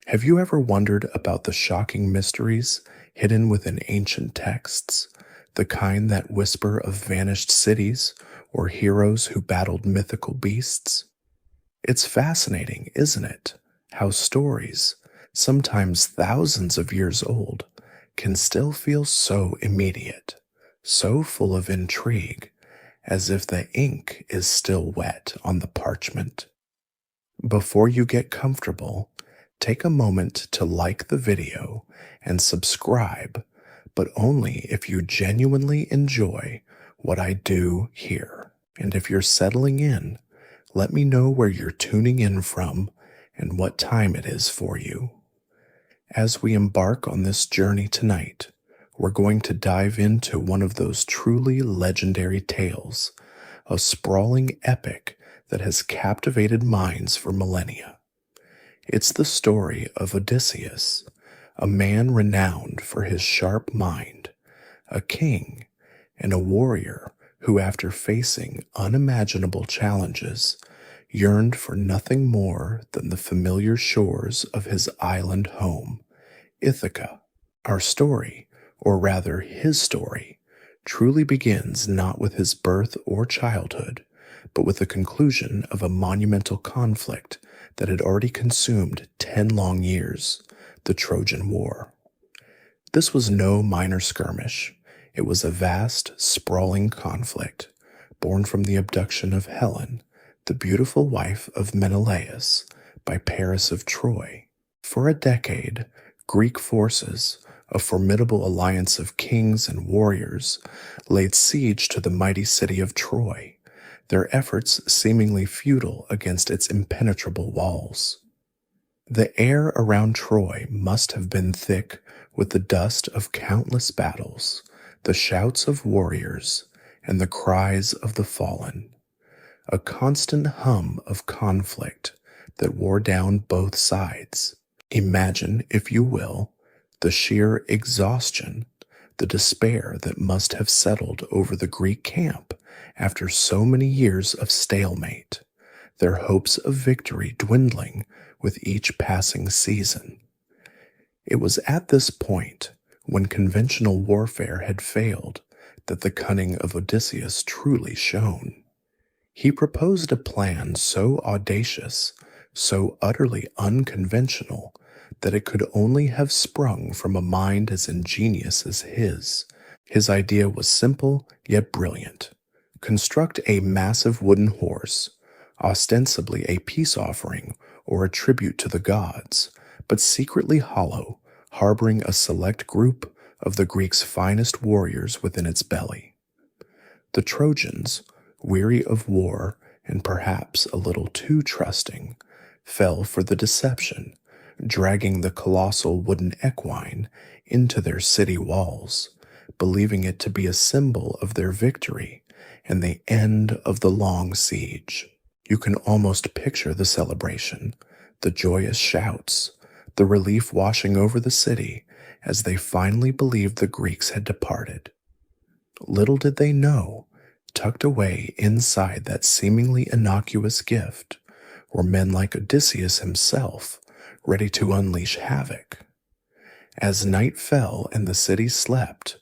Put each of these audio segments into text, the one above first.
Have you ever wondered about the shocking mysteries hidden within ancient texts, the kind that whisper of vanished cities or heroes who battled mythical beasts? It's fascinating, isn't it, how stories, sometimes thousands of years old, can still feel so immediate, so full of intrigue, as if the ink is still wet on the parchment. Before you get comfortable, take a moment to like the video and subscribe, but only if you genuinely enjoy what I do here. And if you're settling in, let me know where you're tuning in from and what time it is for you. As we embark on this journey tonight, we're going to dive into one of those truly legendary tales, a sprawling epic that has captivated minds for millennia. It's the story of Odysseus, a man renowned for his sharp mind, a king, and a warrior who, after facing unimaginable challenges, yearned for nothing more than the familiar shores of his island home, Ithaca. Our story, or rather his story, truly begins not with his birth or childhood, but with the conclusion of a monumental conflict that had already consumed 10 long years, the Trojan War. This was no minor skirmish. It was a vast, sprawling conflict, born from the abduction of Helen, the beautiful wife of Menelaus, by Paris of Troy. For a decade, Greek forces, a formidable alliance of kings and warriors, laid siege to the mighty city of Troy, their efforts seemingly futile against its impenetrable walls. The air around Troy must have been thick with the dust of countless battles, the shouts of warriors, and the cries of the fallen, a constant hum of conflict that wore down both sides. Imagine, if you will, the sheer exhaustion, the despair that must have settled over the Greek camp after so many years of stalemate, their hopes of victory dwindling with each passing season. It was at this point, when conventional warfare had failed, that the cunning of Odysseus truly shone. He proposed a plan so audacious, so utterly unconventional, that it could only have sprung from a mind as ingenious as his. His idea was simple yet brilliant. Construct a massive wooden horse, ostensibly a peace offering or a tribute to the gods, but secretly hollow, harboring a select group of the Greeks' finest warriors within its belly. The Trojans, weary of war and perhaps a little too trusting, fell for the deception, dragging the colossal wooden equine into their city walls, believing it to be a symbol of their victory and the end of the long siege. You can almost picture the celebration, the joyous shouts, the relief washing over the city as they finally believed the Greeks had departed. Little did they know, tucked away inside that seemingly innocuous gift, were men like Odysseus himself, ready to unleash havoc. As night fell and the city slept,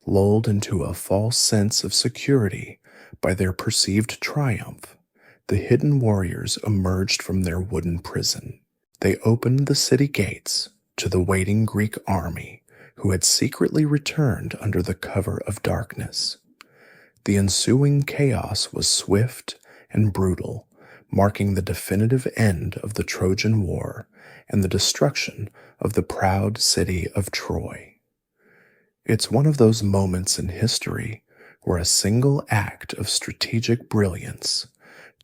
lulled into a false sense of security by their perceived triumph, the hidden warriors emerged from their wooden prison. They opened the city gates to the waiting Greek army who had secretly returned under the cover of darkness. The ensuing chaos was swift and brutal, marking the definitive end of the Trojan War and the destruction of the proud city of Troy. It's one of those moments in history where a single act of strategic brilliance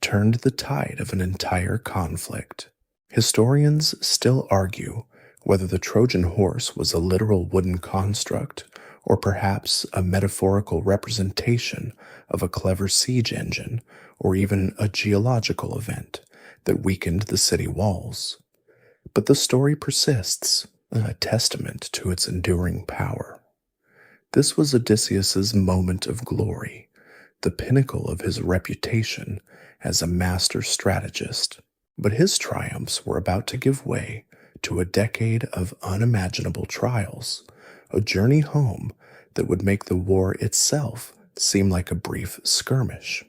turned the tide of an entire conflict. Historians still argue whether the Trojan horse was a literal wooden construct or perhaps a metaphorical representation of a clever siege engine or even a geological event that weakened the city walls. But the story persists, a testament to its enduring power. This was Odysseus's moment of glory, the pinnacle of his reputation as a master strategist. But his triumphs were about to give way to a decade of unimaginable trials, a journey home that would make the war itself seem like a brief skirmish.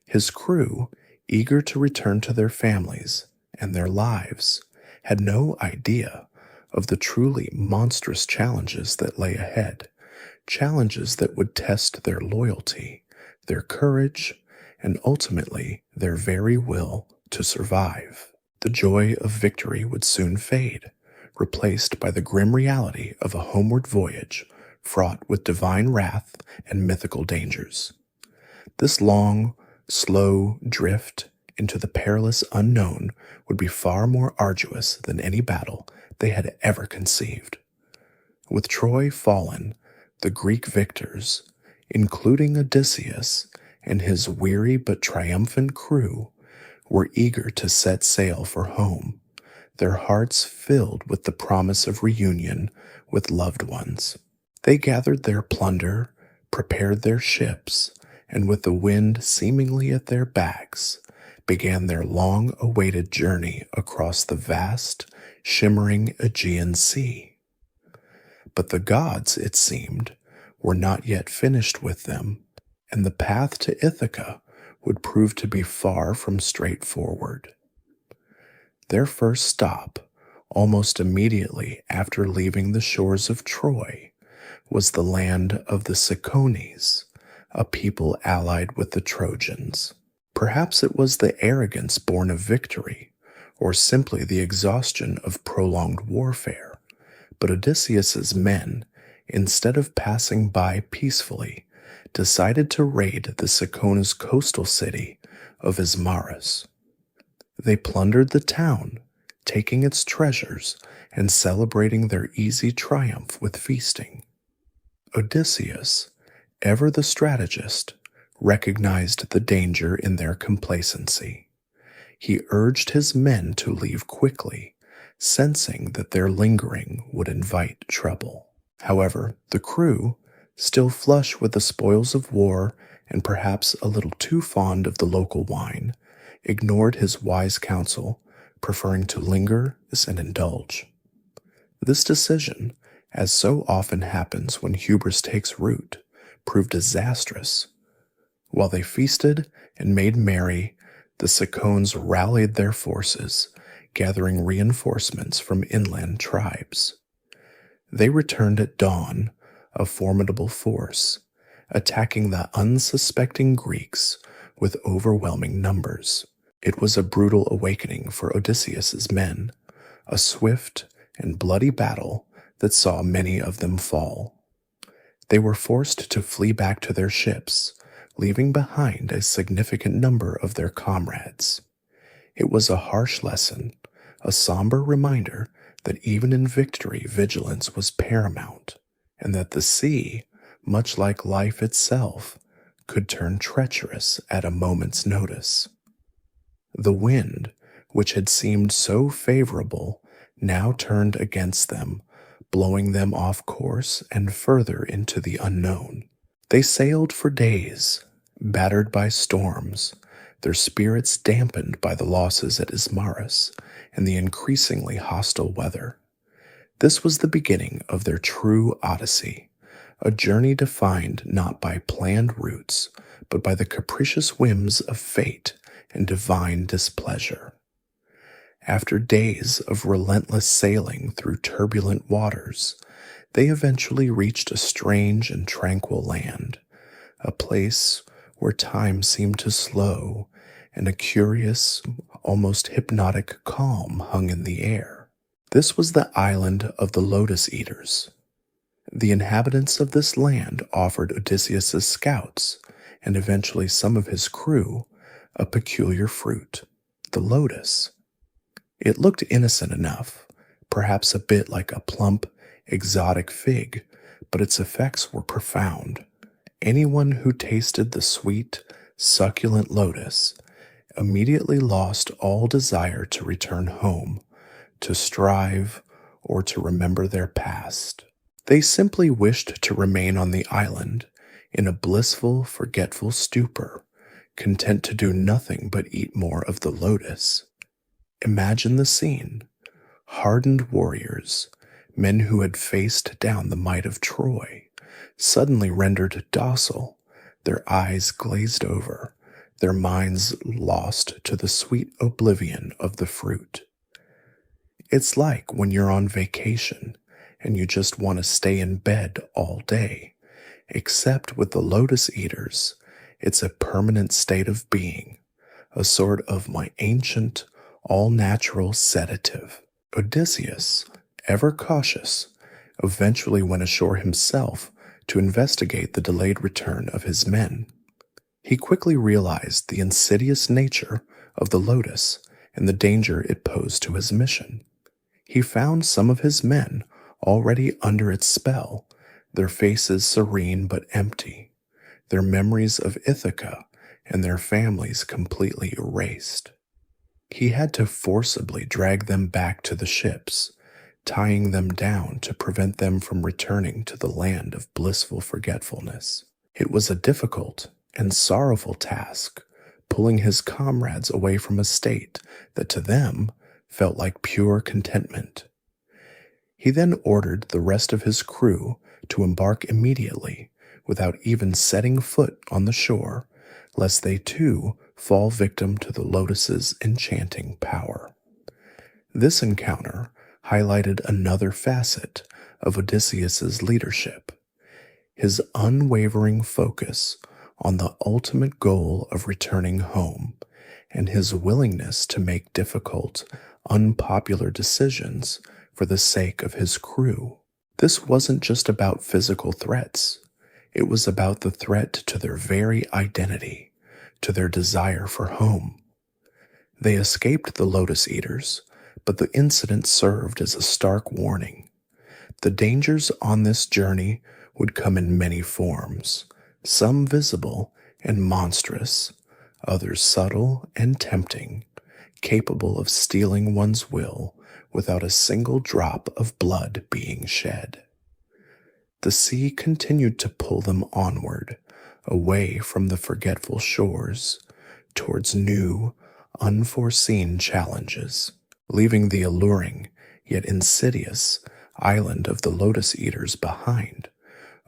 His crew, eager to return to their families and their lives, had no idea of the truly monstrous challenges that lay ahead, challenges that would test their loyalty, their courage, and ultimately their very will to survive. The joy of victory would soon fade, replaced by the grim reality of a homeward voyage fraught with divine wrath and mythical dangers. This long, slow drift into the perilous unknown would be far more arduous than any battle they had ever conceived. With Troy fallen, the Greek victors, including Odysseus and his weary but triumphant crew, were eager to set sail for home, their hearts filled with the promise of reunion with loved ones. They gathered their plunder, prepared their ships, and with the wind seemingly at their backs, began their long-awaited journey across the vast, shimmering Aegean Sea. But the gods, it seemed, were not yet finished with them, and the path to Ithaca would prove to be far from straightforward. Their first stop, almost immediately after leaving the shores of Troy, was the land of the Ciconies, a people allied with the Trojans. Perhaps it was the arrogance born of victory, or simply the exhaustion of prolonged warfare, but Odysseus's men, instead of passing by peacefully, decided to raid the Cicona's coastal city of Ismarus. They plundered the town, taking its treasures and celebrating their easy triumph with feasting. Odysseus, ever the strategist, recognized the danger in their complacency. He urged his men to leave quickly, sensing that their lingering would invite trouble. However, the crew, still flush with the spoils of war and perhaps a little too fond of the local wine, ignored his wise counsel, preferring to linger and indulge. This decision, as so often happens when hubris takes root, proved disastrous. While they feasted and made merry, the Cicones rallied their forces, gathering reinforcements from inland tribes. They returned at dawn, a formidable force, attacking the unsuspecting Greeks with overwhelming numbers. It was a brutal awakening for Odysseus's men, a swift and bloody battle that saw many of them fall. They were forced to flee back to their ships, leaving behind a significant number of their comrades. It was a harsh lesson, a somber reminder that even in victory vigilance was paramount, and that the sea, much like life itself, could turn treacherous at a moment's notice. The wind, which had seemed so favorable, now turned against them, blowing them off course and further into the unknown. They sailed for days, battered by storms, their spirits dampened by the losses at Ismarus and the increasingly hostile weather. This was the beginning of their true Odyssey, a journey defined not by planned routes, but by the capricious whims of fate and divine displeasure. After days of relentless sailing through turbulent waters, they eventually reached a strange and tranquil land, a place where time seemed to slow and a curious, almost hypnotic calm hung in the air. This was the island of the Lotus Eaters. The inhabitants of this land offered Odysseus's scouts, and eventually some of his crew, a peculiar fruit, the lotus. It looked innocent enough, perhaps a bit like a plump, exotic fig, but its effects were profound. Anyone who tasted the sweet, succulent lotus immediately lost all desire to return home, to strive, or to remember their past. They simply wished to remain on the island in a blissful, forgetful stupor, content to do nothing but eat more of the lotus. Imagine the scene. Hardened warriors, men who had faced down the might of Troy, suddenly rendered docile, their eyes glazed over, their minds lost to the sweet oblivion of the fruit. It's like when you're on vacation and you just want to stay in bed all day, except with the lotus eaters, it's a permanent state of being, a sort of my ancient, all-natural sedative. Odysseus, ever cautious, eventually went ashore himself to investigate the delayed return of his men. He quickly realized the insidious nature of the lotus and the danger it posed to his mission. He found some of his men already under its spell, their faces serene but empty, their memories of Ithaca and their families completely erased. He had to forcibly drag them back to the ships, tying them down to prevent them from returning to the land of blissful forgetfulness. It was a difficult and sorrowful task, pulling his comrades away from a state that to them felt like pure contentment. He then ordered the rest of his crew to embark immediately, without even setting foot on the shore, lest they too fall victim to the lotus's enchanting power. This encounter highlighted another facet of Odysseus's leadership, his unwavering focus on the ultimate goal of returning home, and his willingness to make difficult, unpopular decisions for the sake of his crew. This wasn't just about physical threats. It was about the threat to their very identity, to their desire for home. They escaped the Lotus Eaters, but the incident served as a stark warning. The dangers on this journey would come in many forms, some visible and monstrous, others subtle and tempting, capable of stealing one's will without a single drop of blood being shed. The sea continued to pull them onward, away from the forgetful shores, towards new, unforeseen challenges, leaving the alluring, yet insidious, island of the Lotus Eaters behind.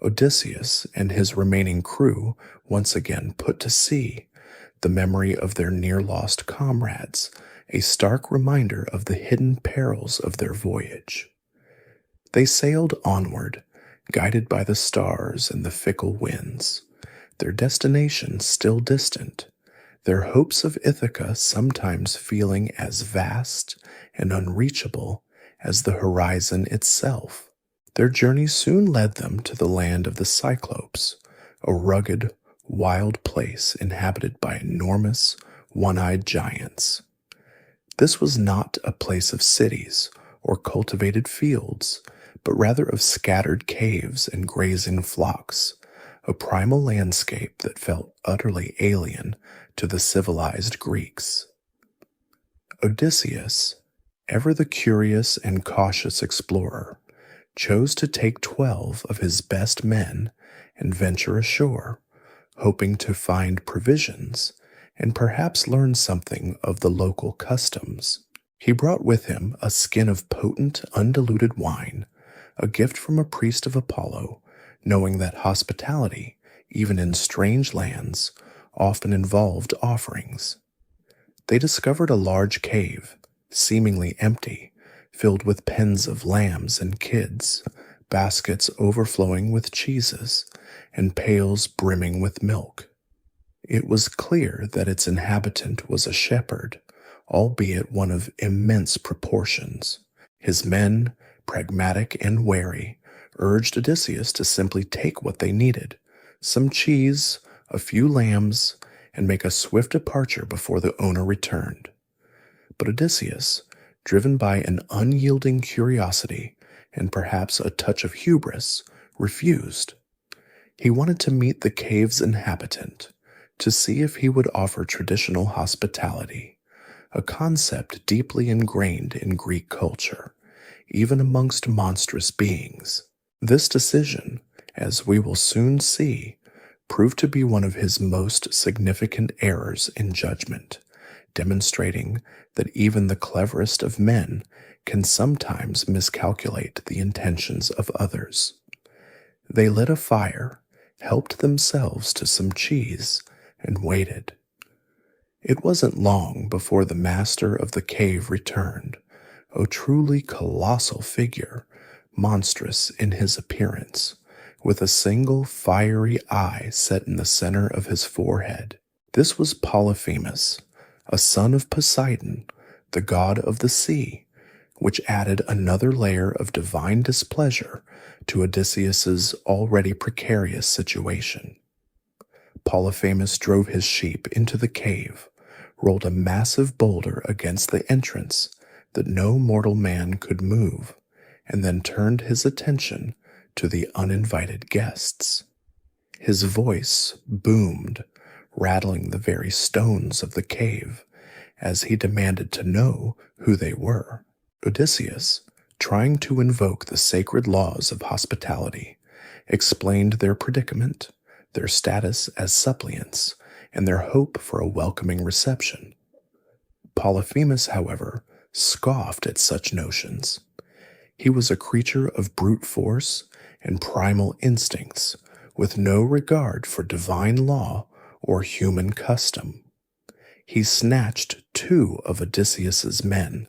Odysseus and his remaining crew once again put to sea, the memory of their near-lost comrades, a stark reminder of the hidden perils of their voyage. They sailed onward, guided by the stars and the fickle winds, their destination still distant, their hopes of Ithaca sometimes feeling as vast and unreachable as the horizon itself. Their journey soon led them to the land of the Cyclops, a rugged, wild place inhabited by enormous, one-eyed giants. This was not a place of cities or cultivated fields, but rather of scattered caves and grazing flocks, a primal landscape that felt utterly alien to the civilized Greeks. Odysseus, ever the curious and cautious explorer, chose to take 12 of his best men and venture ashore, hoping to find provisions and perhaps learn something of the local customs. He brought with him a skin of potent, undiluted wine, a gift from a priest of Apollo, knowing that hospitality, even in strange lands, often involved offerings. They discovered a large cave, seemingly empty, filled with pens of lambs and kids, baskets overflowing with cheeses, and pails brimming with milk. It was clear that its inhabitant was a shepherd, albeit one of immense proportions. His men, pragmatic and wary, urged Odysseus to simply take what they needed, some cheese, a few lambs, and make a swift departure before the owner returned. But Odysseus, driven by an unyielding curiosity and perhaps a touch of hubris, refused. He wanted to meet the cave's inhabitant, to see if he would offer traditional hospitality, a concept deeply ingrained in Greek culture, even amongst monstrous beings. This decision, as we will soon see, proved to be one of his most significant errors in judgment, demonstrating that even the cleverest of men can sometimes miscalculate the intentions of others. They lit a fire, helped themselves to some cheese, and waited. It wasn't long before the master of the cave returned, a truly colossal figure, monstrous in his appearance, with a single fiery eye set in the center of his forehead. This was Polyphemus, a son of Poseidon, the god of the sea, which added another layer of divine displeasure to Odysseus's already precarious situation. Polyphemus drove his sheep into the cave, rolled a massive boulder against the entrance that no mortal man could move, and then turned his attention to the uninvited guests. His voice boomed, rattling the very stones of the cave, as he demanded to know who they were. Odysseus, trying to invoke the sacred laws of hospitality, explained their predicament, their status as suppliants, and their hope for a welcoming reception. Polyphemus, however, scoffed at such notions. He was a creature of brute force and primal instincts, with no regard for divine law or human custom. He snatched 2 of Odysseus's men,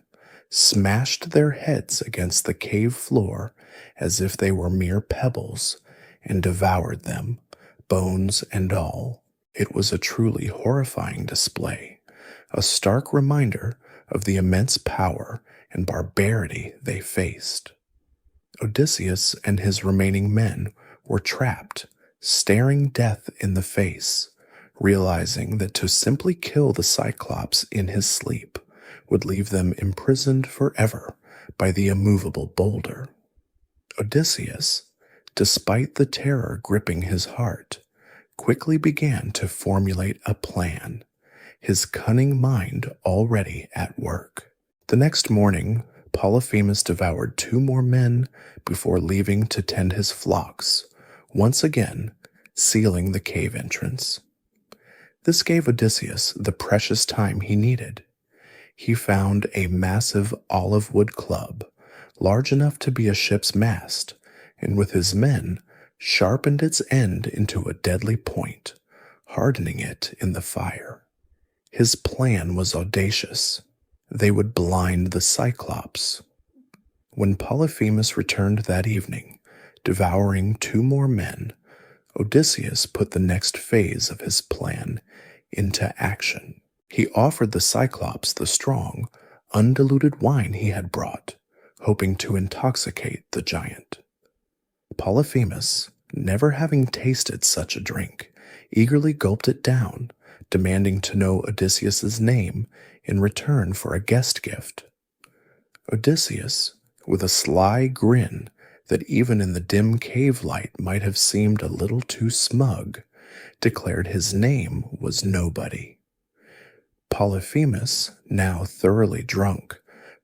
smashed their heads against the cave floor as if they were mere pebbles, and devoured them, bones and all. It was a truly horrifying display, a stark reminder of the immense power and barbarity they faced. Odysseus and his remaining men were trapped, staring death in the face, realizing that to simply kill the Cyclops in his sleep would leave them imprisoned forever by the immovable boulder. Odysseus, despite the terror gripping his heart, quickly began to formulate a plan, his cunning mind already at work. The next morning, Polyphemus devoured 2 more men before leaving to tend his flocks, once again sealing the cave entrance. This gave Odysseus the precious time he needed. He found a massive olive wood club, large enough to be a ship's mast, and with his men sharpened its end into a deadly point, hardening it in the fire. His plan was audacious. They would blind the Cyclops. When Polyphemus returned that evening, devouring 2 more men, Odysseus put the next phase of his plan into action. He offered the Cyclops the strong, undiluted wine he had brought, hoping to intoxicate the giant. Polyphemus, never having tasted such a drink, eagerly gulped it down, demanding to know Odysseus's name in return for a guest gift. Odysseus, with a sly grin that even in the dim cave light might have seemed a little too smug, declared his name was Nobody. Polyphemus, now thoroughly drunk,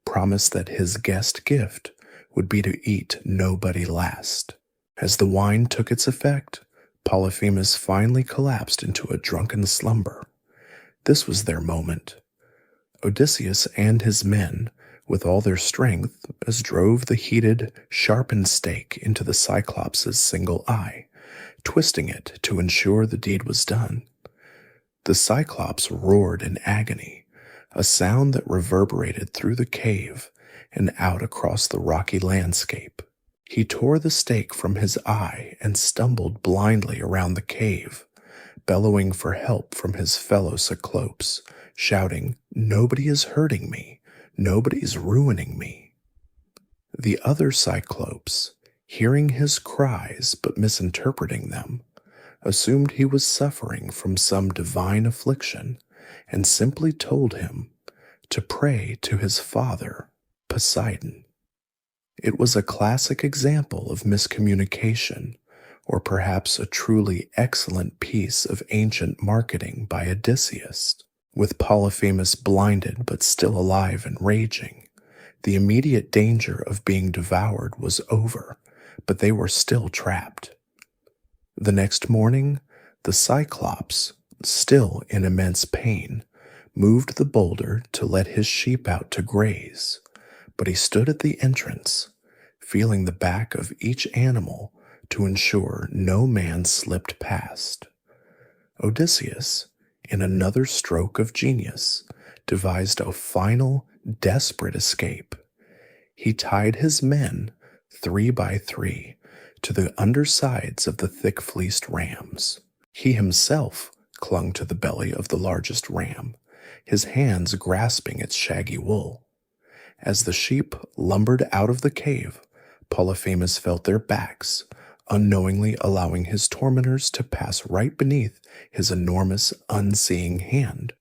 promised that his guest gift would be to eat nobody last. As the wine took its effect, Polyphemus finally collapsed into a drunken slumber. This was their moment. Odysseus and his men, with all their strength, as drove the heated, sharpened stake into the Cyclops' single eye, twisting it to ensure the deed was done. The Cyclops roared in agony, a sound that reverberated through the cave and out across the rocky landscape. He tore the stake from his eye and stumbled blindly around the cave, bellowing for help from his fellow Cyclopes, shouting, "Nobody is hurting me. Nobody's ruining me." The other Cyclopes, hearing his cries but misinterpreting them, assumed he was suffering from some divine affliction and simply told him to pray to his father, Poseidon. It was a classic example of miscommunication, or perhaps a truly excellent piece of ancient marketing by Odysseus. With Polyphemus blinded but still alive and raging, the immediate danger of being devoured was over, but they were still trapped. The next morning, the Cyclops, still in immense pain, moved the boulder to let his sheep out to graze, but he stood at the entrance, feeling the back of each animal to ensure no man slipped past. Odysseus, in another stroke of genius, devised a final, desperate escape. He tied his men, 3 by 3, to the undersides of the thick-fleeced rams. He himself clung to the belly of the largest ram, his hands grasping its shaggy wool. As the sheep lumbered out of the cave, Polyphemus felt their backs, unknowingly allowing his tormentors to pass right beneath his enormous, unseeing hand.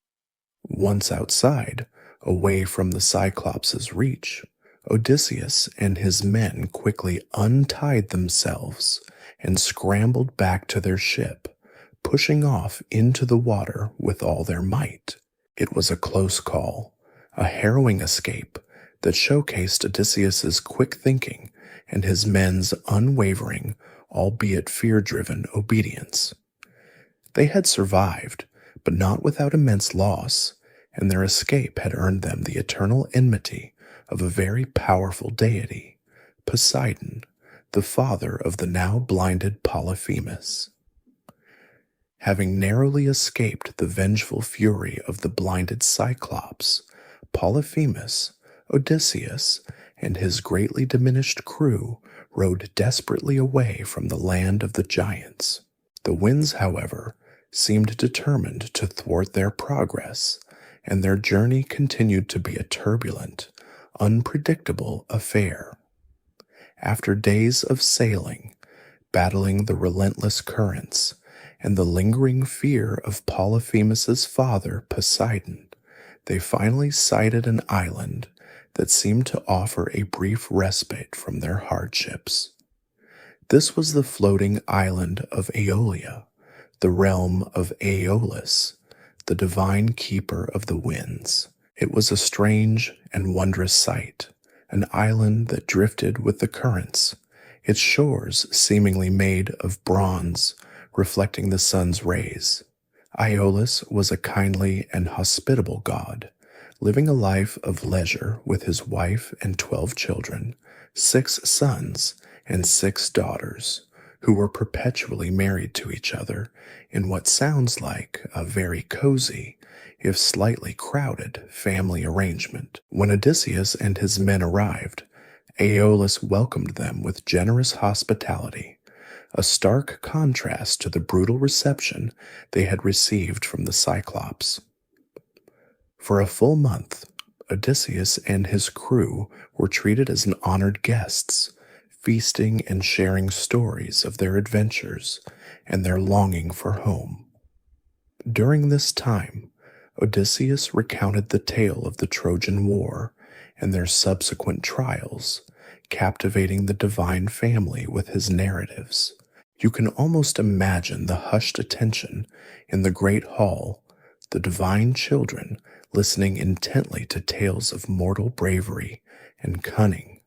Once outside, away from the Cyclops' reach, Odysseus and his men quickly untied themselves and scrambled back to their ship, pushing off into the water with all their might. It was a close call, a harrowing escape that showcased Odysseus's quick thinking and his men's unwavering, albeit fear-driven, obedience. They had survived, but not without immense loss, and their escape had earned them the eternal enmity of a very powerful deity, Poseidon, the father of the now blinded Polyphemus. Having narrowly escaped the vengeful fury of the blinded Cyclops, Polyphemus, Odysseus, and his greatly diminished crew rowed desperately away from the land of the giants. The winds, however, seemed determined to thwart their progress, and their journey continued to be a turbulent, unpredictable affair. After days of sailing, battling the relentless currents, and the lingering fear of Polyphemus's father, Poseidon, they finally sighted an island that seemed to offer a brief respite from their hardships. This was the floating island of Aeolia, the realm of Aeolus, the divine keeper of the winds. It was a strange and wondrous sight, an island that drifted with the currents, its shores seemingly made of bronze, reflecting the sun's rays. Aeolus was a kindly and hospitable god, living a life of leisure with his wife and 12 children, 6 sons and 6 daughters, who were perpetually married to each other in what sounds like a very cozy, if slightly crowded, family arrangement. When Odysseus and his men arrived, Aeolus welcomed them with generous hospitality, a stark contrast to the brutal reception they had received from the Cyclops. For a full month, Odysseus and his crew were treated as honored guests, feasting and sharing stories of their adventures and their longing for home. During this time, Odysseus recounted the tale of the Trojan War and their subsequent trials, captivating the divine family with his narratives. You can almost imagine the hushed attention in the great hall, the divine children listening intently to tales of mortal bravery and cunning.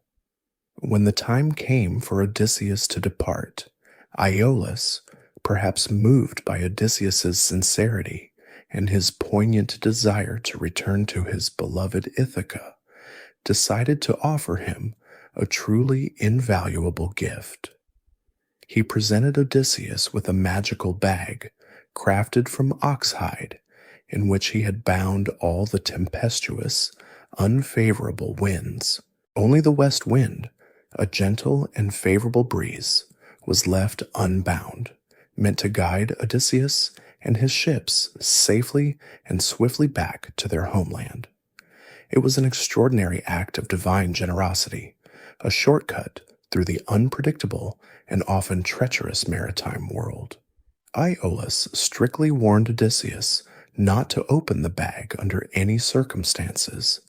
When the time came for Odysseus to depart, Aeolus, perhaps moved by Odysseus's sincerity and his poignant desire to return to his beloved Ithaca, decided to offer him a truly invaluable gift. He presented Odysseus with a magical bag crafted from oxhide, in which he had bound all the tempestuous, unfavorable winds. Only the west wind, a gentle and favorable breeze, was left unbound, meant to guide Odysseus and his ships safely and swiftly back to their homeland. It was an extraordinary act of divine generosity, a shortcut through the unpredictable and often treacherous maritime world. Aeolus strictly warned Odysseus not to open the bag under any circumstances,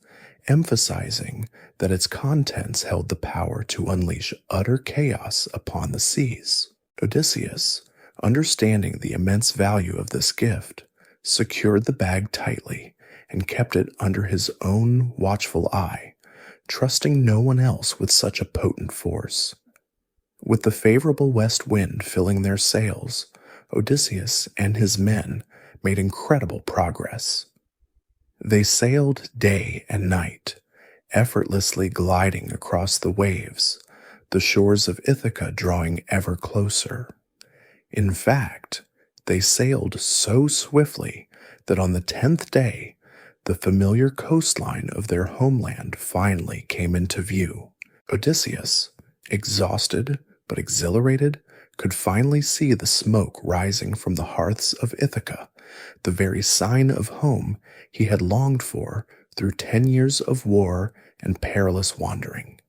emphasizing that its contents held the power to unleash utter chaos upon the seas. Odysseus, understanding the immense value of this gift, secured the bag tightly and kept it under his own watchful eye, trusting no one else with such a potent force. With the favorable west wind filling their sails, Odysseus and his men made incredible progress. They sailed day and night, effortlessly gliding across the waves, the shores of Ithaca drawing ever closer. In fact, they sailed so swiftly that on the 10th day, the familiar coastline of their homeland finally came into view. Odysseus, exhausted but exhilarated, could finally see the smoke rising from the hearths of Ithaca, the very sign of home he had longed for through 10 years of war and perilous wandering.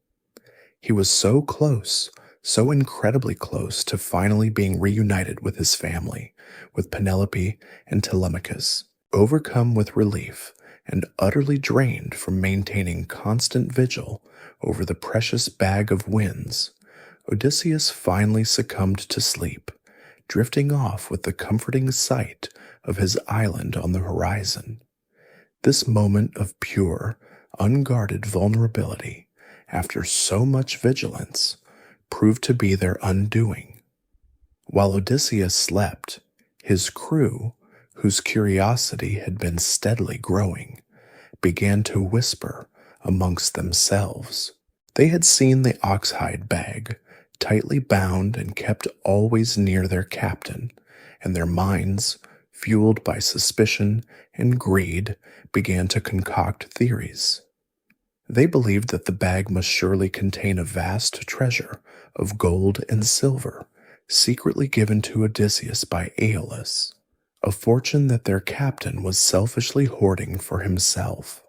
He was so close, so incredibly close to finally being reunited with his family, with Penelope and Telemachus. Overcome with relief and utterly drained from maintaining constant vigil over the precious bag of winds, Odysseus finally succumbed to sleep, drifting off with the comforting sight of his island on the horizon. This moment of pure, unguarded vulnerability, after so much vigilance, proved to be their undoing. While Odysseus slept, his crew, whose curiosity had been steadily growing, began to whisper amongst themselves. They had seen the oxhide bag, tightly bound and kept always near their captain, and their minds, fueled by suspicion and greed, began to concoct theories. They believed that the bag must surely contain a vast treasure of gold and silver, secretly given to Odysseus by Aeolus, a fortune that their captain was selfishly hoarding for himself.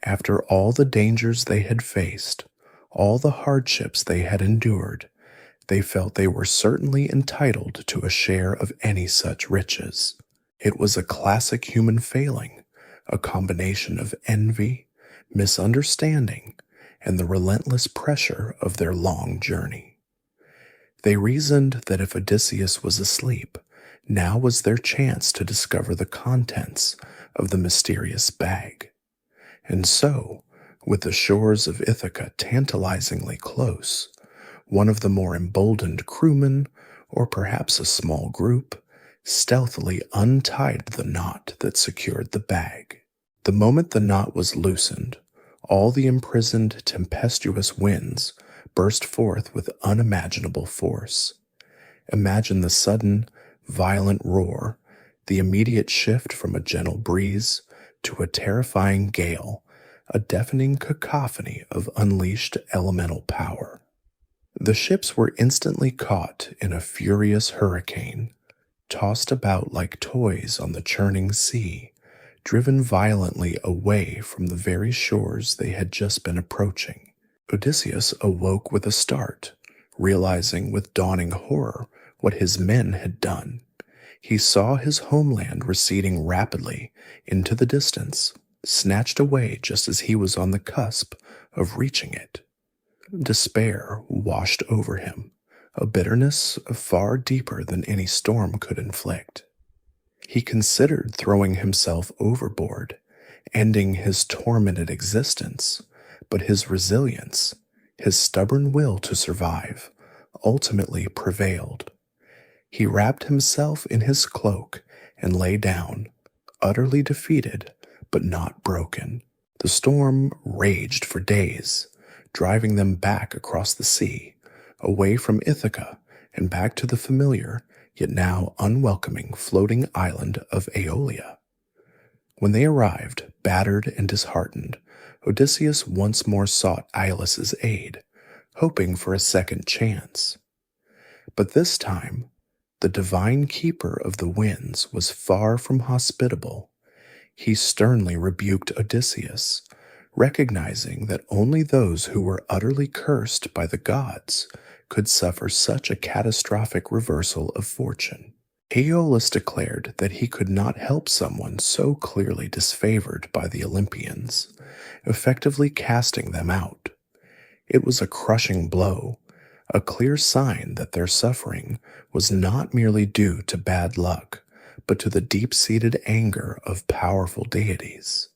After all the dangers they had faced, all the hardships they had endured, they felt they were certainly entitled to a share of any such riches. It was a classic human failing, a combination of envy, misunderstanding, and the relentless pressure of their long journey. They reasoned that if Odysseus was asleep, now was their chance to discover the contents of the mysterious bag. And so, with the shores of Ithaca tantalizingly close, one of the more emboldened crewmen, or perhaps a small group, stealthily untied the knot that secured the bag. The moment the knot was loosened, all the imprisoned tempestuous winds burst forth with unimaginable force. Imagine the sudden, violent roar, the immediate shift from a gentle breeze to a terrifying gale, a deafening cacophony of unleashed elemental power. The ships were instantly caught in a furious hurricane, tossed about like toys on the churning sea, driven violently away from the very shores they had just been approaching. Odysseus awoke with a start, realizing with dawning horror what his men had done. He saw his homeland receding rapidly into the distance, snatched away just as he was on the cusp of reaching it. Despair washed over him, a bitterness far deeper than any storm could inflict. He considered throwing himself overboard, ending his tormented existence, but his resilience, his stubborn will to survive, ultimately prevailed. He wrapped himself in his cloak and lay down, utterly defeated, but not broken. The storm raged for days, driving them back across the sea, away from Ithaca and back to the familiar, yet now unwelcoming floating island of Aeolia. When they arrived, battered and disheartened, Odysseus once more sought Aeolus's aid, hoping for a second chance. But this time, the divine keeper of the winds was far from hospitable. He sternly rebuked Odysseus, recognizing that only those who were utterly cursed by the gods could suffer such a catastrophic reversal of fortune. Aeolus declared that he could not help someone so clearly disfavored by the Olympians, effectively casting them out. It was a crushing blow, a clear sign that their suffering was not merely due to bad luck, but to the deep-seated anger of powerful deities.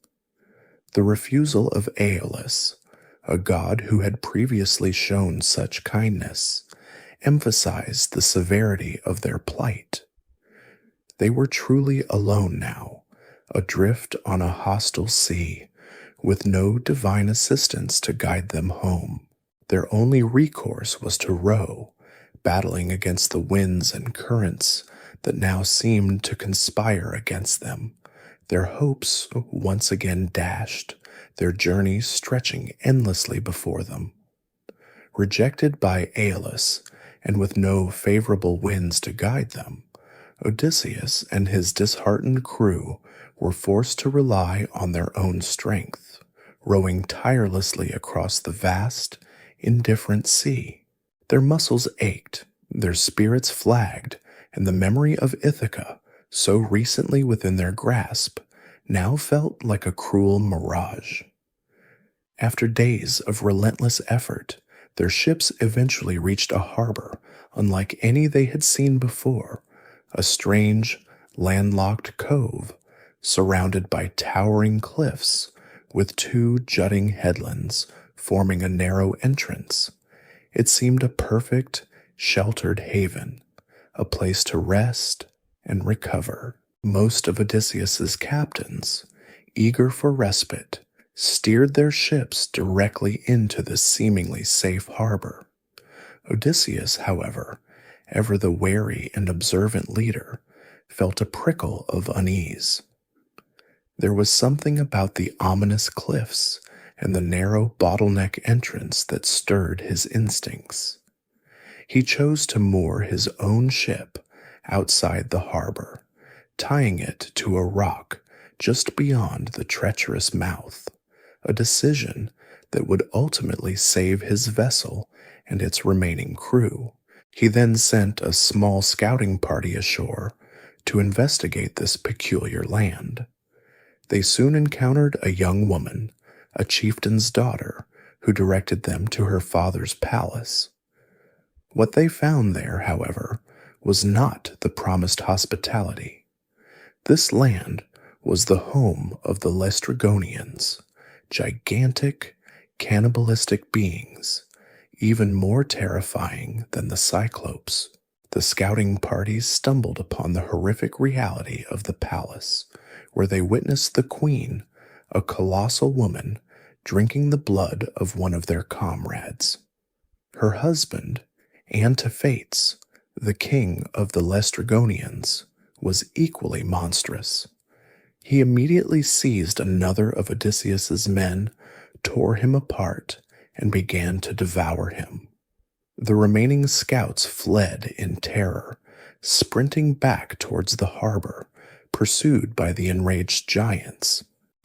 The refusal of Aeolus, a god who had previously shown such kindness, emphasized the severity of their plight. They were truly alone now, adrift on a hostile sea, with no divine assistance to guide them home. Their only recourse was to row, battling against the winds and currents that now seemed to conspire against them, their hopes once again dashed, their journey stretching endlessly before them. Rejected by Aeolus, and with no favorable winds to guide them, Odysseus and his disheartened crew were forced to rely on their own strength, rowing tirelessly across the vast, indifferent sea. Their muscles ached, their spirits flagged, and the memory of Ithaca, so recently within their grasp, now felt like a cruel mirage. After days of relentless effort, their ships eventually reached a harbor unlike any they had seen before, a strange, landlocked cove surrounded by towering cliffs with two jutting headlands forming a narrow entrance. It seemed a perfect, sheltered haven, a place to rest and recover. Most of Odysseus's captains, eager for respite, steered their ships directly into this seemingly safe harbor. Odysseus, however, ever the wary and observant leader, felt a prickle of unease. There was something about the ominous cliffs and the narrow bottleneck entrance that stirred his instincts. He chose to moor his own ship outside the harbor, tying it to a rock just beyond the treacherous mouth, a decision that would ultimately save his vessel and its remaining crew. He then sent a small scouting party ashore to investigate this peculiar land. They soon encountered a young woman, a chieftain's daughter, who directed them to her father's palace. What they found there, however, was not the promised hospitality. This land was the home of the Laestrygonians, gigantic, cannibalistic beings, even more terrifying than the Cyclops. The scouting parties stumbled upon the horrific reality of the palace, where they witnessed the queen, a colossal woman, drinking the blood of one of their comrades. Her husband, Antiphates, the king of the Laestrygonians, was equally monstrous. He immediately seized another of Odysseus's men, tore him apart, and began to devour him. The remaining scouts fled in terror, sprinting back towards the harbor, pursued by the enraged giants.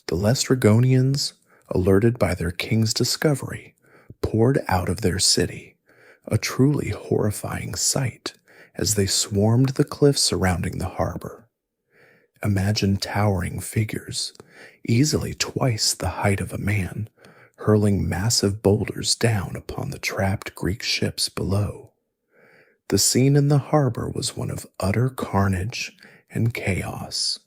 The Laestrygonians, alerted by their king's discovery, poured out of their city, a truly horrifying sight as they swarmed the cliffs surrounding the harbor. Imagine towering figures, easily twice the height of a man, hurling massive boulders down upon the trapped Greek ships below. The scene in the harbor was one of utter carnage and chaos.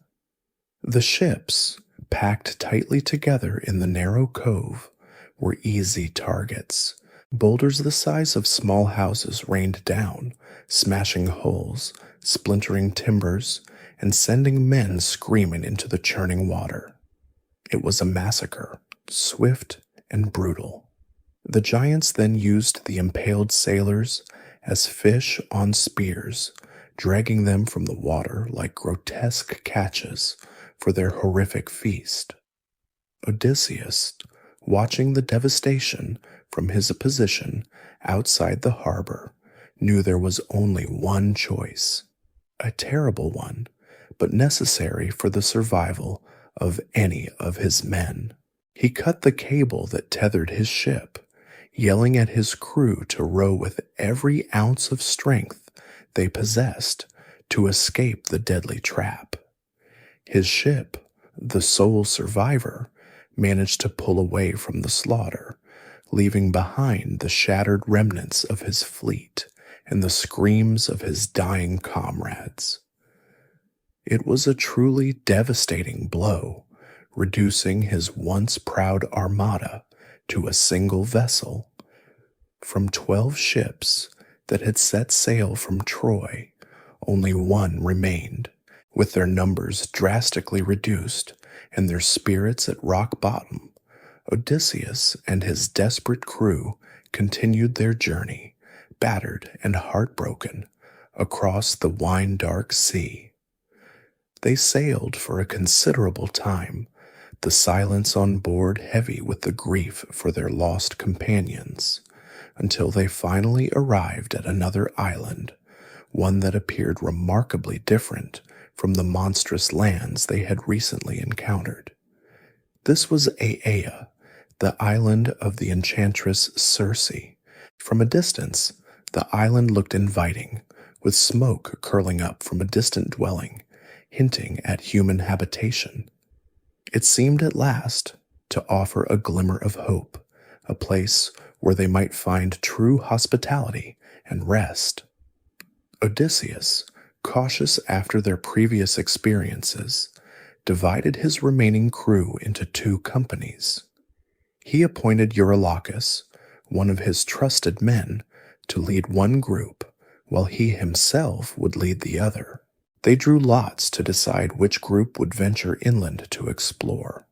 The ships, packed tightly together in the narrow cove, were easy targets. Boulders the size of small houses rained down, smashing hulls, splintering timbers, and sending men screaming into the churning water. It was a massacre, swift and brutal. The giants then used the impaled sailors as fish on spears, dragging them from the water like grotesque catches for their horrific feast. Odysseus, watching the devastation from his position outside the harbor, knew there was only one choice, a terrible one, but necessary for the survival of any of his men. He cut the cable that tethered his ship, yelling at his crew to row with every ounce of strength they possessed to escape the deadly trap. His ship, the sole survivor, managed to pull away from the slaughter, leaving behind the shattered remnants of his fleet and the screams of his dying comrades. It was a truly devastating blow, reducing his once proud armada to a single vessel. From 12 ships that had set sail from Troy, only one remained, with their numbers drastically reduced and their spirits at rock bottom. Odysseus and his desperate crew continued their journey, battered and heartbroken, across the wine-dark sea. They sailed for a considerable time, the silence on board heavy with the grief for their lost companions, until they finally arrived at another island, one that appeared remarkably different from the monstrous lands they had recently encountered. This was Aea, the island of the enchantress Circe. From a distance, the island looked inviting, with smoke curling up from a distant dwelling, hinting at human habitation. It seemed at last to offer a glimmer of hope, a place where they might find true hospitality and rest. Odysseus, cautious after their previous experiences, divided his remaining crew into two companies. He appointed Eurylochus, one of his trusted men, to lead one group, while he himself would lead the other. They drew lots to decide which group would venture inland to explore,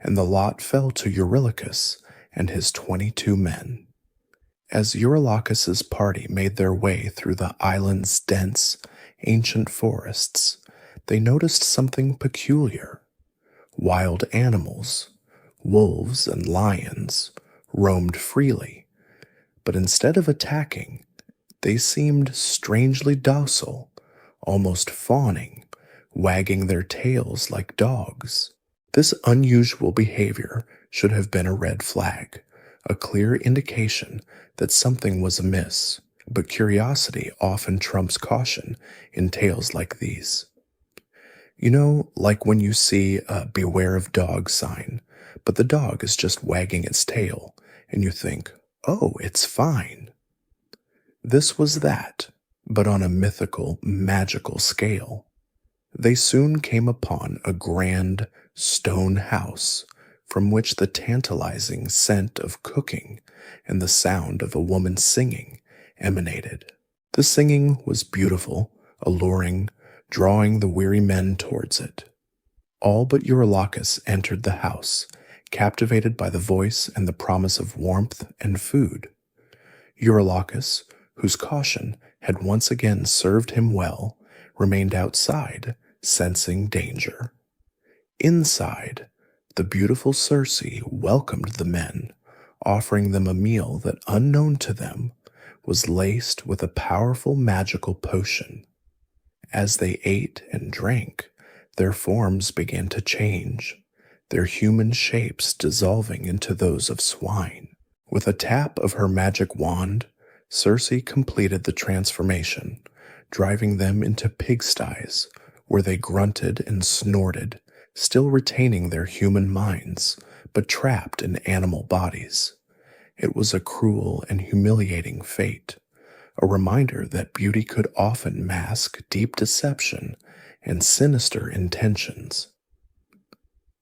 and the lot fell to Eurylochus and his 22 men. As Eurylochus's party made their way through the island's dense, ancient forests, they noticed something peculiar. Wild animals, wolves and lions, roamed freely, but instead of attacking, they seemed strangely docile, almost fawning, wagging their tails like dogs. This unusual behavior should have been a red flag, a clear indication that something was amiss, but curiosity often trumps caution in tales like these. You know, like when you see a "Beware of Dog" sign, but the dog is just wagging its tail, and you think, oh, it's fine. This was that, but on a mythical, magical scale. They soon came upon a grand stone house from which the tantalizing scent of cooking and the sound of a woman singing emanated. The singing was beautiful, alluring, drawing the weary men towards it. All but Eurylochus entered the house, captivated by the voice and the promise of warmth and food. Eurylochus, whose caution had once again served him well, remained outside, sensing danger. Inside, the beautiful Circe welcomed the men, offering them a meal that, unknown to them, was laced with a powerful magical potion. As they ate and drank, their forms began to change, their human shapes dissolving into those of swine. With a tap of her magic wand, Circe completed the transformation, driving them into pigsties, where they grunted and snorted, still retaining their human minds, but trapped in animal bodies. It was a cruel and humiliating fate, a reminder that beauty could often mask deep deception and sinister intentions.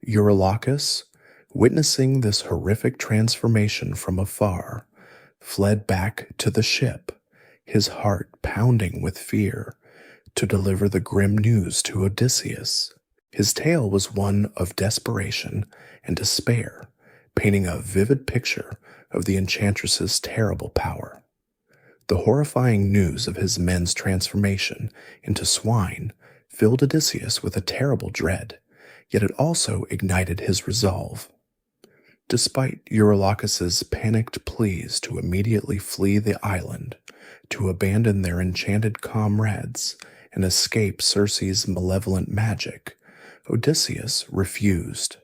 Eurylochus, witnessing this horrific transformation from afar, fled back to the ship, his heart pounding with fear, to deliver the grim news to Odysseus. His tale was one of desperation and despair, painting a vivid picture of the enchantress's terrible power. The horrifying news of his men's transformation into swine filled Odysseus with a terrible dread, yet it also ignited his resolve. Despite Eurylochus's panicked pleas to immediately flee the island, to abandon their enchanted comrades, and escape Circe's malevolent magic, Odysseus refused.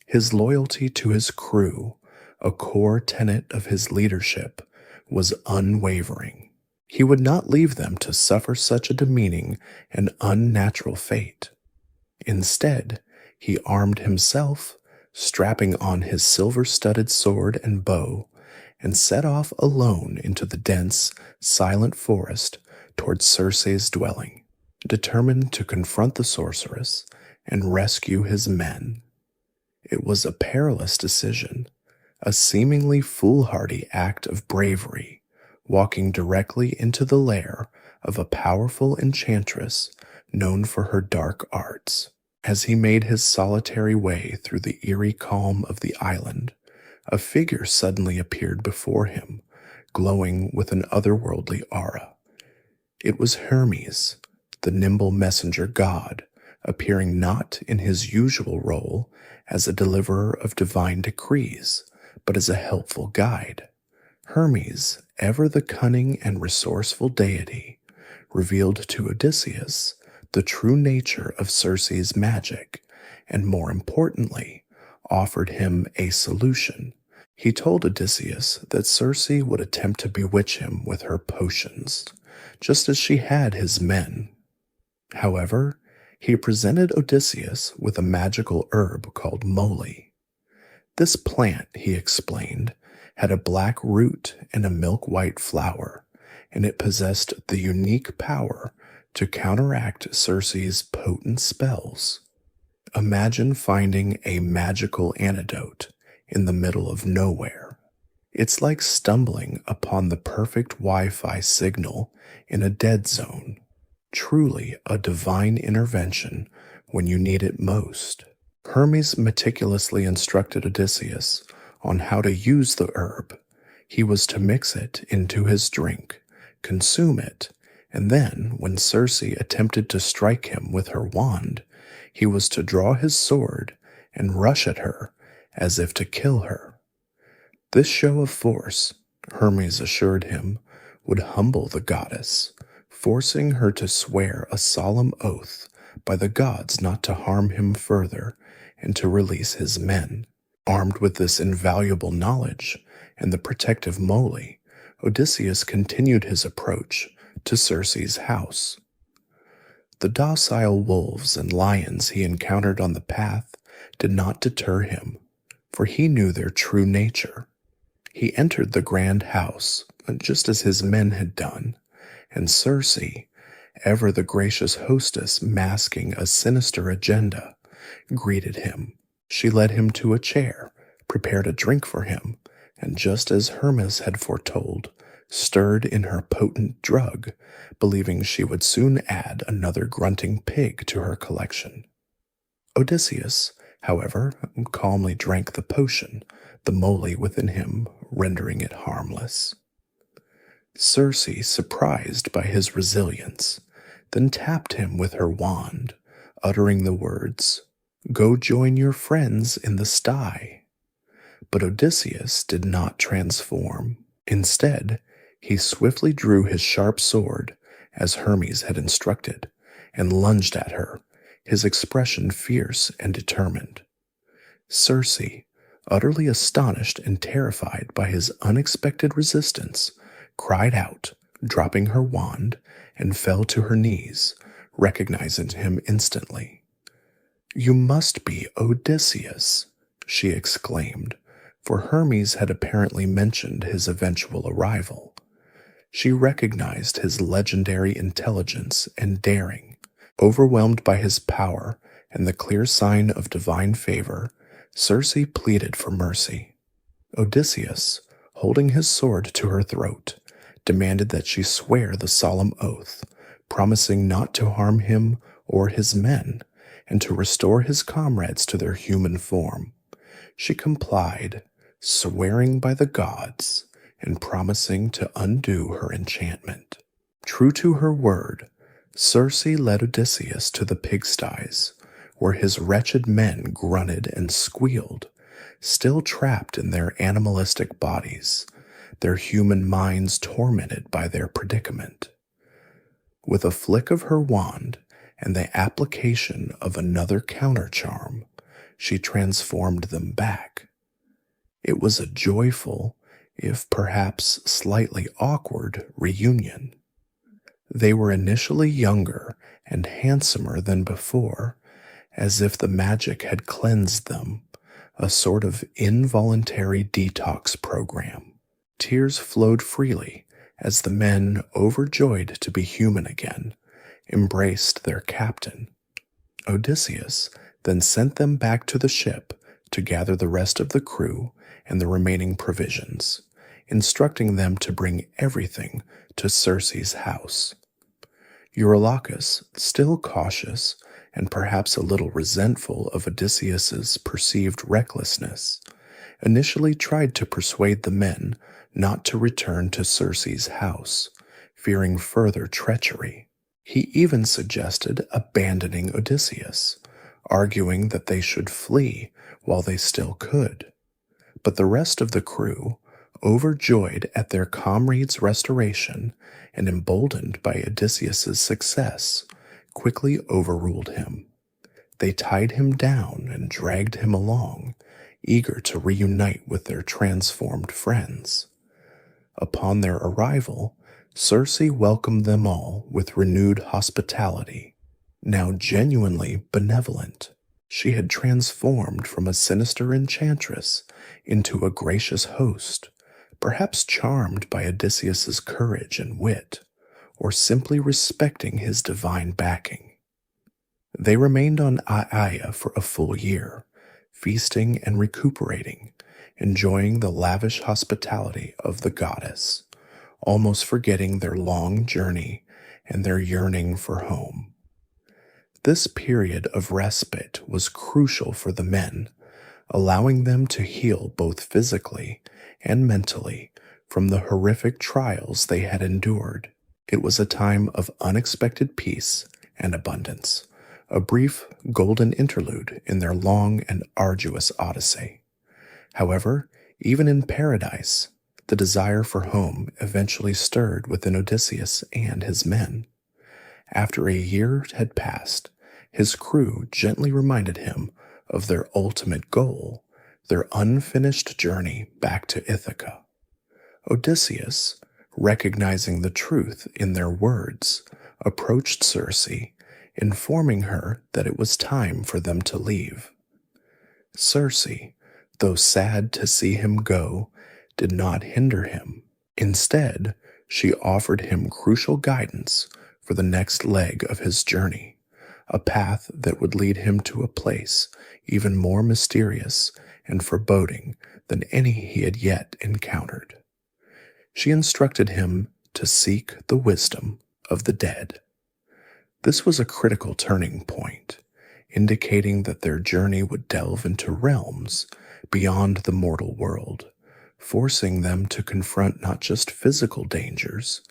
His loyalty to his crew, a core tenet of his leadership, was unwavering. He would not leave them to suffer such a demeaning and unnatural fate. Instead, he armed himself, strapping on his silver-studded sword and bow, and set off alone into the dense, silent forest toward Circe's dwelling, determined to confront the sorceress and rescue his men. It was a perilous decision, a seemingly foolhardy act of bravery, walking directly into the lair of a powerful enchantress known for her dark arts. As he made his solitary way through the eerie calm of the island, a figure suddenly appeared before him, glowing with an otherworldly aura. It was Hermes, the nimble messenger god, appearing not in his usual role as a deliverer of divine decrees, but as a helpful guide. Hermes, ever the cunning and resourceful deity, revealed to Odysseus the true nature of Circe's magic, and more importantly, offered him a solution. He told Odysseus that Circe would attempt to bewitch him with her potions, just as she had his men. However, he presented Odysseus with a magical herb called moly. This plant, he explained, had a black root and a milk-white flower, and it possessed the unique power to counteract Circe's potent spells. Imagine finding a magical antidote in the middle of nowhere. It's like stumbling upon the perfect Wi-Fi signal in a dead zone. Truly a divine intervention when you need it most. Hermes meticulously instructed Odysseus on how to use the herb. He was to mix it into his drink, consume it, and then, when Circe attempted to strike him with her wand, he was to draw his sword and rush at her as if to kill her. This show of force, Hermes assured him, would humble the goddess, forcing her to swear a solemn oath by the gods not to harm him further and to release his men. Armed with this invaluable knowledge and the protective moly, Odysseus continued his approach to Circe's house. The docile wolves and lions he encountered on the path did not deter him, for he knew their true nature. He entered the grand house, just as his men had done, and Circe, ever the gracious hostess masking a sinister agenda, greeted him. She led him to a chair, prepared a drink for him, and just as Hermes had foretold, stirred in her potent drug, believing she would soon add another grunting pig to her collection. Odysseus, however, calmly drank the potion, the moly within him rendering it harmless. Circe, surprised by his resilience, then tapped him with her wand, uttering the words, "Go join your friends in the sty." But Odysseus did not transform. Instead, he swiftly drew his sharp sword, as Hermes had instructed, and lunged at her, his expression fierce and determined. Circe, utterly astonished and terrified by his unexpected resistance, cried out, dropping her wand, and fell to her knees, recognizing him instantly. "You must be Odysseus," she exclaimed, for Hermes had apparently mentioned his eventual arrival. She recognized his legendary intelligence and daring. Overwhelmed by his power and the clear sign of divine favor, Circe pleaded for mercy. Odysseus, holding his sword to her throat, demanded that she swear the solemn oath, promising not to harm him or his men, and to restore his comrades to their human form. She complied, swearing by the gods and promising to undo her enchantment. True to her word, Circe led Odysseus to the pigsties, where his wretched men grunted and squealed, still trapped in their animalistic bodies, their human minds tormented by their predicament. With a flick of her wand and the application of another countercharm, she transformed them back. It was a joyful, if perhaps slightly awkward, reunion. They were initially younger and handsomer than before, as if the magic had cleansed them, a sort of involuntary detox program. Tears flowed freely as the men, overjoyed to be human again, embraced their captain. Odysseus then sent them back to the ship to gather the rest of the crew and the remaining provisions, instructing them to bring everything to Circe's house. Eurylochus, still cautious and perhaps a little resentful of Odysseus's perceived recklessness, initially tried to persuade the men not to return to Circe's house, fearing further treachery. He even suggested abandoning Odysseus, arguing that they should flee while they still could. But the rest of the crew, overjoyed at their comrade's restoration and emboldened by Odysseus's success, quickly overruled him. They tied him down and dragged him along, eager to reunite with their transformed friends. Upon their arrival, Circe welcomed them all with renewed hospitality. Now genuinely benevolent, she had transformed from a sinister enchantress into a gracious host, perhaps charmed by Odysseus's courage and wit, or simply respecting his divine backing. They remained on Aiaia for a full year, feasting and recuperating, enjoying the lavish hospitality of the goddess, almost forgetting their long journey and their yearning for home. This period of respite was crucial for the men, allowing them to heal both physically and mentally from the horrific trials they had endured. It was a time of unexpected peace and abundance, a brief golden interlude in their long and arduous odyssey. However, even in paradise, the desire for home eventually stirred within Odysseus and his men. After a year had passed, his crew gently reminded him of their ultimate goal, their unfinished journey back to Ithaca. Odysseus, recognizing the truth in their words, approached Circe, informing her that it was time for them to leave. Circe, though sad to see him go, did not hinder him. Instead, she offered him crucial guidance for the next leg of his journey, a path that would lead him to a place even more mysterious and foreboding than any he had yet encountered. She instructed him to seek the wisdom of the dead. This was a critical turning point, indicating that their journey would delve into realms beyond the mortal world, forcing them to confront not just physical dangers,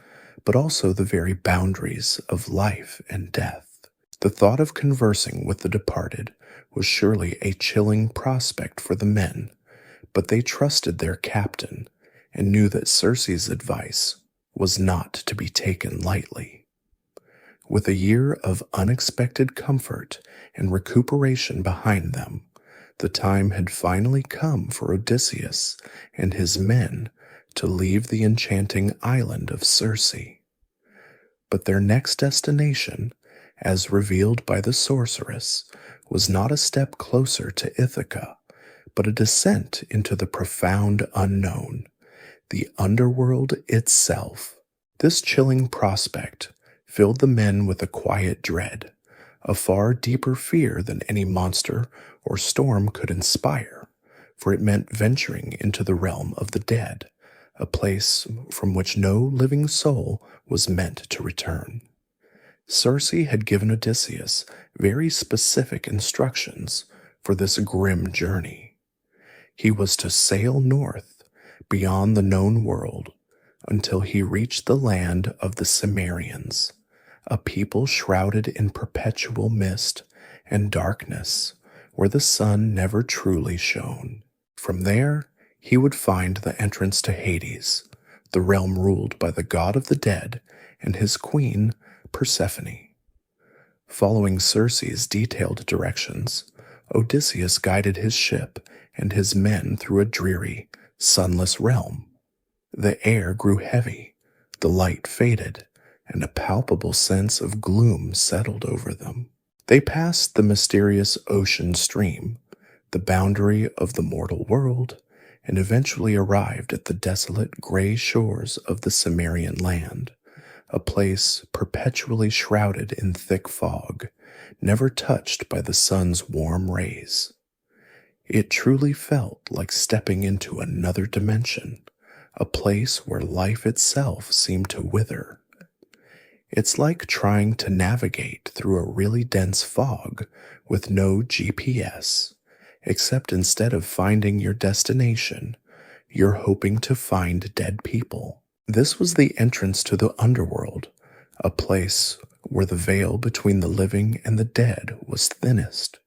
but also the very boundaries of life and death. The thought of conversing with the departed was surely a chilling prospect for the men, but they trusted their captain and knew that Circe's advice was not to be taken lightly. With a year of unexpected comfort and recuperation behind them, the time had finally come for Odysseus and his men to leave the enchanting island of Circe. But their next destination, as revealed by the sorceress, was not a step closer to Ithaca, but a descent into the profound unknown, the underworld itself. This chilling prospect filled the men with a quiet dread, a far deeper fear than any monster or storm could inspire, for it meant venturing into the realm of the dead, a place from which no living soul was meant to return. Circe had given Odysseus very specific instructions for this grim journey. He was to sail north, beyond the known world, until he reached the land of the Cimmerians, a people shrouded in perpetual mist and darkness, where the sun never truly shone. From there, he would find the entrance to Hades, the realm ruled by the god of the dead and his queen, Persephone. Following Circe's detailed directions, Odysseus guided his ship and his men through a dreary, sunless realm. The air grew heavy, the light faded, and a palpable sense of gloom settled over them. They passed the mysterious ocean stream, the boundary of the mortal world, and eventually arrived at the desolate gray shores of the Cimmerian land, a place perpetually shrouded in thick fog, never touched by the sun's warm rays. It truly felt like stepping into another dimension, a place where life itself seemed to wither. It's like trying to navigate through a really dense fog with no GPS, except instead of finding your destination, you're hoping to find dead people. This was the entrance to the underworld, a place where the veil between the living and the dead was thinnest.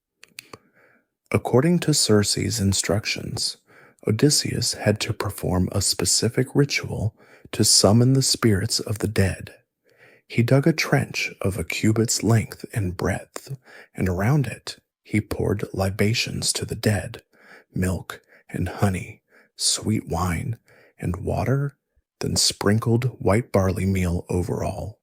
According to Circe's instructions, Odysseus had to perform a specific ritual to summon the spirits of the dead. He dug a trench of a cubit's length and breadth, and around it he poured libations to the dead, milk and honey, sweet wine, and water, then sprinkled white barley meal over all.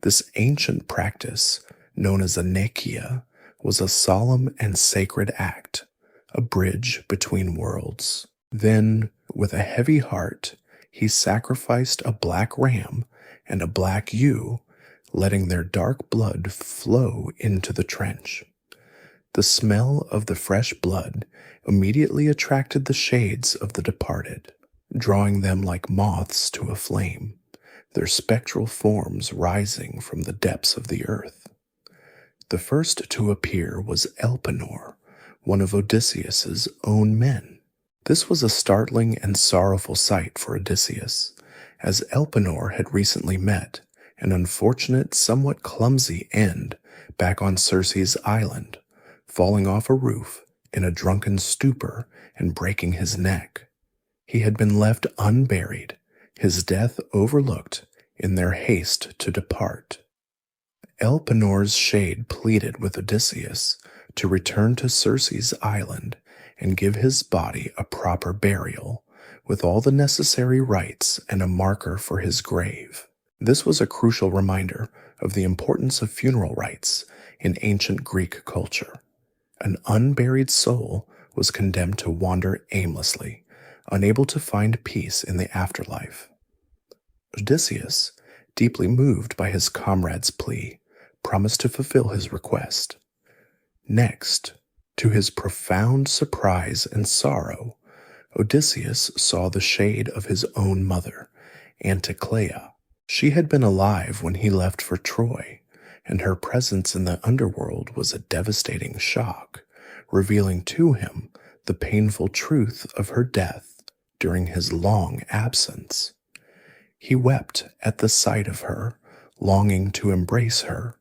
This ancient practice, known as a nekia, was a solemn and sacred act, a bridge between worlds. Then, with a heavy heart, he sacrificed a black ram and a black ewe, letting their dark blood flow into the trench. The smell of the fresh blood immediately attracted the shades of the departed, drawing them like moths to a flame, their spectral forms rising from the depths of the earth. The first to appear was Elpenor, one of Odysseus's own men. This was a startling and sorrowful sight for Odysseus, as Elpenor had recently met an unfortunate, somewhat clumsy end back on Circe's island, falling off a roof in a drunken stupor and breaking his neck. He had been left unburied, his death overlooked in their haste to depart. Elpenor's shade pleaded with Odysseus to return to Circe's island and give his body a proper burial, with all the necessary rites and a marker for his grave. This was a crucial reminder of the importance of funeral rites in ancient Greek culture. An unburied soul was condemned to wander aimlessly, unable to find peace in the afterlife. Odysseus, deeply moved by his comrade's plea, promised to fulfill his request. Next, to his profound surprise and sorrow, Odysseus saw the shade of his own mother, Anticlea. She had been alive when he left for Troy, and her presence in the underworld was a devastating shock, revealing to him the painful truth of her death during his long absence. He wept at the sight of her, longing to embrace her,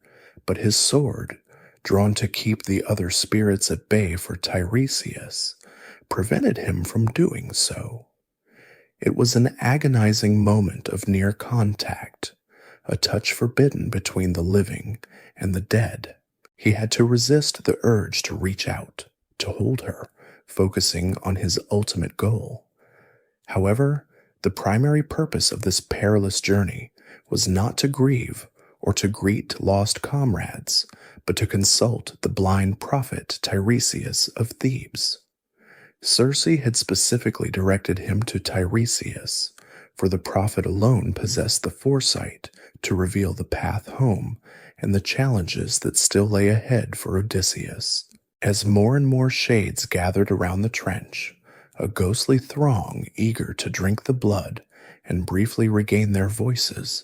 but his sword, drawn to keep the other spirits at bay for Tiresias, prevented him from doing so. It was an agonizing moment of near contact, a touch forbidden between the living and the dead. He had to resist the urge to reach out, to hold her, focusing on his ultimate goal. However, the primary purpose of this perilous journey was not to grieve or to greet lost comrades, but to consult the blind prophet Tiresias of Thebes. Circe had specifically directed him to Tiresias, for the prophet alone possessed the foresight to reveal the path home and the challenges that still lay ahead for Odysseus. As more and more shades gathered around the trench, a ghostly throng eager to drink the blood and briefly regain their voices,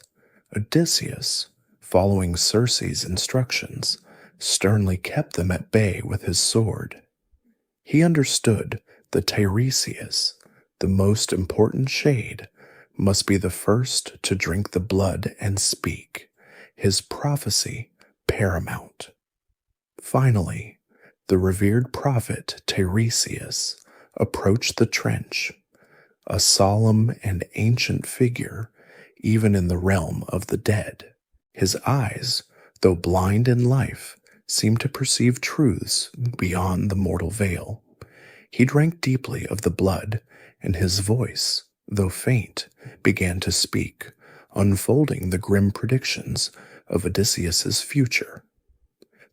Odysseus, following Circe's instructions, sternly kept them at bay with his sword. He understood that Tiresias, the most important shade, must be the first to drink the blood and speak, his prophecy paramount. Finally, the revered prophet Tiresias approached the trench, a solemn and ancient figure even in the realm of the dead. His eyes, though blind in life, seemed to perceive truths beyond the mortal veil. He drank deeply of the blood, and his voice, though faint, began to speak, unfolding the grim predictions of Odysseus's future.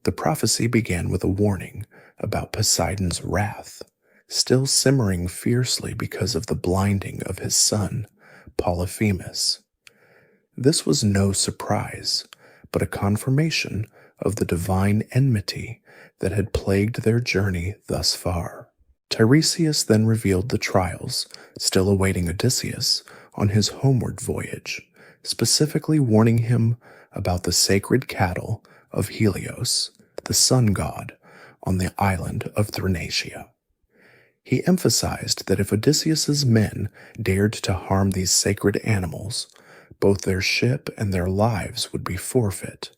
The prophecy began with a warning about Poseidon's wrath, still simmering fiercely because of the blinding of his son, Polyphemus. This was no surprise, but a confirmation of the divine enmity that had plagued their journey thus far. Tiresias then revealed the trials still awaiting Odysseus on his homeward voyage, specifically warning him about the sacred cattle of Helios, the sun god, on the island of Thrinacia. He emphasized that if Odysseus's men dared to harm these sacred animals, both their ship and their lives would be forfeit,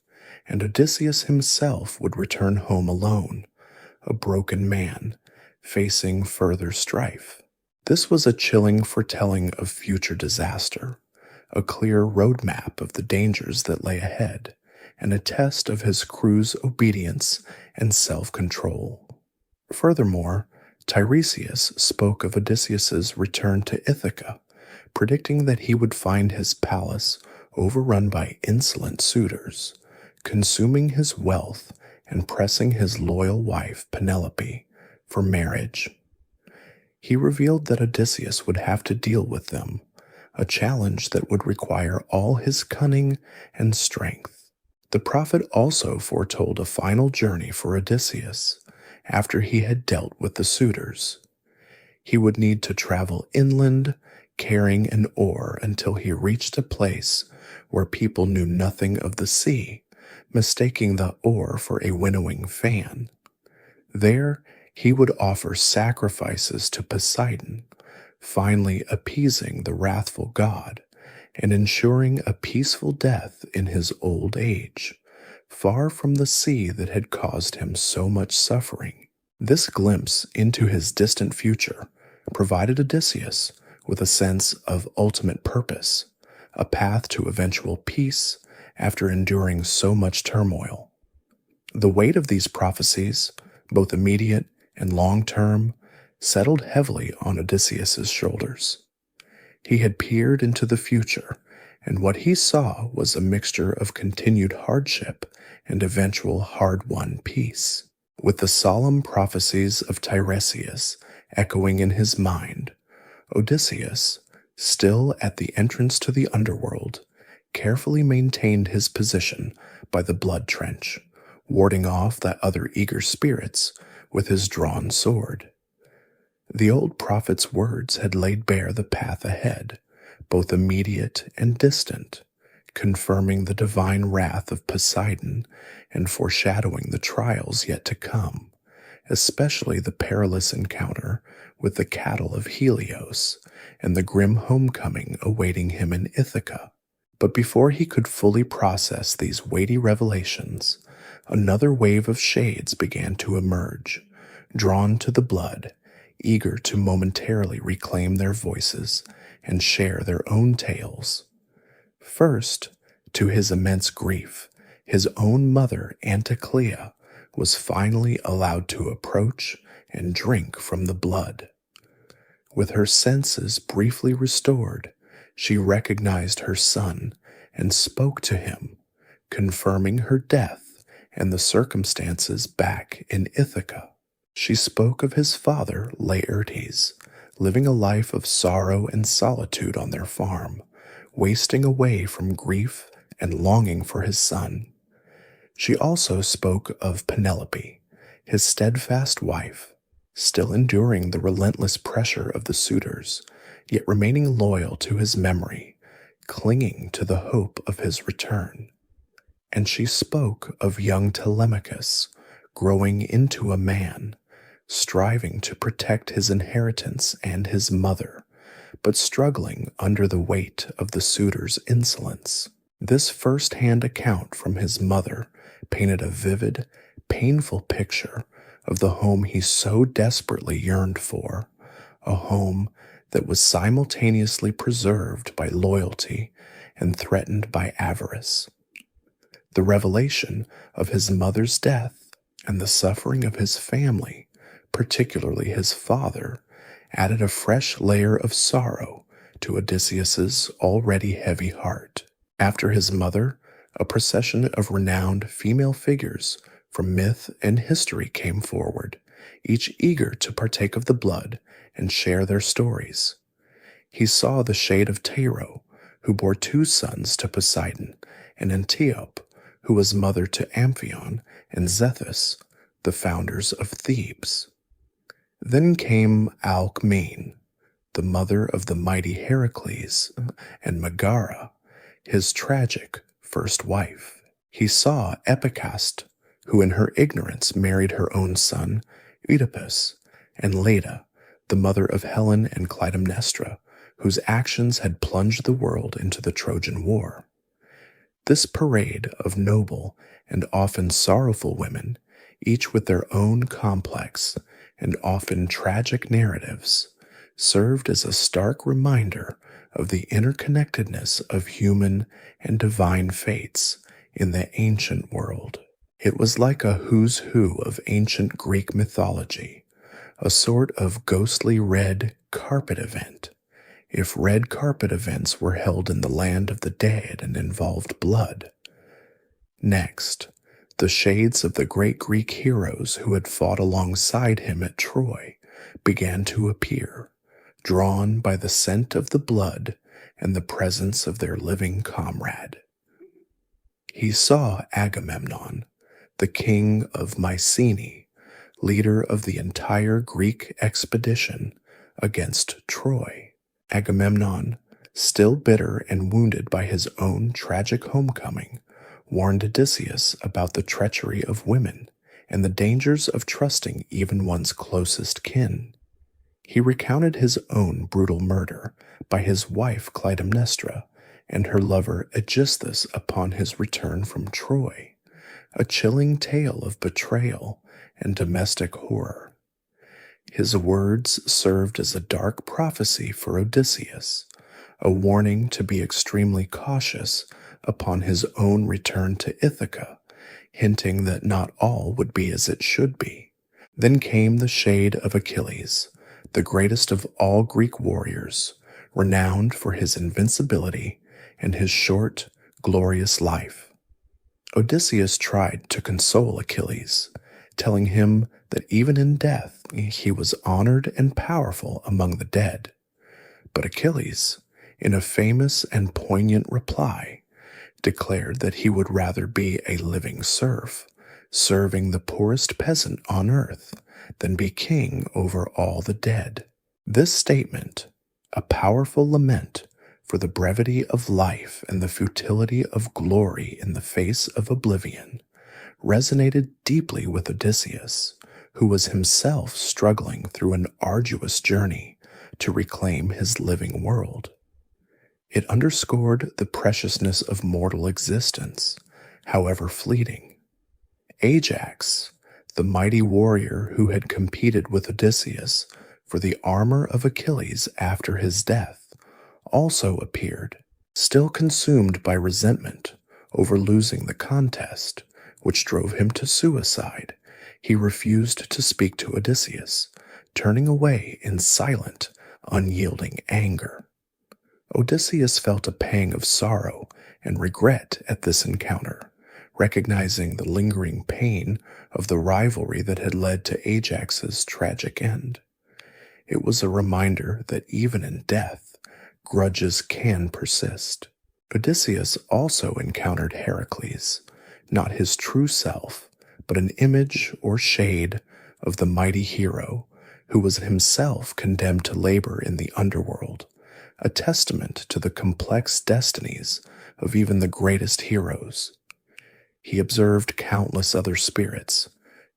and Odysseus himself would return home alone, a broken man, facing further strife. This was a chilling foretelling of future disaster, a clear roadmap of the dangers that lay ahead, and a test of his crew's obedience and self-control. Furthermore, Tiresias spoke of Odysseus's return to Ithaca, predicting that he would find his palace overrun by insolent suitors, consuming his wealth and pressing his loyal wife Penelope for marriage. He revealed that Odysseus would have to deal with them, a challenge that would require all his cunning and strength. The prophet also foretold a final journey for Odysseus after he had dealt with the suitors. He would need to travel inland, carrying an oar until he reached a place where people knew nothing of the sea, mistaking the oar for a winnowing fan. There, he would offer sacrifices to Poseidon, finally appeasing the wrathful god and ensuring a peaceful death in his old age, far from the sea that had caused him so much suffering. This glimpse into his distant future provided Odysseus with a sense of ultimate purpose, a path to eventual peace after enduring so much turmoil. The weight of these prophecies, both immediate and long-term, settled heavily on Odysseus's shoulders. He had peered into the future, and what he saw was a mixture of continued hardship and eventual hard-won peace. With the solemn prophecies of Tiresias echoing in his mind, Odysseus, still at the entrance to the underworld, carefully maintained his position by the blood trench, warding off the other eager spirits with his drawn sword. The old prophet's words had laid bare the path ahead, both immediate and distant, confirming the divine wrath of Poseidon and foreshadowing the trials yet to come, especially the perilous encounter with the cattle of Helios and the grim homecoming awaiting him in Ithaca. But before he could fully process these weighty revelations, another wave of shades began to emerge, drawn to the blood, eager to momentarily reclaim their voices and share their own tales. First, to his immense grief, his own mother, Anticlea, was finally allowed to approach and drink from the blood. With her senses briefly restored, she recognized her son and spoke to him, confirming her death and the circumstances back in Ithaca. She spoke of his father, Laertes, living a life of sorrow and solitude on their farm, wasting away from grief and longing for his son. She also spoke of Penelope, his steadfast wife, still enduring the relentless pressure of the suitors, yet remaining loyal to his memory, clinging to the hope of his return. And she spoke of young Telemachus, growing into a man, striving to protect his inheritance and his mother, but struggling under the weight of the suitor's insolence. This first-hand account from his mother painted a vivid, painful picture of the home he so desperately yearned for, a home that was simultaneously preserved by loyalty and threatened by avarice. The revelation of his mother's death and the suffering of his family, particularly his father, added a fresh layer of sorrow to Odysseus's already heavy heart. After his mother, a procession of renowned female figures from myth and history came forward, each eager to partake of the blood and share their stories. He saw the shade of Taro, who bore 2 sons to Poseidon, and Antiope, who was mother to Amphion and Zethus, the founders of Thebes. Then came Alcmene, the mother of the mighty Heracles, and Megara, his tragic, first wife. He saw Epicast, who in her ignorance married her own son, Oedipus, and Leda, the mother of Helen and Clytemnestra, whose actions had plunged the world into the Trojan War. This parade of noble and often sorrowful women, each with their own complex and often tragic narratives, served as a stark reminder of the interconnectedness of human and divine fates in the ancient world. It was like a who's who of ancient Greek mythology, a sort of ghostly red carpet event, if red carpet events were held in the land of the dead and involved blood. Next, the shades of the great Greek heroes who had fought alongside him at Troy began to appear, drawn by the scent of the blood and the presence of their living comrade. He saw Agamemnon, the king of Mycenae, leader of the entire Greek expedition against Troy. Agamemnon, still bitter and wounded by his own tragic homecoming, warned Odysseus about the treachery of women and the dangers of trusting even one's closest kin. He recounted his own brutal murder by his wife Clytemnestra and her lover Aegisthus upon his return from Troy, a chilling tale of betrayal and domestic horror. His words served as a dark prophecy for Odysseus, a warning to be extremely cautious upon his own return to Ithaca, hinting that not all would be as it should be. Then came the shade of Achilles, the greatest of all Greek warriors, renowned for his invincibility and his short, glorious life. Odysseus tried to console Achilles, telling him that even in death he was honored and powerful among the dead. But Achilles, in a famous and poignant reply, declared that he would rather be a living serf, serving the poorest peasant on earth, than be king over all the dead. This statement, a powerful lament for the brevity of life and the futility of glory in the face of oblivion, resonated deeply with Odysseus, who was himself struggling through an arduous journey to reclaim his living world. It underscored the preciousness of mortal existence, however fleeting. Ajax, the mighty warrior who had competed with Odysseus for the armor of Achilles after his death, also appeared, still consumed by resentment over losing the contest, which drove him to suicide. He refused to speak to Odysseus, turning away in silent, unyielding anger. Odysseus felt a pang of sorrow and regret at this encounter, recognizing the lingering pain of the rivalry that had led to Ajax's tragic end. It was a reminder that even in death, grudges can persist. Odysseus also encountered Heracles, not his true self, but an image or shade of the mighty hero who was himself condemned to labor in the underworld, a testament to the complex destinies of even the greatest heroes. He observed countless other spirits,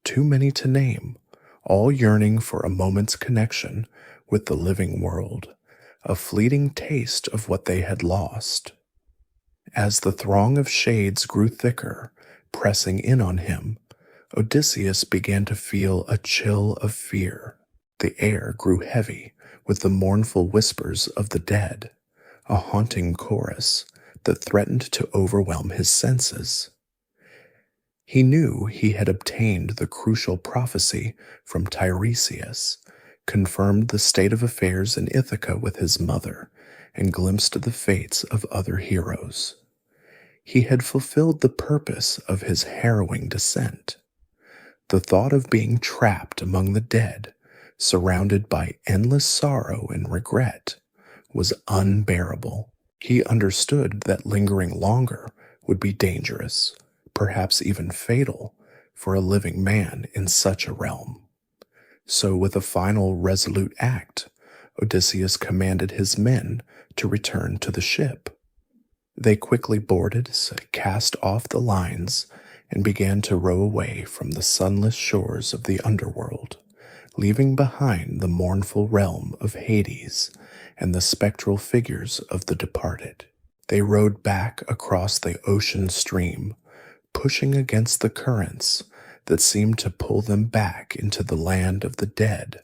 too many to name, all yearning for a moment's connection with the living world, a fleeting taste of what they had lost. As the throng of shades grew thicker, pressing in on him, Odysseus began to feel a chill of fear. The air grew heavy with the mournful whispers of the dead, a haunting chorus that threatened to overwhelm his senses. He knew he had obtained the crucial prophecy from Tiresias, confirmed the state of affairs in Ithaca with his mother, and glimpsed the fates of other heroes. He had fulfilled the purpose of his harrowing descent. The thought of being trapped among the dead, surrounded by endless sorrow and regret, was unbearable. He understood that lingering longer would be dangerous, perhaps even fatal, for a living man in such a realm. So with a final resolute act, Odysseus commanded his men to return to the ship. They quickly boarded, cast off the lines, and began to row away from the sunless shores of the underworld, leaving behind the mournful realm of Hades and the spectral figures of the departed. They rowed back across the ocean stream, pushing against the currents that seemed to pull them back into the land of the dead,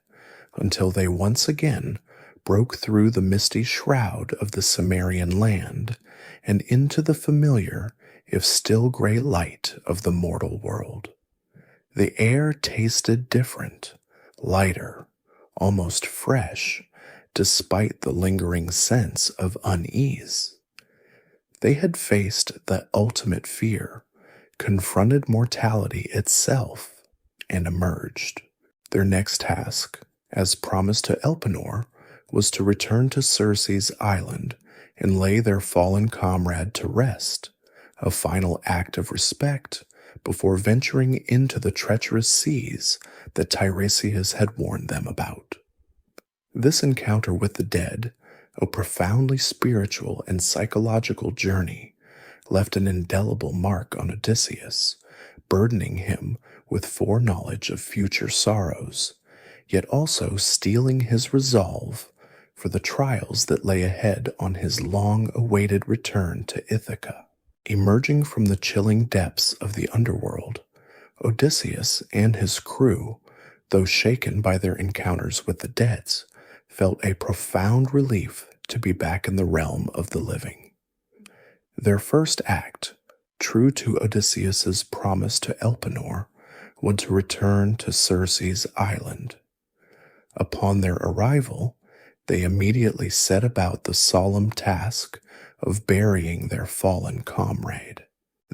until they once again broke through the misty shroud of the Cimmerian land and into the familiar, if still gray light of the mortal world. The air tasted different, lighter, almost fresh, despite the lingering sense of unease. They had faced the ultimate fear, confronted mortality itself, and emerged. Their next task, as promised to Elpenor, was to return to Circe's island and lay their fallen comrade to rest, a final act of respect before venturing into the treacherous seas that Tiresias had warned them about. This encounter with the dead, a profoundly spiritual and psychological journey, left an indelible mark on Odysseus, burdening him with foreknowledge of future sorrows, yet also steeling his resolve for the trials that lay ahead on his long-awaited return to Ithaca. Emerging from the chilling depths of the underworld, Odysseus and his crew, though shaken by their encounters with the dead, felt a profound relief to be back in the realm of the living. Their first act, true to Odysseus's promise to Elpenor, was to return to Circe's island. Upon their arrival, they immediately set about the solemn task of burying their fallen comrade.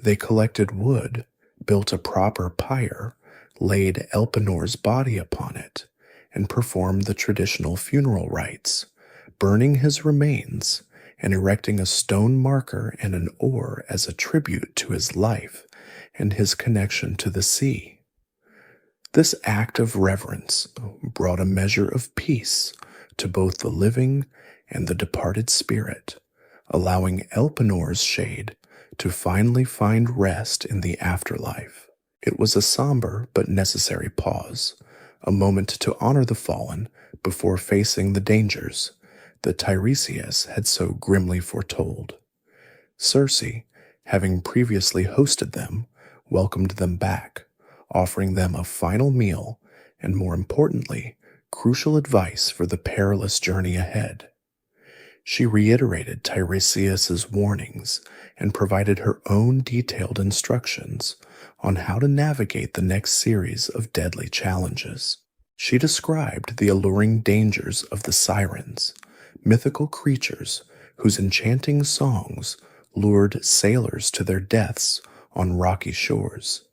They collected wood, built a proper pyre, laid Elpenor's body upon it, and performed the traditional funeral rites, burning his remains and erecting a stone marker and an oar as a tribute to his life and his connection to the sea. This act of reverence brought a measure of peace to both the living and the departed spirit, allowing Elpenor's shade to finally find rest in the afterlife. It was a somber but necessary pause, a moment to honor the fallen before facing the dangers that Tiresias had so grimly foretold. Circe, having previously hosted them, welcomed them back, offering them a final meal and, more importantly, crucial advice for the perilous journey ahead. She reiterated Tiresias's warnings and provided her own detailed instructions on how to navigate the next series of deadly challenges. She described the alluring dangers of the Sirens, mythical creatures whose enchanting songs lured sailors to their deaths on rocky shores.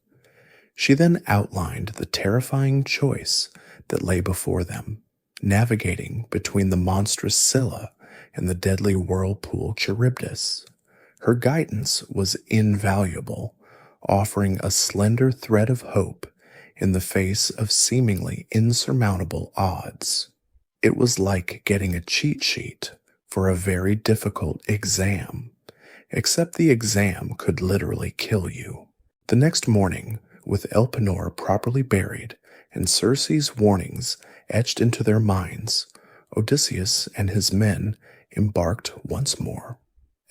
She then outlined the terrifying choice that lay before them, navigating between the monstrous Scylla and the deadly whirlpool Charybdis. Her guidance was invaluable, offering a slender thread of hope in the face of seemingly insurmountable odds. It was like getting a cheat sheet for a very difficult exam, except the exam could literally kill you. The next morning, with Elpenor properly buried and Circe's warnings etched into their minds, Odysseus and his men embarked once more.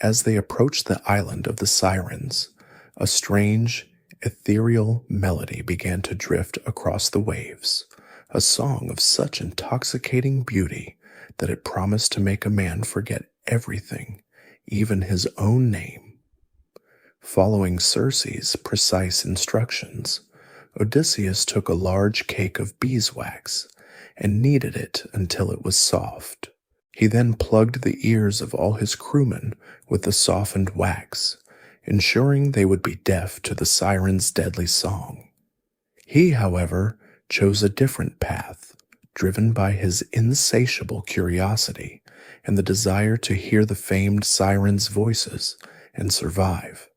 As they approached the island of the Sirens, a strange, ethereal melody began to drift across the waves, a song of such intoxicating beauty that it promised to make a man forget everything, even his own name. Following Circe's precise instructions, Odysseus took a large cake of beeswax and kneaded it until it was soft. He then plugged the ears of all his crewmen with the softened wax, ensuring they would be deaf to the Sirens' deadly song. He, however, chose a different path, driven by his insatiable curiosity and the desire to hear the famed Sirens' voices and survive.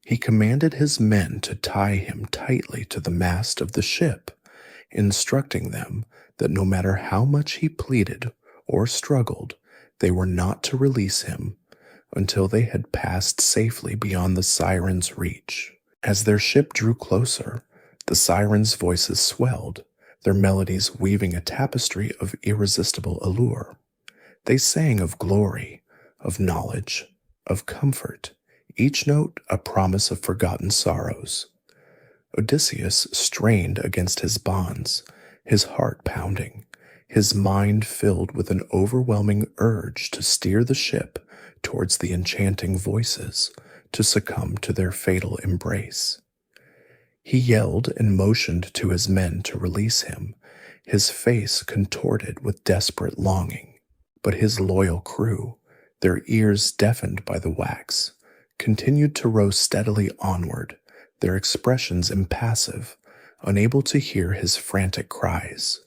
He commanded his men to tie him tightly to the mast of the ship, instructing them that no matter how much he pleaded or struggled, they were not to release him until they had passed safely beyond the Sirens' reach. As their ship drew closer, the Sirens' voices swelled, their melodies weaving a tapestry of irresistible allure. They sang of glory, of knowledge, of comfort, each note a promise of forgotten sorrows. Odysseus strained against his bonds, his heart pounding, his mind filled with an overwhelming urge to steer the ship towards the enchanting voices, to succumb to their fatal embrace. He yelled and motioned to his men to release him, his face contorted with desperate longing. But his loyal crew, their ears deafened by the wax, continued to row steadily onward, their expressions impassive, unable to hear his frantic cries.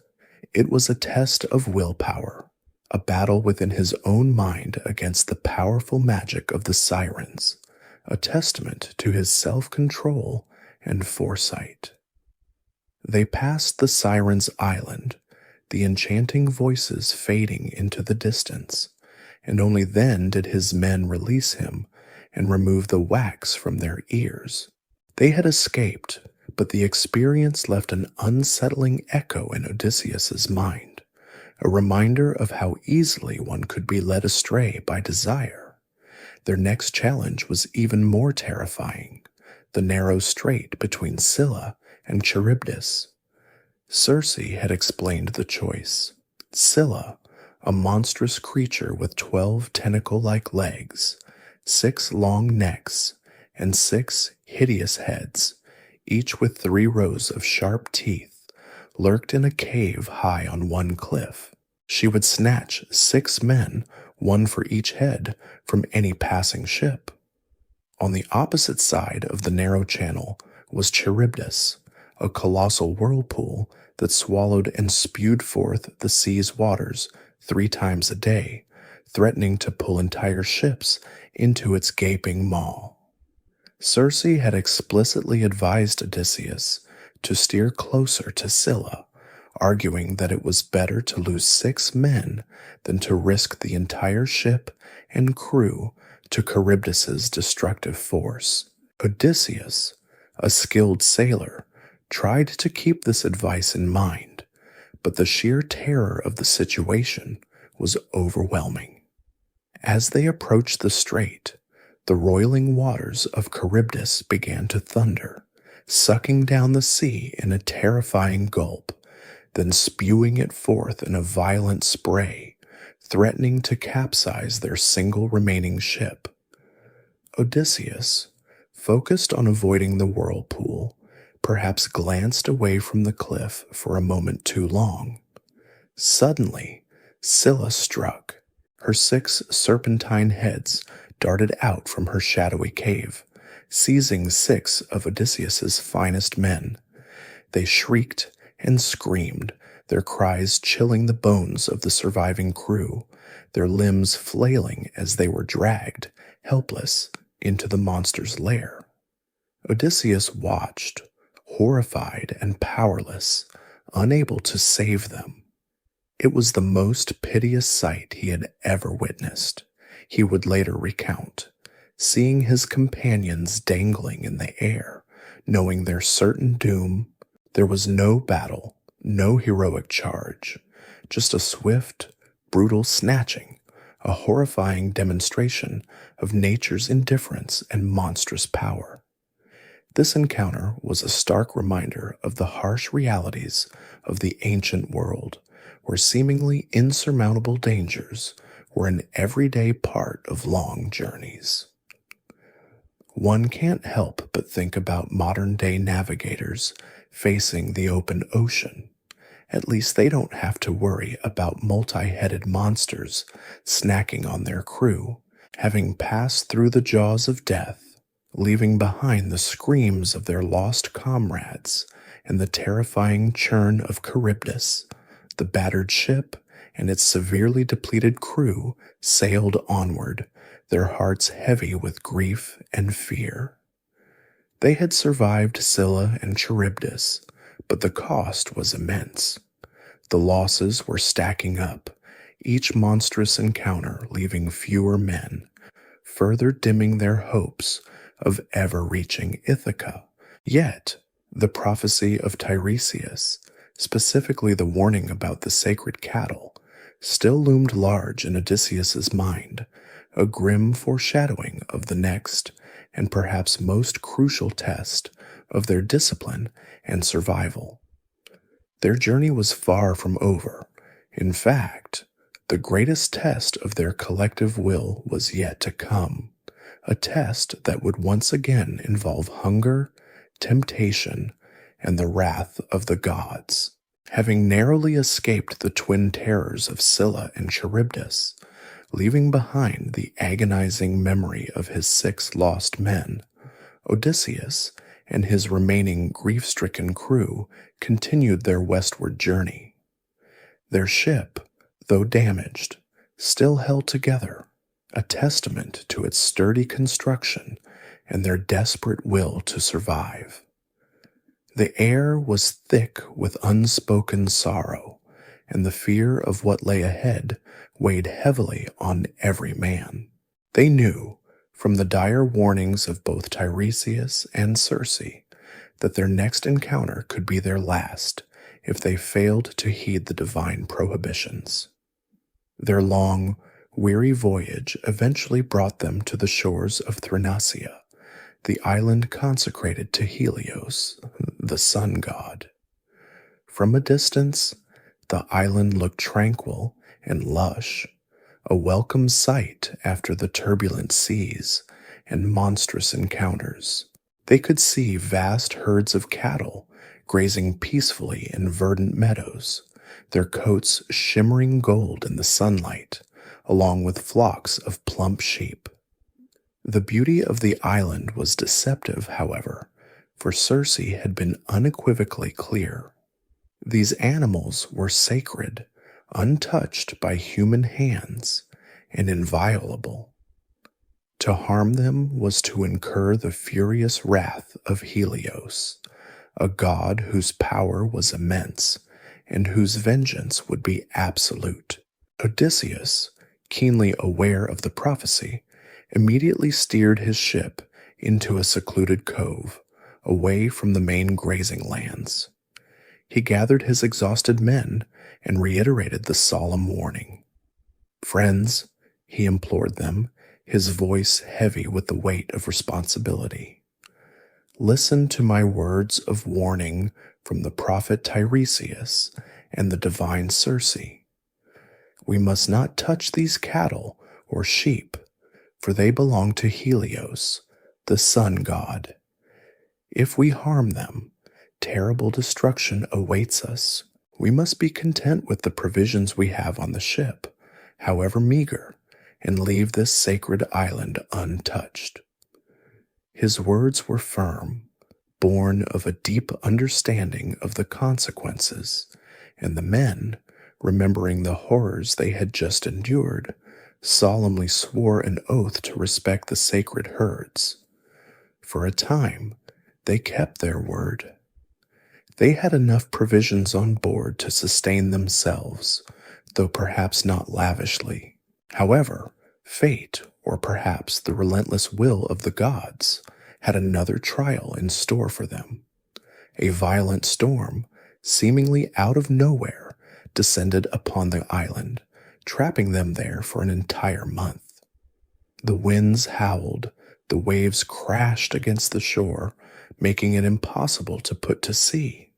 It was a test of willpower, a battle within his own mind against the powerful magic of the Sirens, a testament to his self-control and foresight. They passed the Sirens' island, the enchanting voices fading into the distance, and only then did his men release him and remove the wax from their ears. They had escaped, but the experience left an unsettling echo in Odysseus's mind, a reminder of how easily one could be led astray by desire. Their next challenge was even more terrifying, the narrow strait between Scylla and Charybdis. Circe had explained the choice. Scylla, a monstrous creature with 12 tentacle-like legs, 6 long necks, and 6 hideous heads, each with 3 rows of sharp teeth, lurked in a cave high on one cliff. She would snatch 6 men, one for each head, from any passing ship. On the opposite side of the narrow channel was Charybdis, a colossal whirlpool that swallowed and spewed forth the sea's waters 3 times a day, threatening to pull entire ships into its gaping maw. Circe had explicitly advised Odysseus to steer closer to Scylla, arguing that it was better to lose 6 men than to risk the entire ship and crew to Charybdis's destructive force. Odysseus, a skilled sailor, tried to keep this advice in mind, but the sheer terror of the situation was overwhelming. As they approached the strait, the roiling waters of Charybdis began to thunder, sucking down the sea in a terrifying gulp, then spewing it forth in a violent spray, threatening to capsize their single remaining ship. Odysseus, focused on avoiding the whirlpool, perhaps glanced away from the cliff for a moment too long. Suddenly, Scylla struck. Her 6 serpentine heads darted out from her shadowy cave, seizing 6 of Odysseus's finest men. They shrieked and screamed, their cries chilling the bones of the surviving crew, their limbs flailing as they were dragged, helpless, into the monster's lair. Odysseus watched, horrified and powerless, unable to save them. It was the most piteous sight he had ever witnessed, he would later recount, seeing his companions dangling in the air, knowing their certain doom. There was no battle, no heroic charge, just a swift, brutal snatching, a horrifying demonstration of nature's indifference and monstrous power. This encounter was a stark reminder of the harsh realities of the ancient world, where seemingly insurmountable dangers were an everyday part of long journeys. One can't help but think about modern-day navigators facing the open ocean. At least they don't have to worry about multi-headed monsters snacking on their crew, having passed through the jaws of death, leaving behind the screams of their lost comrades and the terrifying churn of Charybdis. The battered ship and its severely depleted crew sailed onward, their hearts heavy with grief and fear. They had survived Scylla and Charybdis, but the cost was immense. The losses were stacking up, each monstrous encounter leaving fewer men, further dimming their hopes of ever reaching Ithaca. Yet, the prophecy of Tiresias, specifically the warning about the sacred cattle, still loomed large in Odysseus's mind, a grim foreshadowing of the next and perhaps most crucial test of their discipline and survival. Their journey was far from over. In fact, the greatest test of their collective will was yet to come, a test that would once again involve hunger, temptation, and the wrath of the gods. Having narrowly escaped the twin terrors of Scylla and Charybdis, leaving behind the agonizing memory of his 6 lost men, Odysseus and his remaining grief-stricken crew continued their westward journey. Their ship, though damaged, still held together, a testament to its sturdy construction and their desperate will to survive. The air was thick with unspoken sorrow, and the fear of what lay ahead weighed heavily on every man. They knew, from the dire warnings of both Tiresias and Circe, that their next encounter could be their last if they failed to heed the divine prohibitions. Their long, weary voyage eventually brought them to the shores of Thrinacia, the island consecrated to Helios, the sun god. From a distance, the island looked tranquil and lush, a welcome sight after the turbulent seas and monstrous encounters. They could see vast herds of cattle grazing peacefully in verdant meadows, their coats shimmering gold in the sunlight, along with flocks of plump sheep. The beauty of the island was deceptive, however, for Circe had been unequivocally clear. These animals were sacred, untouched by human hands, and inviolable. To harm them was to incur the furious wrath of Helios, a god whose power was immense and whose vengeance would be absolute. Odysseus, keenly aware of the prophecy, immediately steered his ship into a secluded cove, away from the main grazing lands. He gathered his exhausted men and reiterated the solemn warning. "Friends," he implored them, his voice heavy with the weight of responsibility, "listen to my words of warning from the prophet Tiresias and the divine Circe. We must not touch these cattle or sheep, for they belong to Helios, the sun god. If we harm them, terrible destruction awaits us. We must be content with the provisions we have on the ship, however meager, and leave this sacred island untouched." His words were firm, born of a deep understanding of the consequences, and the men, remembering the horrors they had just endured, solemnly swore an oath to respect the sacred herds. For a time, they kept their word. They had enough provisions on board to sustain themselves, though perhaps not lavishly. However, fate, or perhaps the relentless will of the gods, had another trial in store for them. A violent storm, seemingly out of nowhere, descended upon the island, trapping them there for an entire month. The winds howled, the waves crashed against the shore, making it impossible to put to sea.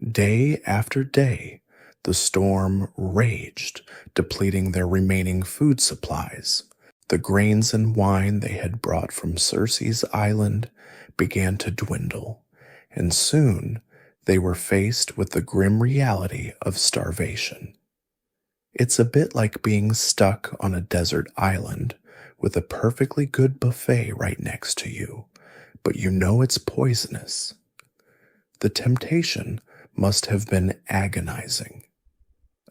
Day after day, the storm raged, depleting their remaining food supplies. The grains and wine they had brought from Circe's island began to dwindle, and soon they were faced with the grim reality of starvation. It's a bit like being stuck on a desert island with a perfectly good buffet right next to you, but you know it's poisonous. The temptation must have been agonizing.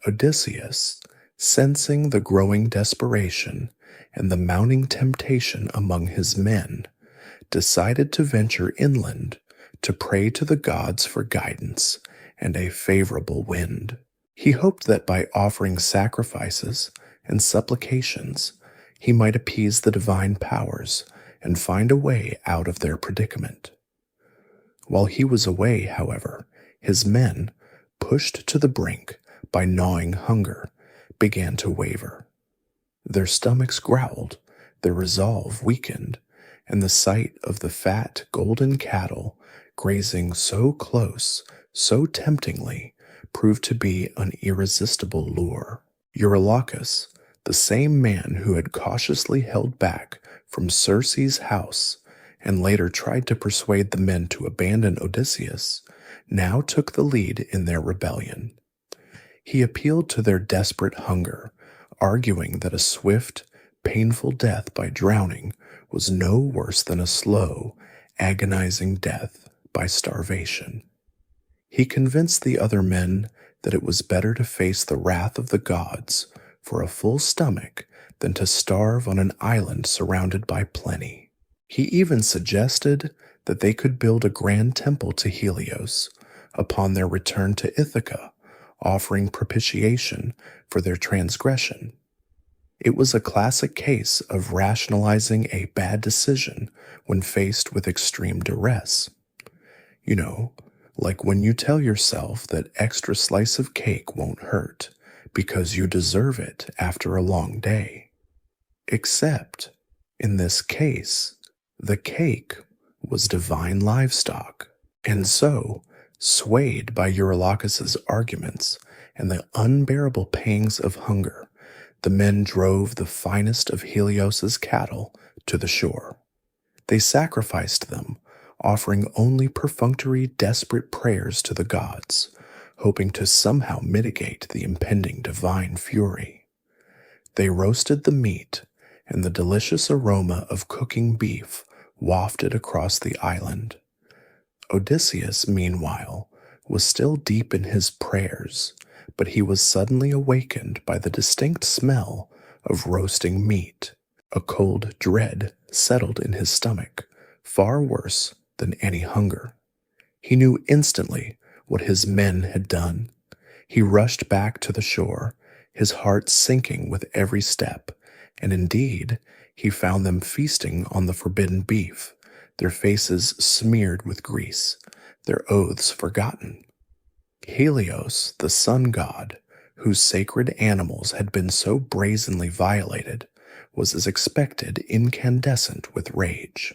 Odysseus, sensing the growing desperation and the mounting temptation among his men, decided to venture inland to pray to the gods for guidance and a favorable wind. He hoped that by offering sacrifices and supplications, He might appease the divine powers and find a way out of their predicament. While he was away, however, his men, pushed to the brink by gnawing hunger, began to waver. Their stomachs growled, their resolve weakened, and the sight of the fat golden cattle grazing so close, so temptingly, proved to be an irresistible lure. Eurylochus, the same man who had cautiously held back from Circe's house and later tried to persuade the men to abandon Odysseus, now took the lead in their rebellion. He appealed to their desperate hunger, arguing that a swift, painful death by drowning was no worse than a slow, agonizing death by starvation. He convinced the other men that it was better to face the wrath of the gods for a full stomach than to starve on an island surrounded by plenty. He even suggested that they could build a grand temple to Helios upon their return to Ithaca, offering propitiation for their transgression. It was a classic case of rationalizing a bad decision when faced with extreme duress. You know, like when you tell yourself that extra slice of cake won't hurt because you deserve it after a long day. Except, in this case, the cake was divine livestock, and so, swayed by Eurylochus's arguments and the unbearable pangs of hunger, the men drove the finest of Helios's cattle to the shore. They sacrificed them, offering only perfunctory, desperate prayers to the gods, hoping to somehow mitigate the impending divine fury. They roasted the meat, and the delicious aroma of cooking beef wafted across the island. Odysseus, meanwhile, was still deep in his prayers, but he was suddenly awakened by the distinct smell of roasting meat. A cold dread settled in his stomach, far worse than any hunger. He knew instantly what his men had done. He rushed back to the shore, his heart sinking with every step, and indeed, he found them feasting on the forbidden beef, their faces smeared with grease, their oaths forgotten. Helios, the sun god, whose sacred animals had been so brazenly violated, was as expected incandescent with rage.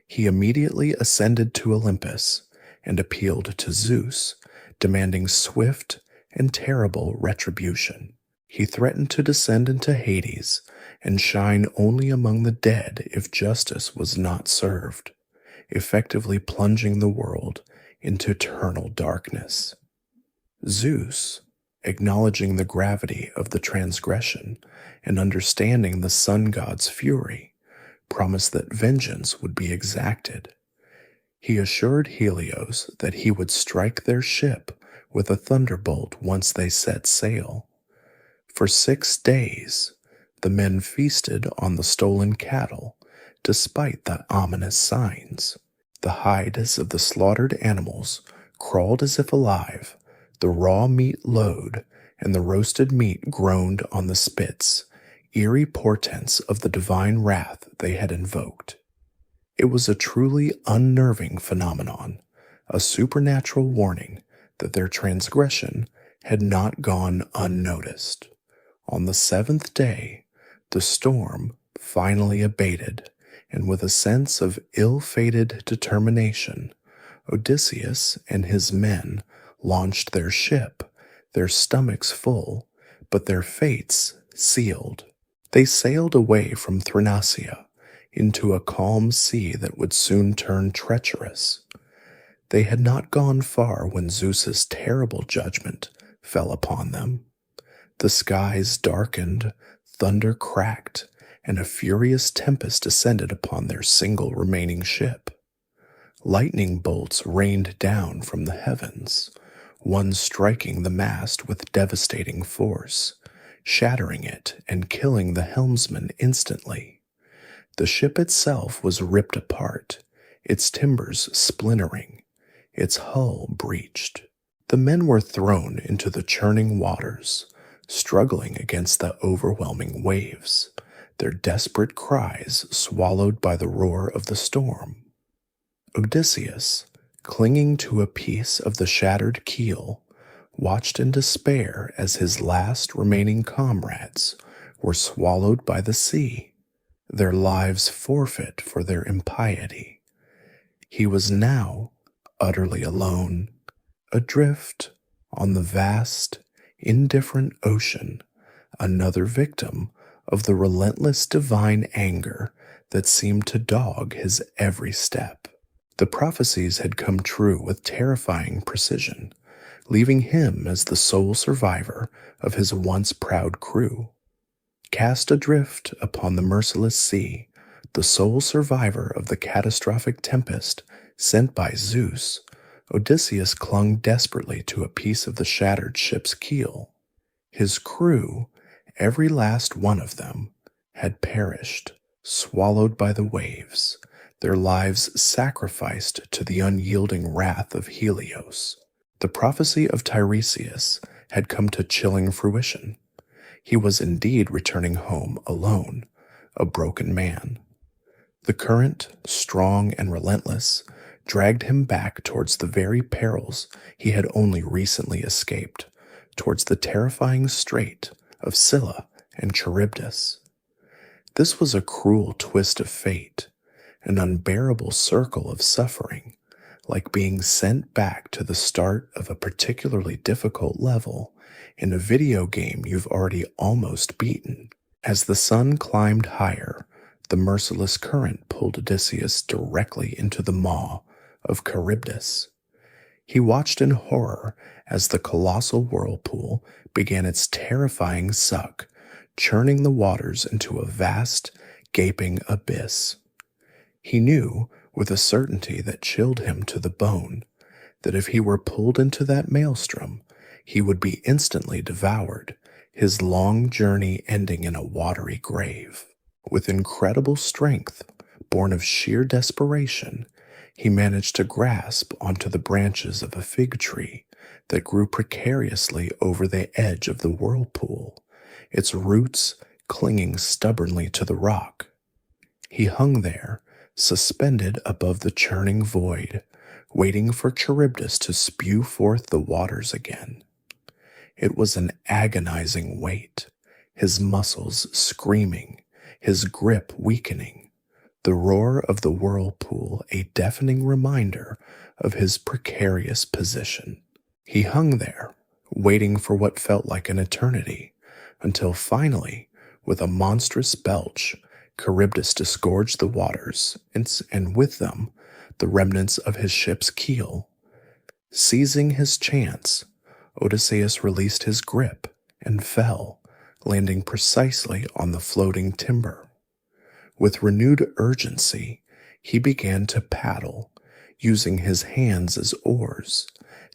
He immediately ascended to Olympus and appealed to Zeus, demanding swift and terrible retribution. He threatened to descend into Hades and shine only among the dead if justice was not served, effectively plunging the world into eternal darkness. Zeus, acknowledging the gravity of the transgression and understanding the sun god's fury, promised that vengeance would be exacted. He assured Helios that he would strike their ship with a thunderbolt once they set sail. For 6 days, the men feasted on the stolen cattle, despite the ominous signs. The hides of the slaughtered animals crawled as if alive, the raw meat lowed, and the roasted meat groaned on the spits, eerie portents of the divine wrath they had invoked. It was a truly unnerving phenomenon, a supernatural warning that their transgression had not gone unnoticed. On the 7th day, the storm finally abated, and with a sense of ill-fated determination, Odysseus and his men launched their ship, their stomachs full, but their fates sealed. They sailed away from Thrinacia into a calm sea that would soon turn treacherous. They had not gone far when Zeus's terrible judgment fell upon them. The skies darkened, thunder cracked, and a furious tempest descended upon their single remaining ship. Lightning bolts rained down from the heavens, one striking the mast with devastating force, shattering it and killing the helmsman instantly. The ship itself was ripped apart, its timbers splintering, its hull breached. The men were thrown into the churning waters, struggling against the overwhelming waves, their desperate cries swallowed by the roar of the storm. Odysseus, clinging to a piece of the shattered keel, watched in despair as his last remaining comrades were swallowed by the sea, their lives forfeit for their impiety. He was now utterly alone, adrift on the vast, indifferent ocean, another victim of the relentless divine anger that seemed to dog his every step. The prophecies had come true with terrifying precision, leaving him as the sole survivor of his once proud crew. Cast adrift upon the merciless sea, the sole survivor of the catastrophic tempest sent by Zeus, Odysseus clung desperately to a piece of the shattered ship's keel. His crew, every last one of them, had perished, swallowed by the waves, their lives sacrificed to the unyielding wrath of Helios. The prophecy of Tiresias had come to chilling fruition. He was indeed returning home alone, a broken man. The current, strong and relentless, dragged him back towards the very perils he had only recently escaped, towards the terrifying strait of Scylla and Charybdis. This was a cruel twist of fate, an unbearable circle of suffering, like being sent back to the start of a particularly difficult level in a video game you've already almost beaten. As the sun climbed higher, the merciless current pulled Odysseus directly into the maw of Charybdis. He watched in horror as the colossal whirlpool began its terrifying suck, churning the waters into a vast, gaping abyss. He knew, with a certainty that chilled him to the bone, that if he were pulled into that maelstrom, he would be instantly devoured, his long journey ending in a watery grave. With incredible strength, born of sheer desperation, he managed to grasp onto the branches of a fig tree that grew precariously over the edge of the whirlpool, its roots clinging stubbornly to the rock. He hung there, suspended above the churning void, waiting for Charybdis to spew forth the waters again. It was an agonizing wait, his muscles screaming, his grip weakening, the roar of the whirlpool a deafening reminder of his precarious position. He hung there, waiting for what felt like an eternity, until finally, with a monstrous belch, Charybdis disgorged the waters, and with them, the remnants of his ship's keel. Seizing his chance, Odysseus released his grip and fell, landing precisely on the floating timber. With renewed urgency, he began to paddle, using his hands as oars,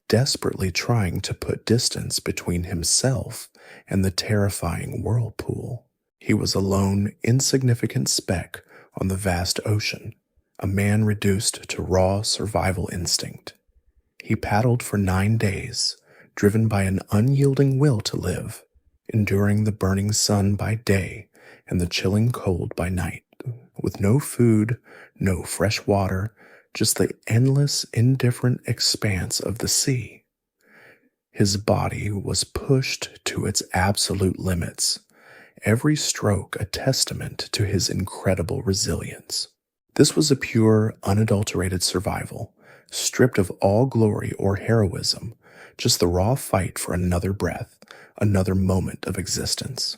desperately trying to put distance between himself and the terrifying whirlpool. He was a lone, insignificant speck on the vast ocean, a man reduced to raw survival instinct. He paddled for 9 days, driven by an unyielding will to live, enduring the burning sun by day and the chilling cold by night, with no food, no fresh water, just the endless, indifferent expanse of the sea. His body was pushed to its absolute limits, every stroke a testament to his incredible resilience. This was a pure, unadulterated survival, stripped of all glory or heroism, just the raw fight for another breath, another moment of existence.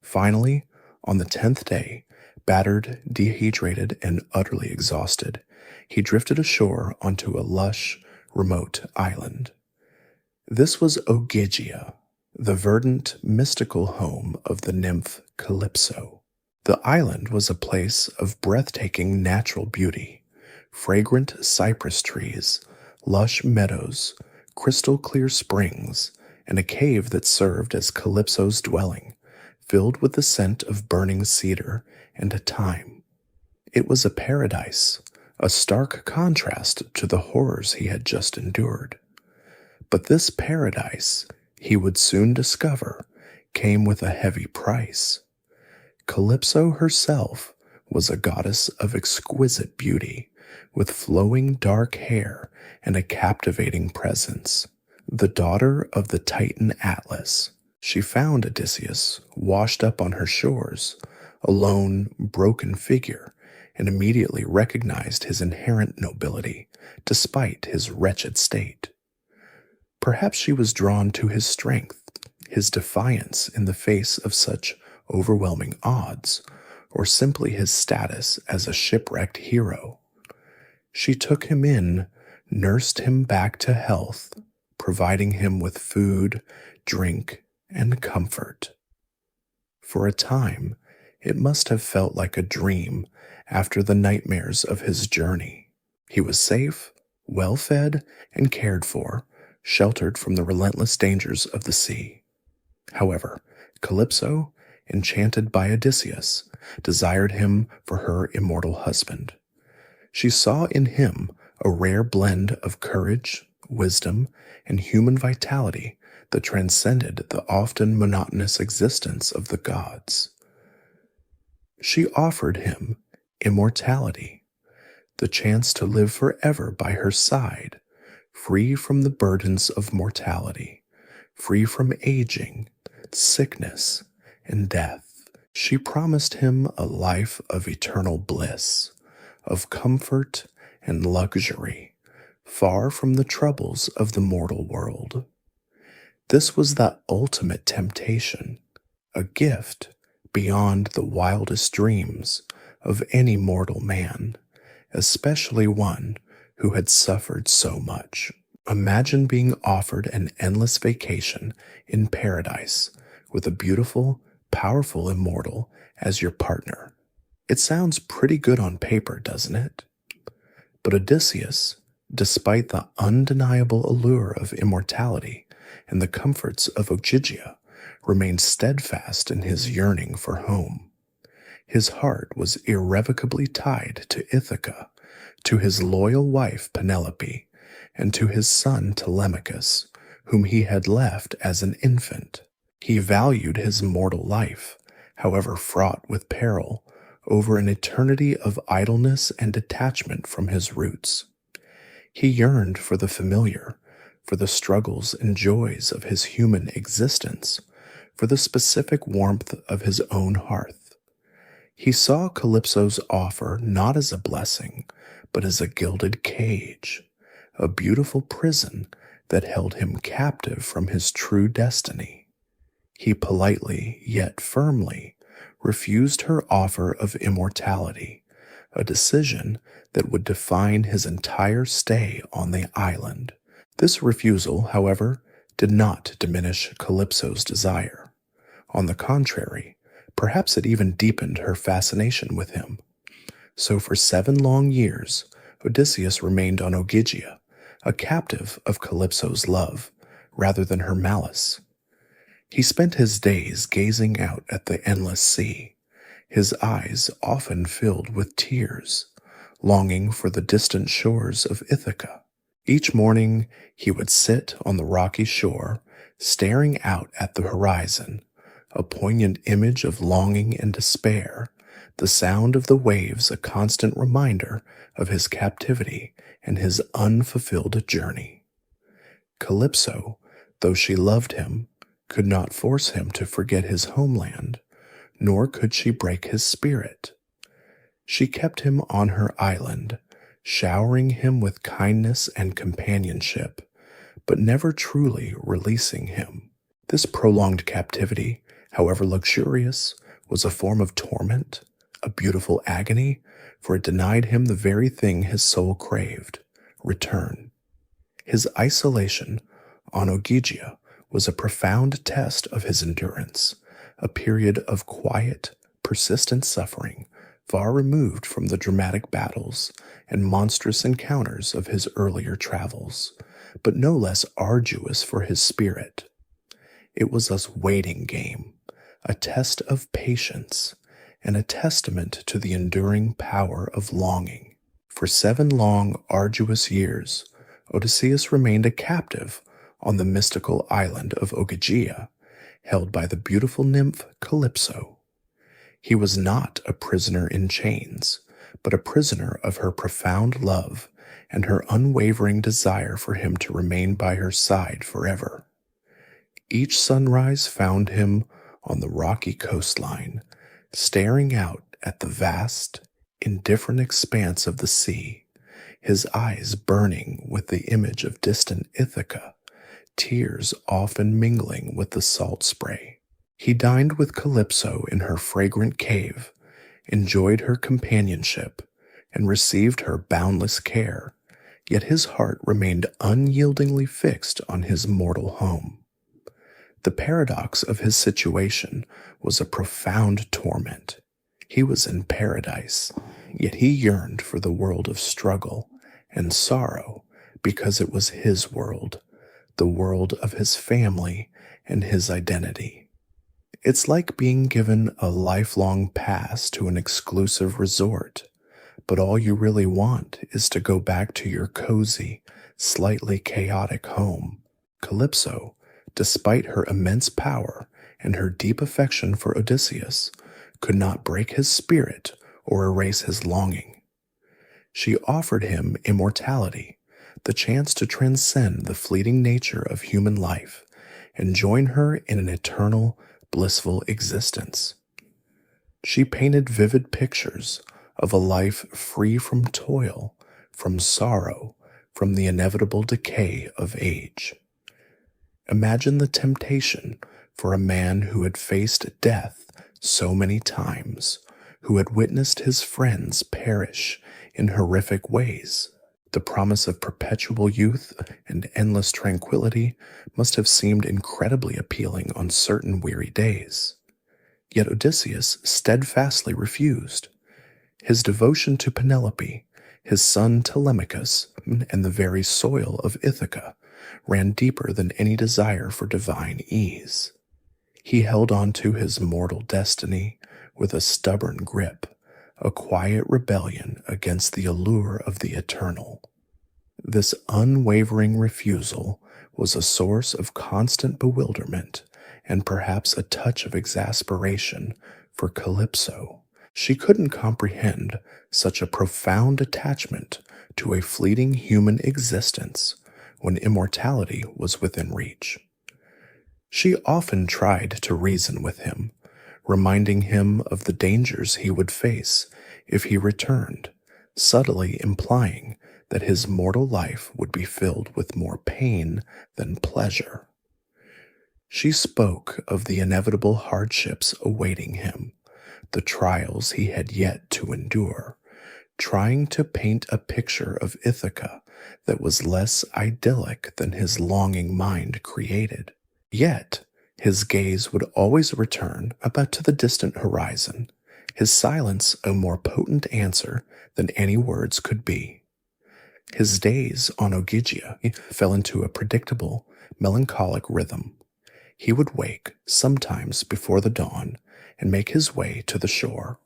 Finally, on the 10th day, battered, dehydrated, and utterly exhausted, he drifted ashore onto a lush, remote island. This was Ogygia, the verdant, mystical home of the nymph Calypso. The island was a place of breathtaking natural beauty, fragrant cypress trees, lush meadows, crystal-clear springs, and a cave that served as Calypso's dwelling, filled with the scent of burning cedar and thyme. It was a paradise, a stark contrast to the horrors he had just endured. But this paradise, he would soon discover, came with a heavy price. Calypso herself was a goddess of exquisite beauty, with flowing dark hair and a captivating presence. The daughter of the Titan Atlas, she found Odysseus washed up on her shores, a lone, broken figure, and immediately recognized his inherent nobility, despite his wretched state. Perhaps she was drawn to his strength, his defiance in the face of such overwhelming odds, or simply his status as a shipwrecked hero. She took him in, nursed him back to health, providing him with food, drink, and comfort. For a time, it must have felt like a dream after the nightmares of his journey. He was safe, well-fed, and cared for, sheltered from the relentless dangers of the sea. However, Calypso, enchanted by Odysseus, desired him for her immortal husband. She saw in him a rare blend of courage, wisdom, and human vitality that transcended the often monotonous existence of the gods. She offered him immortality, the chance to live forever by her side, free from the burdens of mortality, free from aging, sickness, and death. She promised him a life of eternal bliss, of comfort and luxury, far from the troubles of the mortal world. This was the ultimate temptation, a gift beyond the wildest dreams of any mortal man, especially one who had suffered so much. Imagine being offered an endless vacation in paradise with a beautiful, powerful immortal as your partner. It sounds pretty good on paper, doesn't it? But Odysseus, despite the undeniable allure of immortality and the comforts of Ogygia, remained steadfast in his yearning for home. His heart was irrevocably tied to Ithaca, to his loyal wife Penelope, and to his son Telemachus, whom he had left as an infant. He valued his mortal life, however fraught with peril, over an eternity of idleness and detachment from his roots. He yearned for the familiar, for the struggles and joys of his human existence, for the specific warmth of his own hearth. He saw Calypso's offer not as a blessing, but as a gilded cage, a beautiful prison that held him captive from his true destiny. He politely, yet firmly, refused her offer of immortality, a decision that would define his entire stay on the island. This refusal, however, did not diminish Calypso's desire. On the contrary, perhaps it even deepened her fascination with him. So for 7 long years, Odysseus remained on Ogygia, a captive of Calypso's love, rather than her malice. He spent his days gazing out at the endless sea, his eyes often filled with tears, longing for the distant shores of Ithaca. Each morning he would sit on the rocky shore, staring out at the horizon, a poignant image of longing and despair, the sound of the waves a constant reminder of his captivity and his unfulfilled journey. Calypso, though she loved him, could not force him to forget his homeland, nor could she break his spirit. She kept him on her island, showering him with kindness and companionship, but never truly releasing him. This prolonged captivity, however luxurious, was a form of torment, a beautiful agony, for it denied him the very thing his soul craved, return. His isolation on Ogygia was a profound test of his endurance, a period of quiet, persistent suffering, far removed from the dramatic battles and monstrous encounters of his earlier travels, but no less arduous for his spirit. It was a waiting game, a test of patience, and a testament to the enduring power of longing. For 7 long, arduous years, Odysseus remained a captive on the mystical island of Ogygia, held by the beautiful nymph Calypso. He was not a prisoner in chains, but a prisoner of her profound love and her unwavering desire for him to remain by her side forever. Each sunrise found him on the rocky coastline, staring out at the vast, indifferent expanse of the sea, his eyes burning with the image of distant Ithaca, tears often mingling with the salt spray. He dined with Calypso in her fragrant cave, enjoyed her companionship, and received her boundless care, yet his heart remained unyieldingly fixed on his mortal home. The paradox of his situation was a profound torment. He was in paradise, yet he yearned for the world of struggle and sorrow because it was his world, the world of his family and his identity. It's like being given a lifelong pass to an exclusive resort, but all you really want is to go back to your cozy, slightly chaotic home. Calypso, despite her immense power and her deep affection for Odysseus, could not break his spirit or erase his longing. She offered him immortality, the chance to transcend the fleeting nature of human life and join her in an eternal, blissful existence. She painted vivid pictures of a life free from toil, from sorrow, from the inevitable decay of age. Imagine the temptation for a man who had faced death so many times, who had witnessed his friends perish in horrific ways. The promise of perpetual youth and endless tranquility must have seemed incredibly appealing on certain weary days. Yet Odysseus steadfastly refused. His devotion to Penelope, his son Telemachus, and the very soil of Ithaca ran deeper than any desire for divine ease. He held on to his mortal destiny with a stubborn grip, a quiet rebellion against the allure of the eternal. This unwavering refusal was a source of constant bewilderment and perhaps a touch of exasperation for Calypso. She couldn't comprehend such a profound attachment to a fleeting human existence when immortality was within reach. She often tried to reason with him, reminding him of the dangers he would face if he returned, subtly implying that his mortal life would be filled with more pain than pleasure. She spoke of the inevitable hardships awaiting him, the trials he had yet to endure, trying to paint a picture of Ithaca that was less idyllic than his longing mind created. Yet, his gaze would always return about to the distant horizon, his silence a more potent answer than any words could be. His days on Ogygia fell into a predictable, melancholic rhythm. He would wake sometimes before the dawn and make his way to the shore.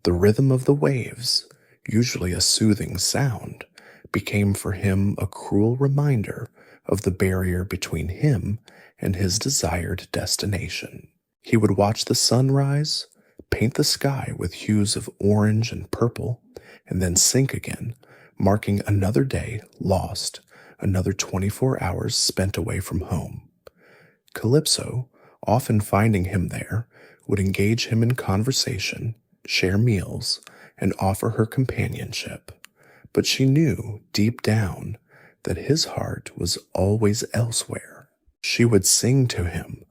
The rhythm of the waves, usually a soothing sound, became for him a cruel reminder of the barrier between him and his desired destination. He would watch the sun rise, paint the sky with hues of orange and purple, and then sink again, marking another day lost, another 24 hours spent away from home. Calypso, often finding him there, would engage him in conversation, share meals, and offer her companionship. But she knew, deep down, that his heart was always elsewhere. She would sing to him,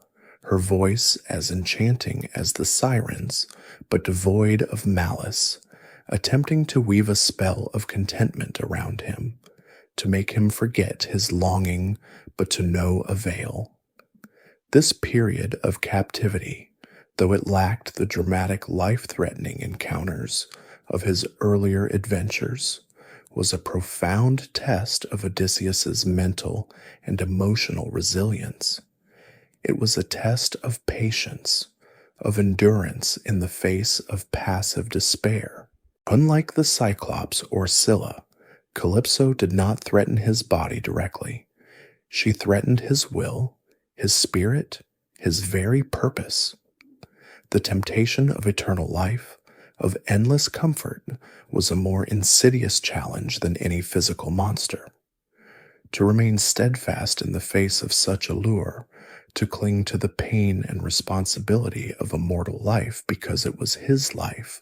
her voice as enchanting as the Sirens, but devoid of malice, attempting to weave a spell of contentment around him, to make him forget his longing, but to no avail. This period of captivity, though it lacked the dramatic, life-threatening encounters of his earlier adventures, was a profound test of Odysseus's mental and emotional resilience. It was a test of patience, of endurance in the face of passive despair. Unlike the Cyclops or Scylla, Calypso did not threaten his body directly. She threatened his will, his spirit, his very purpose. The temptation of eternal life, of endless comfort, was a more insidious challenge than any physical monster. To remain steadfast in the face of such allure, to cling to the pain and responsibility of a mortal life because it was his life,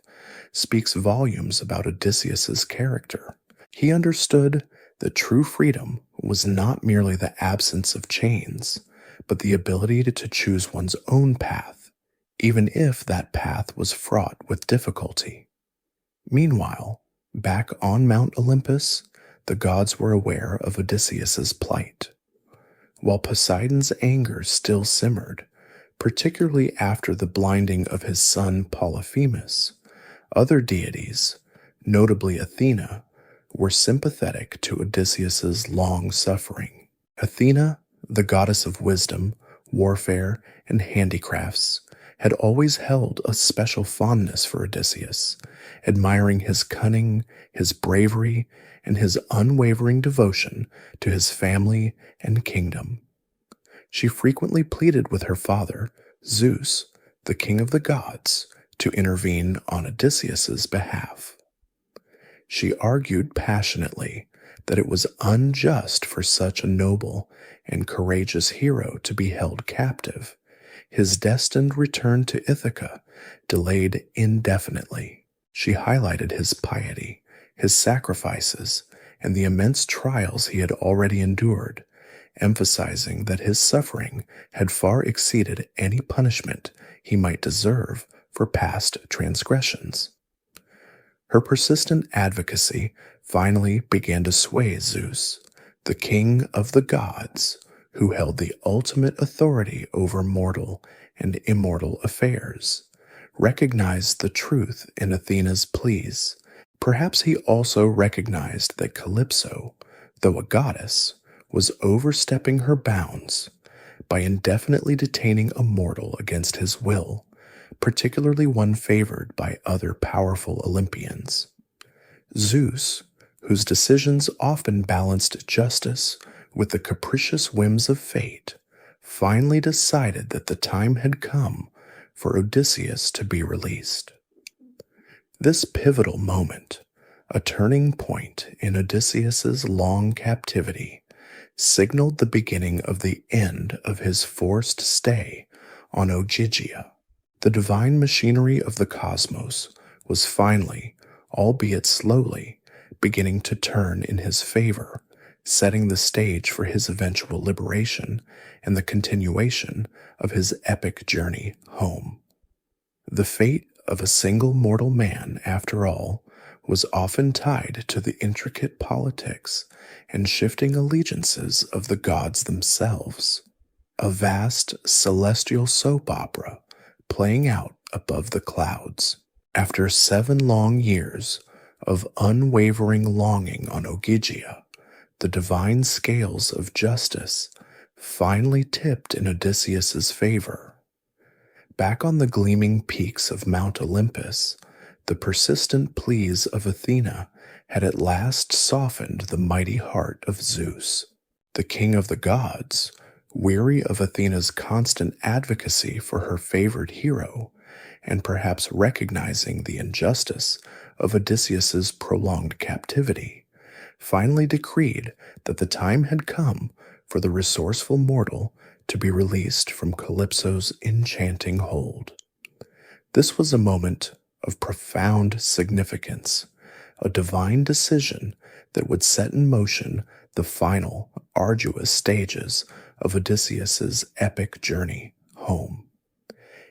speaks volumes about Odysseus's character. He understood that true freedom was not merely the absence of chains, but the ability to choose one's own path, even if that path was fraught with difficulty. Meanwhile, back on Mount Olympus, the gods were aware of Odysseus's plight. While Poseidon's anger still simmered, particularly after the blinding of his son Polyphemus, other deities, notably Athena, were sympathetic to Odysseus's long suffering. Athena, the goddess of wisdom, warfare, and handicrafts, had always held a special fondness for Odysseus, admiring his cunning, his bravery, and his unwavering devotion to his family and kingdom. She frequently pleaded with her father, Zeus, the king of the gods, to intervene on Odysseus's behalf. She argued passionately that it was unjust for such a noble and courageous hero to be held captive, his destined return to Ithaca delayed indefinitely. She highlighted his piety, his sacrifices, and the immense trials he had already endured, emphasizing that his suffering had far exceeded any punishment he might deserve for past transgressions. Her persistent advocacy finally began to sway Zeus, the king of the gods, who held the ultimate authority over mortal and immortal affairs, recognized the truth in Athena's pleas. Perhaps he also recognized that Calypso, though a goddess, was overstepping her bounds by indefinitely detaining a mortal against his will, particularly one favored by other powerful Olympians. Zeus, whose decisions often balanced justice with the capricious whims of fate, finally decided that the time had come for Odysseus to be released. This pivotal moment, a turning point in Odysseus's long captivity, signaled the beginning of the end of his forced stay on Ogygia. The divine machinery of the cosmos was finally, albeit slowly, beginning to turn in his favor, setting the stage for his eventual liberation and the continuation of his epic journey home. The fate of a single mortal man, after all, was often tied to the intricate politics and shifting allegiances of the gods themselves, a vast celestial soap opera playing out above the clouds. After 7 long years of unwavering longing on Ogygia, the divine scales of justice finally tipped in Odysseus's favor. Back on the gleaming peaks of Mount Olympus, the persistent pleas of Athena had at last softened the mighty heart of Zeus. The king of the gods, weary of Athena's constant advocacy for her favored hero, and perhaps recognizing the injustice of Odysseus's prolonged captivity, finally decreed that the time had come for the resourceful mortal to be released from Calypso's enchanting hold. This was a moment of profound significance, a divine decision that would set in motion the final, arduous stages of Odysseus's epic journey home.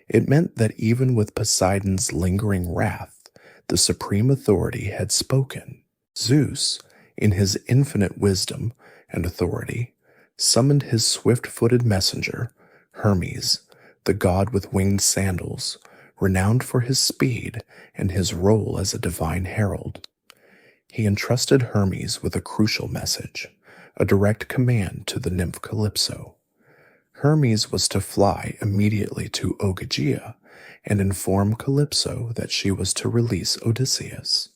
It meant that even with Poseidon's lingering wrath, the supreme authority had spoken. Zeus, in his infinite wisdom and authority, summoned his swift-footed messenger, Hermes, the god with winged sandals, renowned for his speed and his role as a divine herald. He entrusted Hermes with a crucial message, a direct command to the nymph Calypso. Hermes was to fly immediately to Ogygia and inform Calypso that she was to release Odysseus.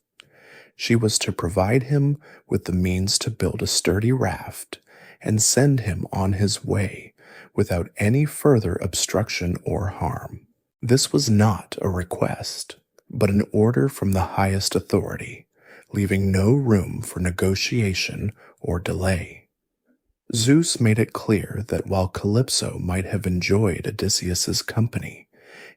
She was to provide him with the means to build a sturdy raft and send him on his way without any further obstruction or harm. This was not a request, but an order from the highest authority, leaving no room for negotiation or delay. Zeus made it clear that while Calypso might have enjoyed Odysseus's company,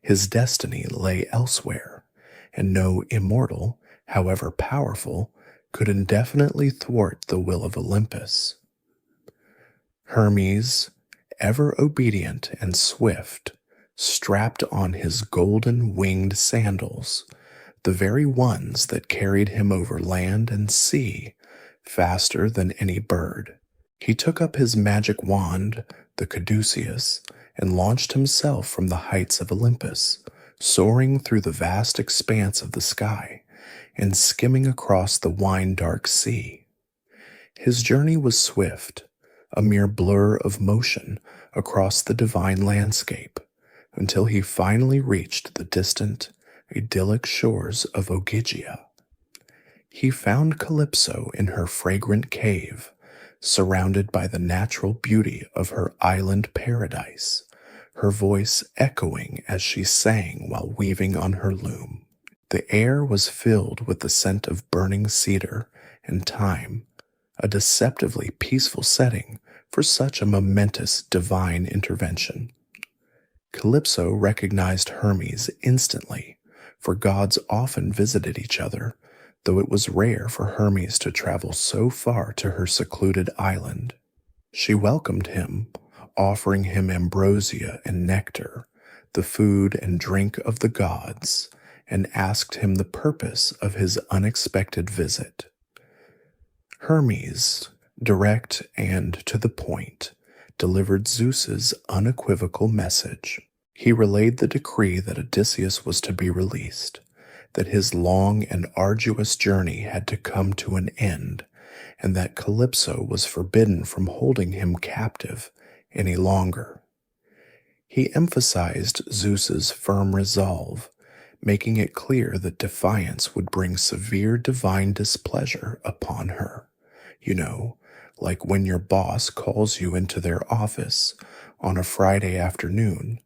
his destiny lay elsewhere, and no immortal, however powerful, could indefinitely thwart the will of Olympus. Hermes, ever obedient and swift, strapped on his golden winged sandals, the very ones that carried him over land and sea faster than any bird. He took up his magic wand, the caduceus, and launched himself from the heights of Olympus, soaring through the vast expanse of the sky and skimming across the wine-dark sea. His journey was swift, a mere blur of motion across the divine landscape, until he finally reached the distant, idyllic shores of Ogygia. He found Calypso in her fragrant cave, surrounded by the natural beauty of her island paradise, her voice echoing as she sang while weaving on her loom. The air was filled with the scent of burning cedar and thyme, a deceptively peaceful setting for such a momentous divine intervention. Calypso recognized Hermes instantly, for gods often visited each other, though it was rare for Hermes to travel so far to her secluded island. She welcomed him, offering him ambrosia and nectar, the food and drink of the gods, and asked him the purpose of his unexpected visit. Hermes, direct and to the point, delivered Zeus's unequivocal message. He relayed the decree that Odysseus was to be released, that his long and arduous journey had to come to an end, and that Calypso was forbidden from holding him captive any longer. He emphasized Zeus's firm resolve, making it clear that defiance would bring severe divine displeasure upon her. You know, like when your boss calls you into their office on a Friday afternoon,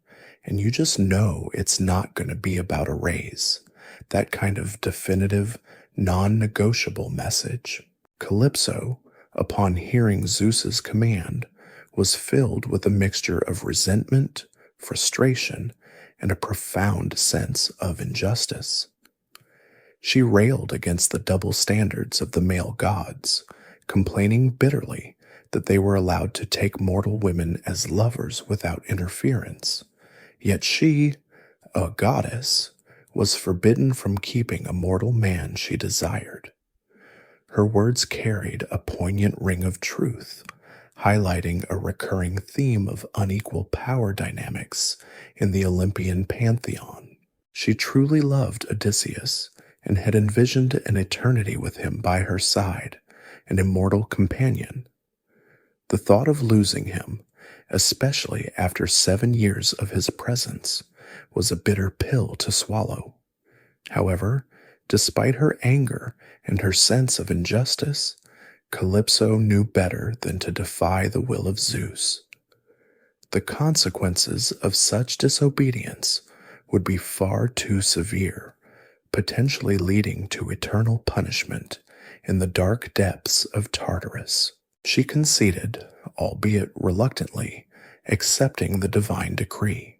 and you just know it's not going to be about a raise. That kind of definitive, non-negotiable message. Calypso, upon hearing Zeus's command, was filled with a mixture of resentment, frustration, and a profound sense of injustice. She railed against the double standards of the male gods, complaining bitterly that they were allowed to take mortal women as lovers without interference. Yet she, a goddess, was forbidden from keeping a mortal man she desired. Her words carried a poignant ring of truth, highlighting a recurring theme of unequal power dynamics in the Olympian pantheon. She truly loved Odysseus and had envisioned an eternity with him by her side, an immortal companion. The thought of losing him, especially after 7 years of his presence, was a bitter pill to swallow. However, despite her anger and her sense of injustice, Calypso knew better than to defy the will of Zeus. The consequences of such disobedience would be far too severe, potentially leading to eternal punishment in the dark depths of Tartarus. She conceded, albeit reluctantly, accepting the divine decree.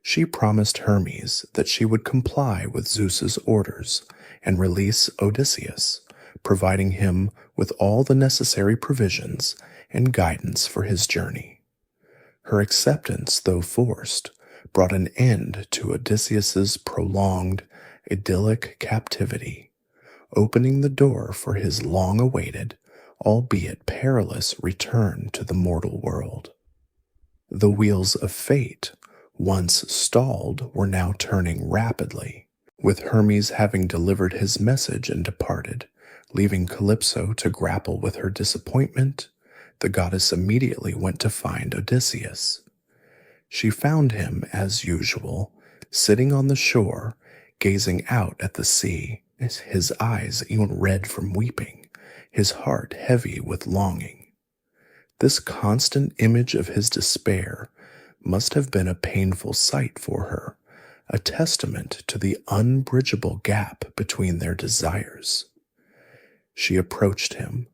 She promised Hermes that she would comply with Zeus's orders and release Odysseus, providing him with all the necessary provisions and guidance for his journey. Her acceptance, though forced, brought an end to Odysseus's prolonged, idyllic captivity, opening the door for his long-awaited, albeit perilous, return to the mortal world. The wheels of fate, once stalled, were now turning rapidly, with Hermes having delivered his message and departed, leaving Calypso to grapple with her disappointment. The goddess immediately went to find Odysseus. She found him, as usual, sitting on the shore, gazing out at the sea, his eyes even red from weeping, his heart heavy with longing. This constant image of his despair must have been a painful sight for her, a testament to the unbridgeable gap between their desires. She approached him,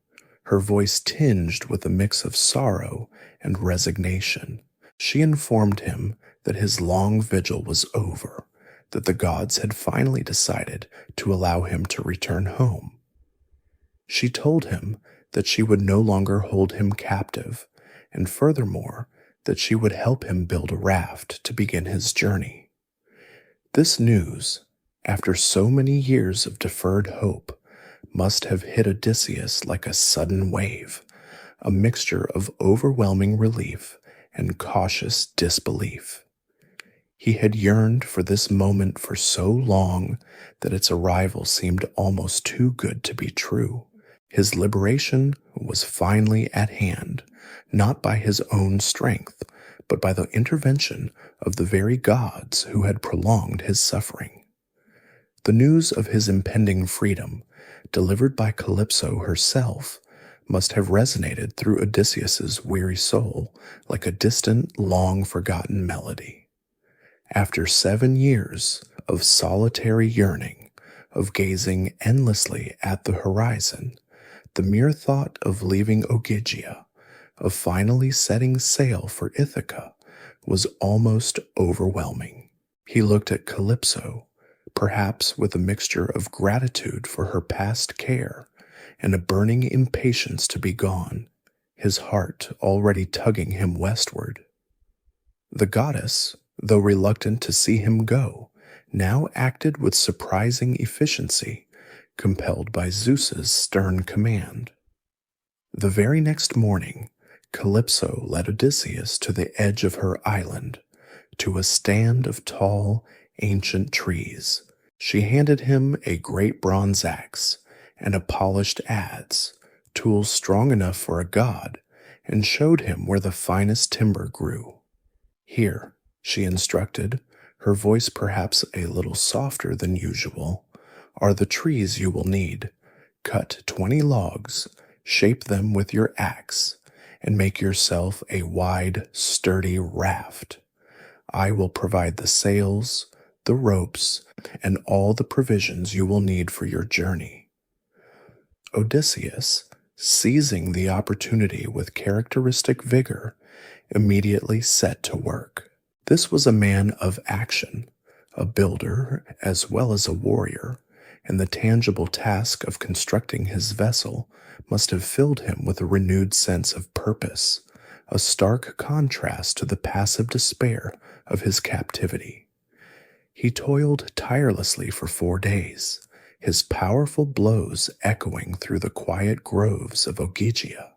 her voice tinged with a mix of sorrow and resignation. She informed him that his long vigil was over, that the gods had finally decided to allow him to return home. She told him that she would no longer hold him captive, and furthermore, that she would help him build a raft to begin his journey. This news, after so many years of deferred hope, must have hit Odysseus like a sudden wave, a mixture of overwhelming relief and cautious disbelief. He had yearned for this moment for so long that its arrival seemed almost too good to be true. His liberation was finally at hand, not by his own strength, but by the intervention of the very gods who had prolonged his suffering. The news of his impending freedom, delivered by Calypso herself, must have resonated through Odysseus's weary soul like a distant, long-forgotten melody. After 7 years of solitary yearning, of gazing endlessly at the horizon, the mere thought of leaving Ogygia, of finally setting sail for Ithaca, was almost overwhelming. He looked at Calypso, perhaps with a mixture of gratitude for her past care and a burning impatience to be gone, his heart already tugging him westward. The goddess, though reluctant to see him go, now acted with surprising efficiency, compelled by Zeus's stern command. The very next morning, Calypso led Odysseus to the edge of her island, to a stand of tall, ancient trees. She handed him a great bronze axe and a polished adze, tools strong enough for a god, and showed him where the finest timber grew. "Here," she instructed, her voice perhaps a little softer than usual, "are the trees you will need. Cut 20 logs, shape them with your axe, and make yourself a wide, sturdy raft. I will provide the sails, the ropes, and all the provisions you will need for your journey." Odysseus, seizing the opportunity with characteristic vigor, immediately set to work. This was a man of action, a builder as well as a warrior, and the tangible task of constructing his vessel must have filled him with a renewed sense of purpose, a stark contrast to the passive despair of his captivity. He toiled tirelessly for 4 days, his powerful blows echoing through the quiet groves of Ogygia.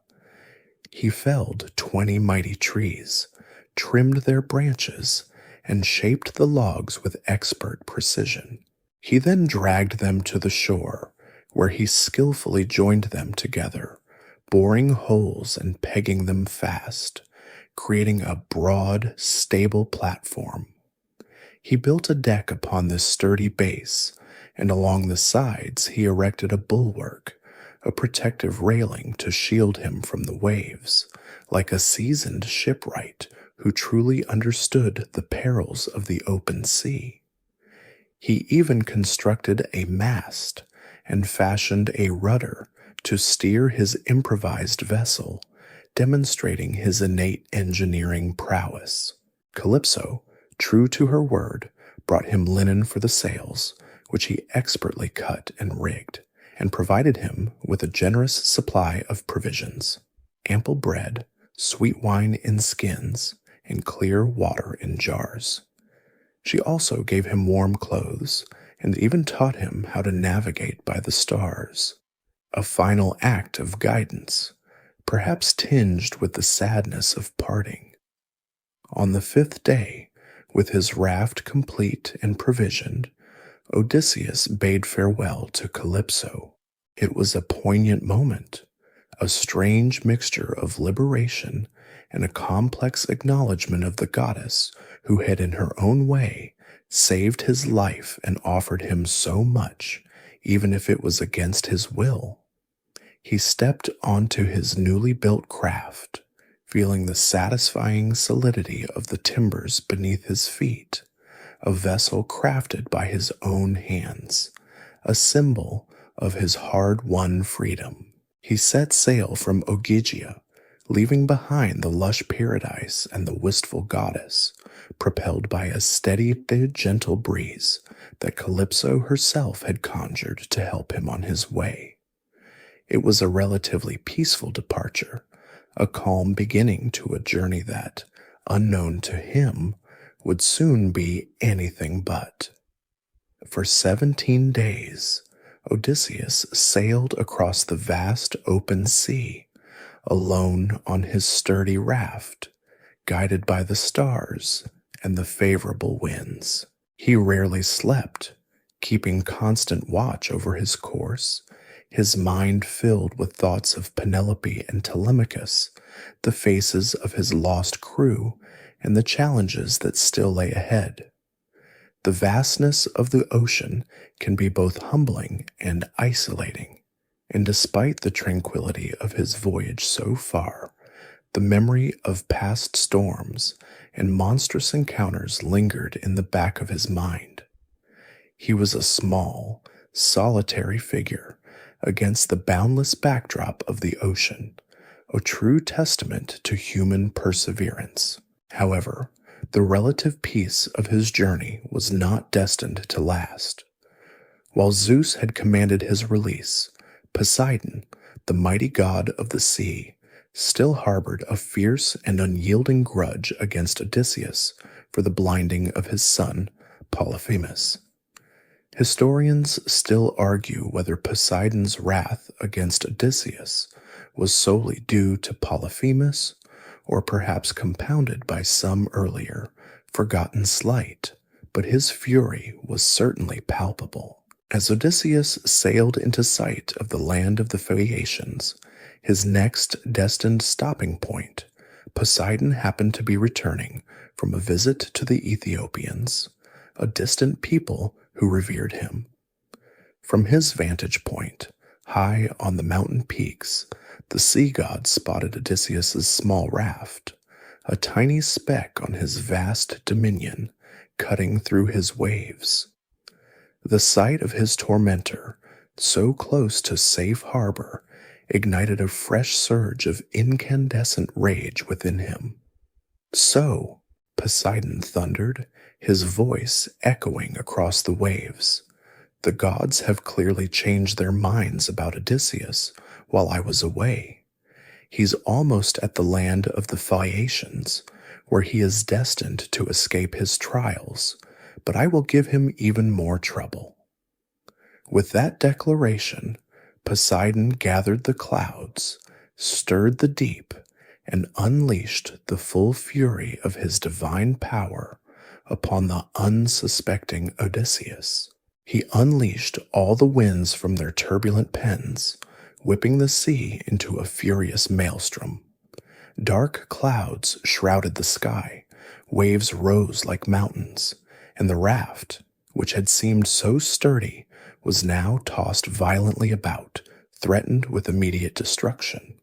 He felled 20 mighty trees, trimmed their branches, and shaped the logs with expert precision. He then dragged them to the shore, where he skillfully joined them together, boring holes and pegging them fast, creating a broad, stable platform. He built a deck upon this sturdy base, and along the sides he erected a bulwark, a protective railing to shield him from the waves, like a seasoned shipwright who truly understood the perils of the open sea. He even constructed a mast and fashioned a rudder to steer his improvised vessel, demonstrating his innate engineering prowess. Calypso, true to her word, brought him linen for the sails, which he expertly cut and rigged, and provided him with a generous supply of provisions: ample bread, sweet wine in skins, and clear water in jars. She also gave him warm clothes, and even taught him how to navigate by the stars, a final act of guidance, perhaps tinged with the sadness of parting. On the 5th day, with his raft complete and provisioned, Odysseus bade farewell to Calypso. It was a poignant moment, a strange mixture of liberation and a complex acknowledgement of the goddess who had in her own way saved his life and offered him so much, even if it was against his will. He stepped onto his newly built craft, feeling the satisfying solidity of the timbers beneath his feet, a vessel crafted by his own hands, a symbol of his hard-won freedom. He set sail from Ogygia, leaving behind the lush paradise and the wistful goddess, propelled by a steady, gentle breeze that Calypso herself had conjured to help him on his way. It was a relatively peaceful departure, a calm beginning to a journey that, unknown to him, would soon be anything but. For 17 days, Odysseus sailed across the vast open sea, alone on his sturdy raft, guided by the stars and the favorable winds. He rarely slept, keeping constant watch over his course, his mind filled with thoughts of Penelope and Telemachus, the faces of his lost crew, and the challenges that still lay ahead. The vastness of the ocean can be both humbling and isolating, and despite the tranquility of his voyage so far, the memory of past storms and monstrous encounters lingered in the back of his mind. He was a small, solitary figure against the boundless backdrop of the ocean, a true testament to human perseverance. However, the relative peace of his journey was not destined to last. While Zeus had commanded his release, Poseidon, the mighty god of the sea, still harbored a fierce and unyielding grudge against Odysseus for the blinding of his son, Polyphemus. Historians still argue whether Poseidon's wrath against Odysseus was solely due to Polyphemus, or perhaps compounded by some earlier, forgotten slight, but his fury was certainly palpable. As Odysseus sailed into sight of the land of the Phaeacians, his next destined stopping point, Poseidon happened to be returning from a visit to the Ethiopians, a distant people who revered him. From his vantage point, high on the mountain peaks, the sea god spotted Odysseus's small raft, a tiny speck on his vast dominion, cutting through his waves. The sight of his tormentor, so close to safe harbor, ignited a fresh surge of incandescent rage within him. "So," Poseidon thundered, his voice echoing across the waves, "the gods have clearly changed their minds about Odysseus while I was away. He's almost at the land of the Phaeacians, where he is destined to escape his trials, but I will give him even more trouble." With that declaration, Poseidon gathered the clouds, stirred the deep, and unleashed the full fury of his divine power upon the unsuspecting Odysseus. He unleashed all the winds from their turbulent pens, whipping the sea into a furious maelstrom. Dark clouds shrouded the sky, waves rose like mountains, and the raft, which had seemed so sturdy, was now tossed violently about, threatened with immediate destruction.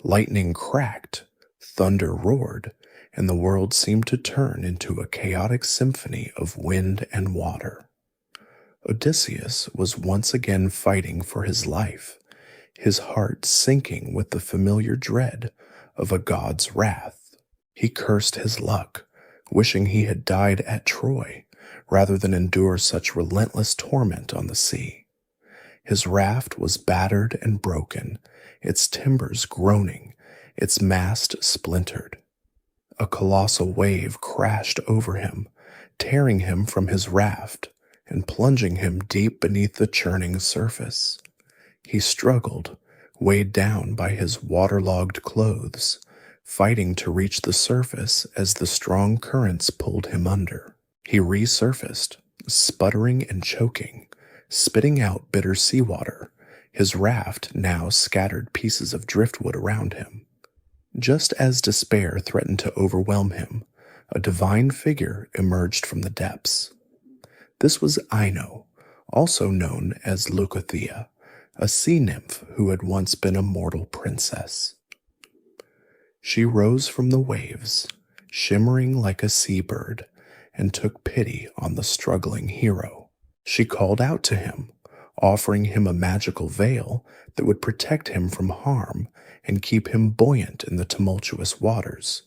Lightning cracked, thunder roared, and the world seemed to turn into a chaotic symphony of wind and water. Odysseus was once again fighting for his life, his heart sinking with the familiar dread of a god's wrath. He cursed his luck, wishing he had died at Troy, rather than endure such relentless torment on the sea. His raft was battered and broken, its timbers groaning, its mast splintered. A colossal wave crashed over him, tearing him from his raft and plunging him deep beneath the churning surface. He struggled, weighed down by his waterlogged clothes, fighting to reach the surface as the strong currents pulled him under. He resurfaced, sputtering and choking, spitting out bitter seawater, his raft now scattered pieces of driftwood around him. Just as despair threatened to overwhelm him, a divine figure emerged from the depths. This was Ino, also known as Leucothea, a sea nymph who had once been a mortal princess. She rose from the waves, shimmering like a seabird, and took pity on the struggling hero. She called out to him, offering him a magical veil that would protect him from harm and keep him buoyant in the tumultuous waters.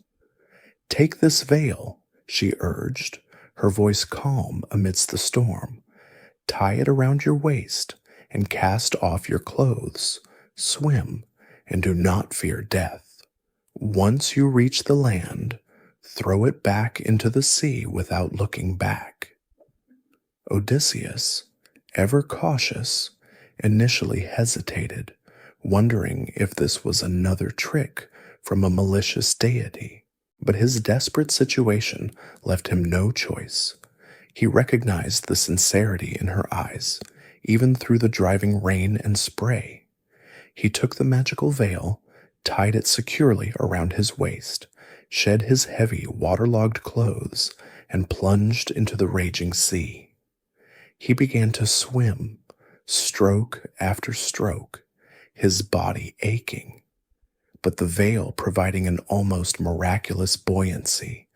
"Take this veil," she urged, her voice calm amidst the storm. "Tie it around your waist and cast off your clothes. Swim and do not fear death. Once you reach the land, throw it back into the sea without looking back." Odysseus, ever cautious, initially hesitated, wondering if this was another trick from a malicious deity. But his desperate situation left him no choice. He recognized the sincerity in her eyes, even through the driving rain and spray. He took the magical veil, tied it securely around his waist, shed his heavy, waterlogged clothes, and plunged into the raging sea. He began to swim, stroke after stroke, his body aching, but the veil providing an almost miraculous buoyancy,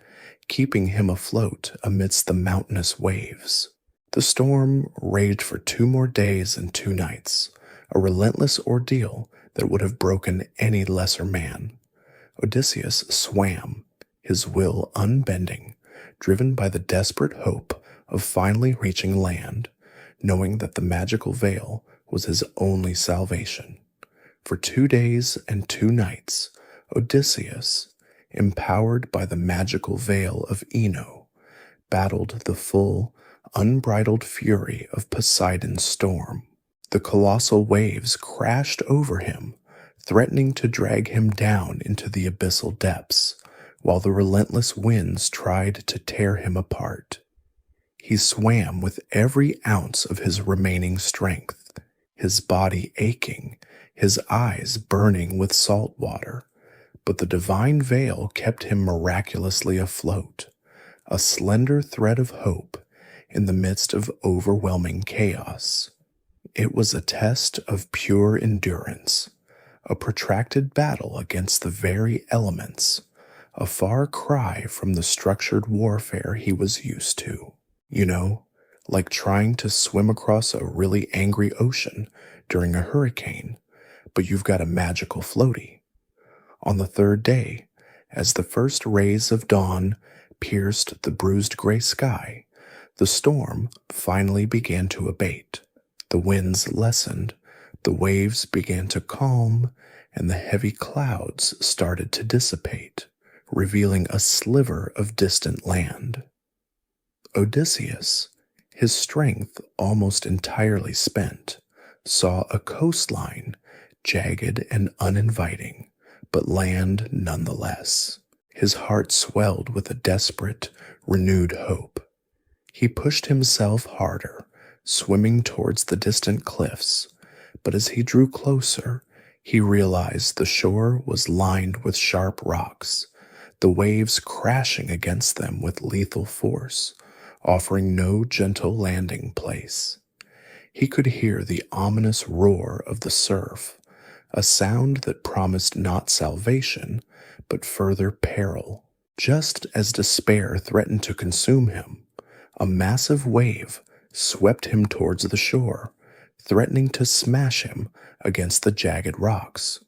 keeping him afloat amidst the mountainous waves. The storm raged for 2 more days and 2 nights, a relentless ordeal that would have broken any lesser man. Odysseus swam, his will unbending, driven by the desperate hope of finally reaching land, knowing that the magical veil was his only salvation. For 2 days and 2 nights, Odysseus, empowered by the magical veil of Ino, battled the full, unbridled fury of Poseidon's storm. The colossal waves crashed over him, threatening to drag him down into the abyssal depths, while the relentless winds tried to tear him apart. He swam with every ounce of his remaining strength, his body aching, his eyes burning with salt water, but the divine veil kept him miraculously afloat, a slender thread of hope in the midst of overwhelming chaos. It was a test of pure endurance, a protracted battle against the very elements, a far cry from the structured warfare he was used to. You know, like trying to swim across a really angry ocean during a hurricane, but you've got a magical floaty. On the 3rd day, as the first rays of dawn pierced the bruised gray sky, the storm finally began to abate. The winds lessened, the waves began to calm, and the heavy clouds started to dissipate, revealing a sliver of distant land. Odysseus, his strength almost entirely spent, saw a coastline, jagged and uninviting, but land nonetheless. His heart swelled with a desperate, renewed hope. He pushed himself harder, swimming towards the distant cliffs, but as he drew closer, he realized the shore was lined with sharp rocks, the waves crashing against them with lethal force, offering no gentle landing place. He could hear the ominous roar of the surf, a sound that promised not salvation, but further peril. Just as despair threatened to consume him, a massive wave swept him towards the shore, threatening to smash him against the jagged rocks.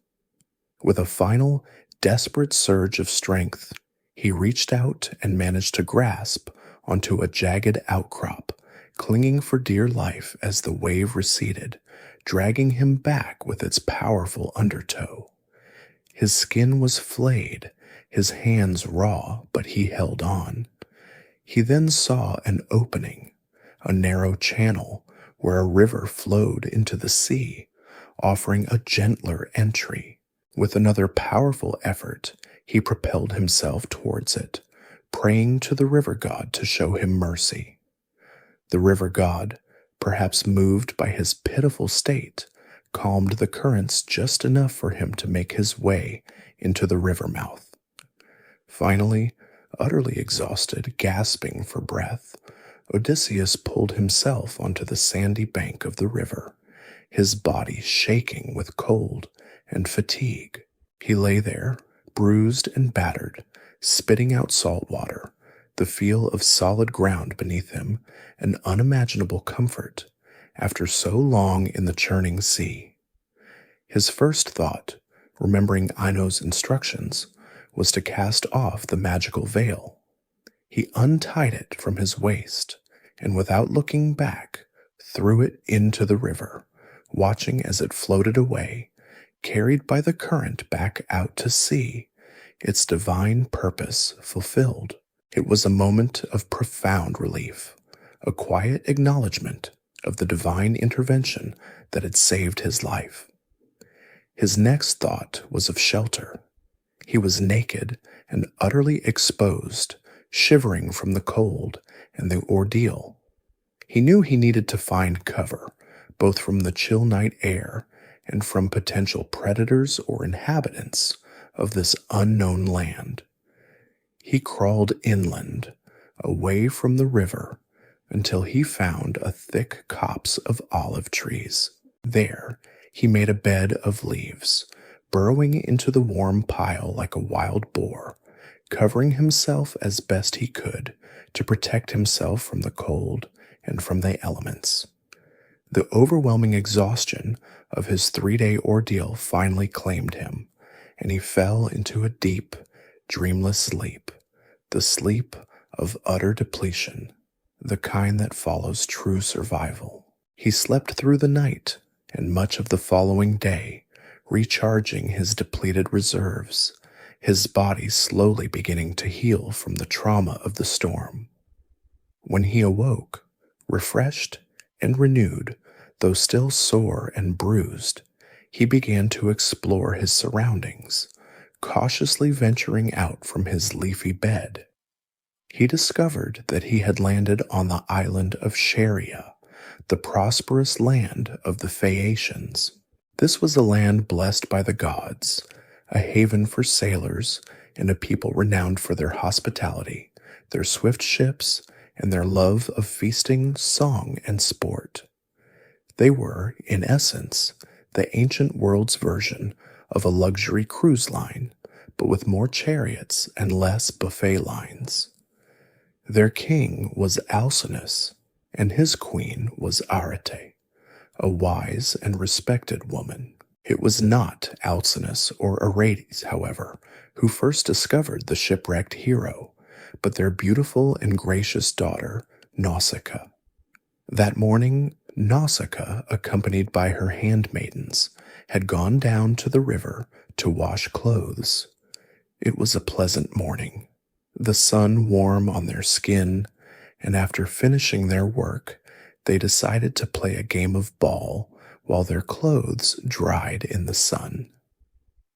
With a final, desperate surge of strength, he reached out and managed to grasp onto a jagged outcrop, clinging for dear life as the wave receded, dragging him back with its powerful undertow. His skin was flayed, his hands raw, but he held on. He then saw an opening, a narrow channel where a river flowed into the sea, offering a gentler entry. With another powerful effort, he propelled himself towards it, praying to the river god to show him mercy. The river god, perhaps moved by his pitiful state, calmed the currents just enough for him to make his way into the river mouth. Finally, utterly exhausted, gasping for breath, Odysseus pulled himself onto the sandy bank of the river, his body shaking with cold and fatigue. He lay there, bruised and battered, spitting out salt water, the feel of solid ground beneath him, an unimaginable comfort after so long in the churning sea. His first thought, remembering Ino's instructions, was to cast off the magical veil. He untied it from his waist and, without looking back, threw it into the river, watching as it floated away, carried by the current back out to sea, its divine purpose fulfilled. It was a moment of profound relief, a quiet acknowledgement of the divine intervention that had saved his life. His next thought was of shelter. He was naked and utterly exposed, shivering from the cold and the ordeal. He knew he needed to find cover, both from the chill night air and from potential predators or inhabitants of this unknown land. He crawled inland, away from the river, until he found a thick copse of olive trees. There, he made a bed of leaves, burrowing into the warm pile like a wild boar, covering himself as best he could to protect himself from the cold and from the elements. The overwhelming exhaustion of his 3-day ordeal finally claimed him, and he fell into a deep, dreamless sleep, the sleep of utter depletion, the kind that follows true survival. He slept through the night and much of the following day, recharging his depleted reserves, his body slowly beginning to heal from the trauma of the storm. When he awoke, refreshed and renewed, though still sore and bruised, he began to explore his surroundings, cautiously venturing out from his leafy bed. He discovered that he had landed on the island of Scheria, the prosperous land of the Phaeacians. This was a land blessed by the gods, a haven for sailors, and a people renowned for their hospitality, their swift ships, and their love of feasting, song, and sport. They were, in essence, the ancient world's version of a luxury cruise line, but with more chariots and less buffet lines. Their king was Alcinous, and his queen was Arete, a wise and respected woman. It was not Alcinous or Aretes, however, who first discovered the shipwrecked hero, but their beautiful and gracious daughter, Nausicaa. That morning, Nausicaa, accompanied by her handmaidens, had gone down to the river to wash clothes. It was a pleasant morning, the sun warm on their skin, and after finishing their work, they decided to play a game of ball while their clothes dried in the sun.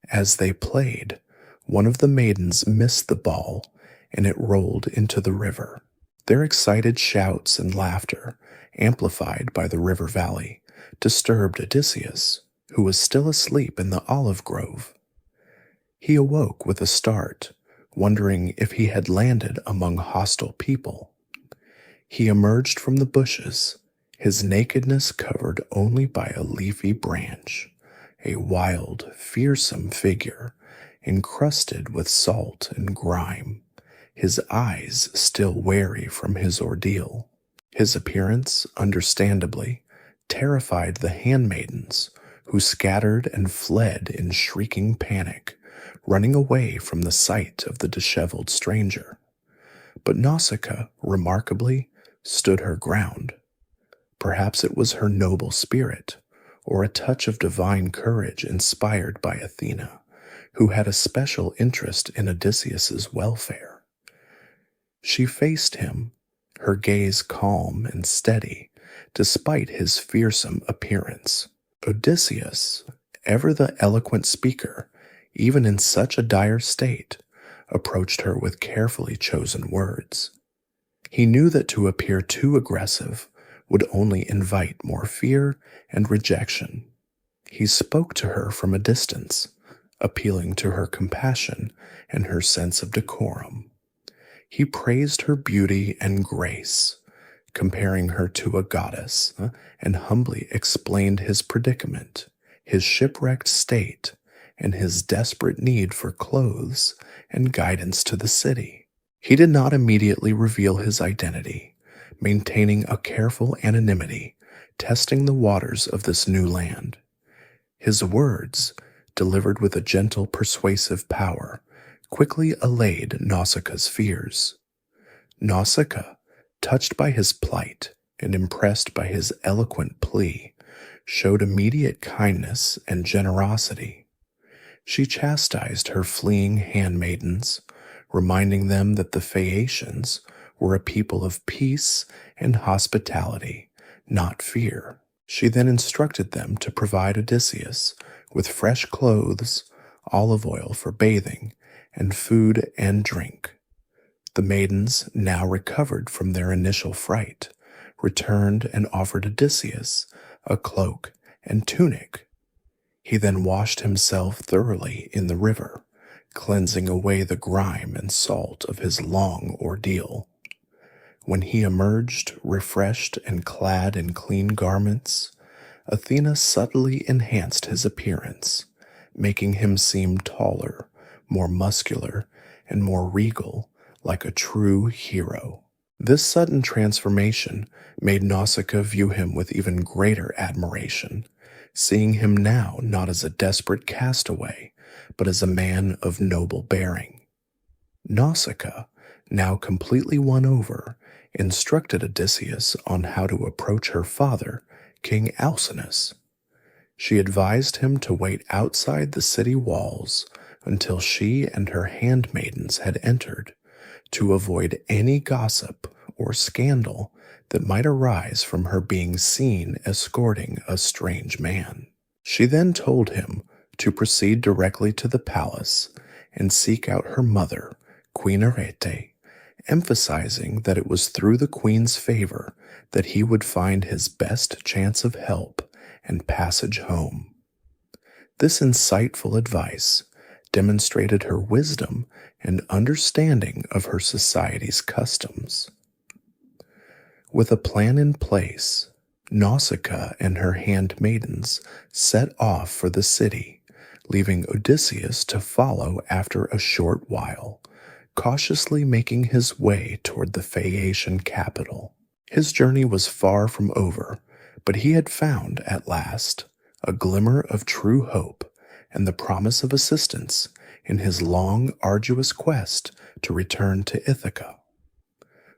As they played, one of the maidens missed the ball, and it rolled into the river. Their excited shouts and laughter, amplified by the river valley, disturbed Odysseus, who was still asleep in the olive grove. He awoke with a start, wondering if he had landed among hostile people. He emerged from the bushes, his nakedness covered only by a leafy branch, a wild, fearsome figure, encrusted with salt and grime, his eyes still wary from his ordeal. His appearance, understandably, terrified the handmaidens, who scattered and fled in shrieking panic, running away from the sight of the disheveled stranger. But Nausicaa, remarkably, stood her ground. Perhaps it was her noble spirit, or a touch of divine courage inspired by Athena, who had a special interest in Odysseus's welfare. She faced him, her gaze calm and steady, despite his fearsome appearance. Odysseus, ever the eloquent speaker, even in such a dire state, approached her with carefully chosen words. He knew that to appear too aggressive would only invite more fear and rejection. He spoke to her from a distance, appealing to her compassion and her sense of decorum. He praised her beauty and grace, comparing her to a goddess, and humbly explained his predicament, his shipwrecked state, and his desperate need for clothes and guidance to the city. He did not immediately reveal his identity, maintaining a careful anonymity, testing the waters of this new land. His words, delivered with a gentle, persuasive power, quickly allayed Nausicaa's fears. Nausicaa, touched by his plight and impressed by his eloquent plea, showed immediate kindness and generosity. She chastised her fleeing handmaidens, reminding them that the Phaeacians were a people of peace and hospitality, not fear. She then instructed them to provide Odysseus with fresh clothes, olive oil for bathing, and food and drink. The maidens, now recovered from their initial fright, returned and offered Odysseus a cloak and tunic. He then washed himself thoroughly in the river, cleansing away the grime and salt of his long ordeal. When he emerged, refreshed and clad in clean garments, Athena subtly enhanced his appearance, making him seem taller, more muscular, and more regal, like a true hero. This sudden transformation made Nausicaa view him with even greater admiration, seeing him now not as a desperate castaway, but as a man of noble bearing. Nausicaa, now completely won over, instructed Odysseus on how to approach her father, King Alcinous. She advised him to wait outside the city walls until she and her handmaidens had entered, to avoid any gossip or scandal that might arise from her being seen escorting a strange man. She then told him to proceed directly to the palace and seek out her mother, Queen Arete, emphasizing that it was through the queen's favor that he would find his best chance of help and passage home. This insightful advice demonstrated her wisdom and understanding of her society's customs. With a plan in place, Nausicaa and her handmaidens set off for the city, leaving Odysseus to follow after a short while, cautiously making his way toward the Phaeacian capital. His journey was far from over, but he had found, at last, a glimmer of true hope and the promise of assistance in his long, arduous quest to return to Ithaca.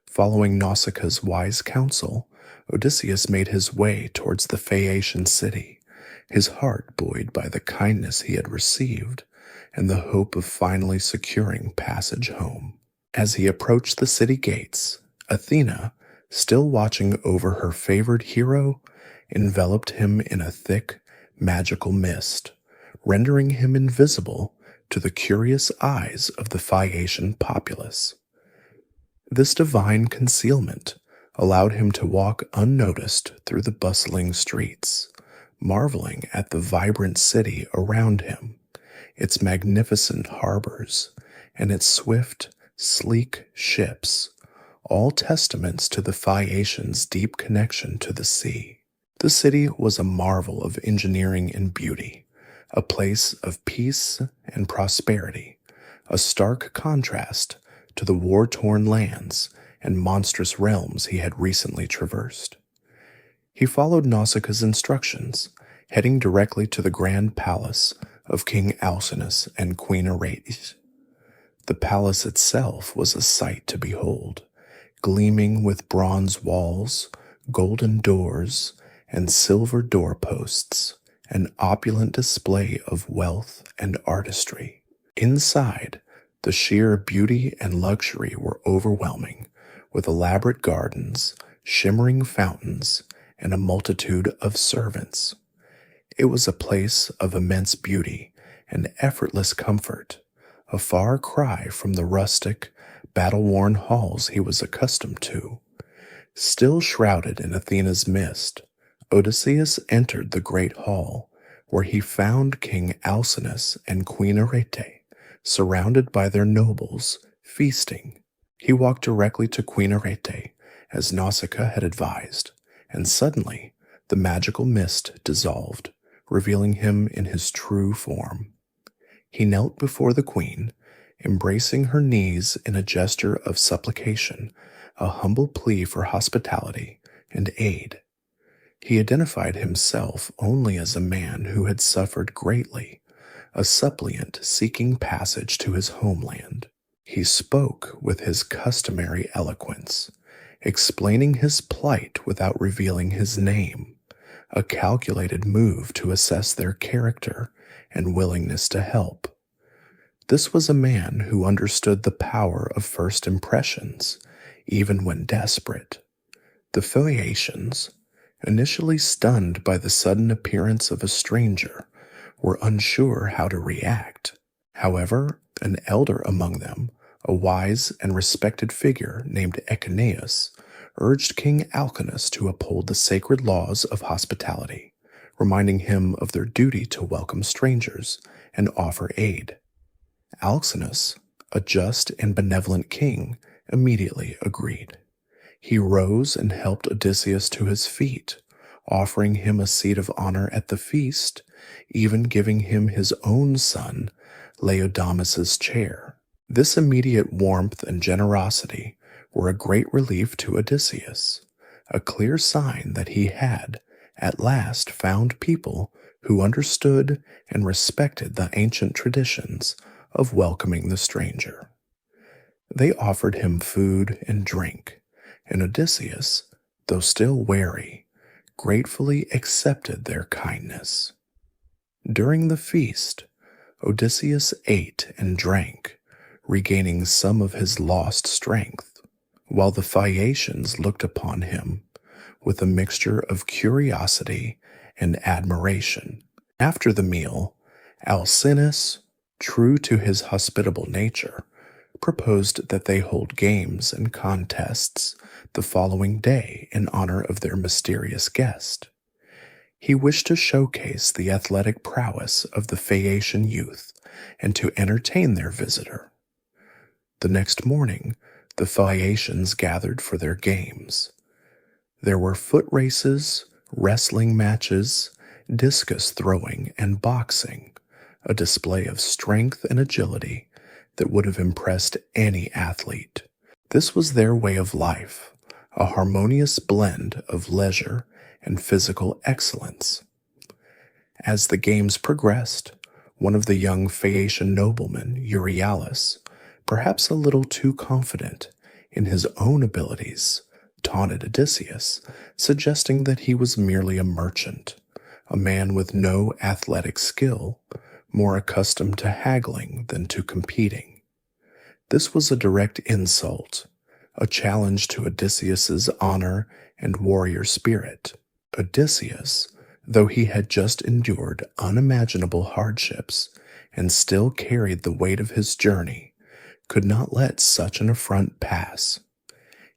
Following Nausicaa's wise counsel, Odysseus made his way towards the Phaeacian city, his heart buoyed by the kindness he had received and the hope of finally securing passage home. As he approached the city gates, Athena, still watching over her favored hero, enveloped him in a thick, magical mist, rendering him invisible to the curious eyes of the Phaeacian populace. This divine concealment allowed him to walk unnoticed through the bustling streets, marveling at the vibrant city around him, its magnificent harbors, and its swift, sleek ships, all testaments to the Phaeacians' deep connection to the sea. The city was a marvel of engineering and beauty, a place of peace and prosperity, a stark contrast to the war-torn lands and monstrous realms he had recently traversed. He followed Nausicaa's instructions, heading directly to the grand palace of King Alcinous and Queen Arete. The palace itself was a sight to behold, gleaming with bronze walls, golden doors, and silver doorposts, an opulent display of wealth and artistry. Inside, the sheer beauty and luxury were overwhelming, with elaborate gardens, shimmering fountains, and a multitude of servants. It was a place of immense beauty and effortless comfort, a far cry from the rustic, battle-worn halls he was accustomed to. Still shrouded in Athena's mist, Odysseus entered the great hall, where he found King Alcinous and Queen Arete, surrounded by their nobles, feasting. He walked directly to Queen Arete, as Nausicaa had advised, and suddenly the magical mist dissolved, revealing him in his true form. He knelt before the queen, embracing her knees in a gesture of supplication, a humble plea for hospitality and aid. He identified himself only as a man who had suffered greatly, a suppliant seeking passage to his homeland. He spoke with his customary eloquence, explaining his plight without revealing his name, a calculated move to assess their character and willingness to help. This was a man who understood the power of first impressions, even when desperate. The Phaeacians, initially stunned by the sudden appearance of a stranger, were unsure how to react. However, an elder among them, a wise and respected figure named Echeneus, urged King Alcinous to uphold the sacred laws of hospitality, reminding him of their duty to welcome strangers and offer aid. Alcinous, a just and benevolent king, immediately agreed. He rose and helped Odysseus to his feet, offering him a seat of honor at the feast, even giving him his own son, Laodamas's chair. This immediate warmth and generosity were a great relief to Odysseus, a clear sign that he had, at last, found people who understood and respected the ancient traditions of welcoming the stranger. They offered him food and drink, and Odysseus, though still wary, gratefully accepted their kindness. During the feast, Odysseus ate and drank, regaining some of his lost strength, while the Phaeacians looked upon him with a mixture of curiosity and admiration. After the meal, Alcinous, true to his hospitable nature, proposed that they hold games and contests the following day in honor of their mysterious guest. He wished to showcase the athletic prowess of the Phaeacian youth and to entertain their visitor. The next morning, the Phaeacians gathered for their games. There were foot races, wrestling matches, discus throwing, and boxing, a display of strength and agility that would have impressed any athlete. This was their way of life, a harmonious blend of leisure and physical excellence. As the games progressed, one of the young Phaeacian noblemen, Euryalus, perhaps a little too confident in his own abilities, taunted Odysseus, suggesting that he was merely a merchant, a man with no athletic skill, more accustomed to haggling than to competing. This was a direct insult, a challenge to Odysseus's honor and warrior spirit. Odysseus, though he had just endured unimaginable hardships and still carried the weight of his journey, could not let such an affront pass.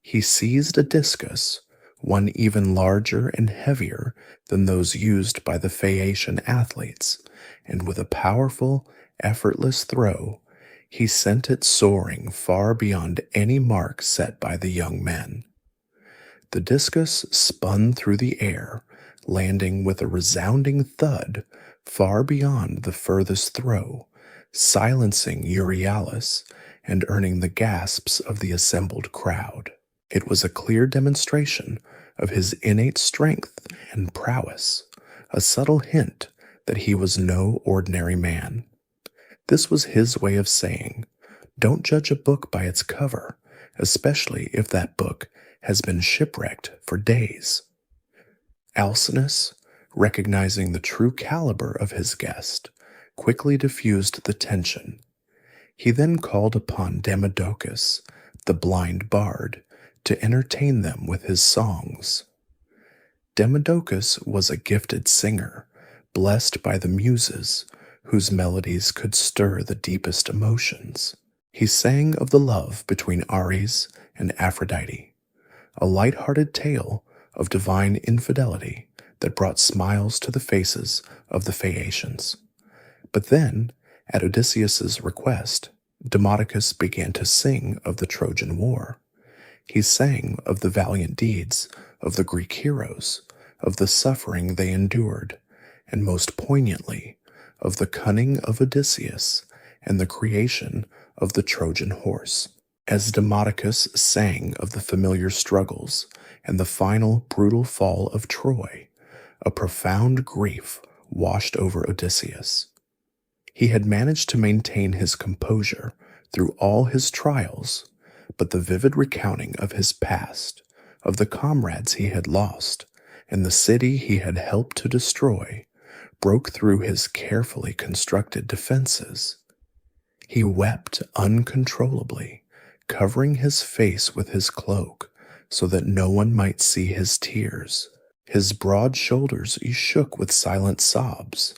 He seized a discus, one even larger and heavier than those used by the Phaeacian athletes, and with a powerful, effortless throw, he sent it soaring far beyond any mark set by the young men. The discus spun through the air, landing with a resounding thud far beyond the furthest throw, silencing Euryalus and earning the gasps of the assembled crowd. It was a clear demonstration of his innate strength and prowess, a subtle hint that he was no ordinary man. This was his way of saying, don't judge a book by its cover, especially if that book has been shipwrecked for days. Alcinous, recognizing the true caliber of his guest, quickly diffused the tension. He then called upon Demodocus, the blind bard, to entertain them with his songs. Demodocus was a gifted singer, blessed by the muses, whose melodies could stir the deepest emotions. He sang of the love between Ares and Aphrodite, a light-hearted tale of divine infidelity that brought smiles to the faces of the Phaeacians. But then, at Odysseus's request, Demodocus began to sing of the Trojan War. He sang of the valiant deeds of the Greek heroes, of the suffering they endured, and most poignantly, of the cunning of Odysseus and the creation of the Trojan Horse. As Demodocus sang of the familiar struggles and the final brutal fall of Troy, a profound grief washed over Odysseus. He had managed to maintain his composure through all his trials, but the vivid recounting of his past, of the comrades he had lost, and the city he had helped to destroy, broke through his carefully constructed defenses. He wept uncontrollably, covering his face with his cloak so that no one might see his tears. His broad shoulders shook with silent sobs,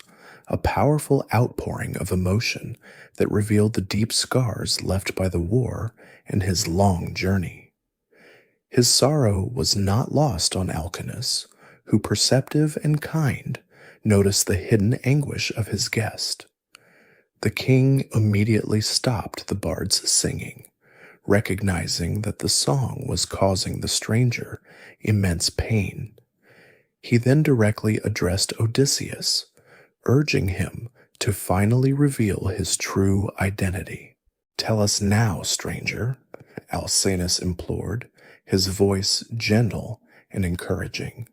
a powerful outpouring of emotion that revealed the deep scars left by the war and his long journey. His sorrow was not lost on Alcinous, who, perceptive and kind, noticed the hidden anguish of his guest. The king immediately stopped the bard's singing, recognizing that the song was causing the stranger immense pain. He then directly addressed Odysseus, urging him to finally reveal his true identity. "Tell us now, stranger," Alcinous implored, his voice gentle and encouraging.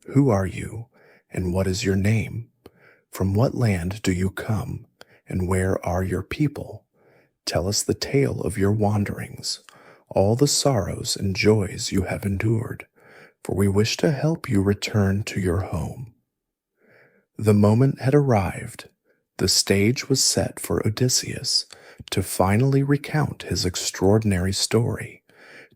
"Who are you, and what is your name? From what land do you come, and where are your people? Tell us the tale of your wanderings, all the sorrows and joys you have endured, for we wish to help you return to your home." The moment had arrived. The stage was set for Odysseus to finally recount his extraordinary story,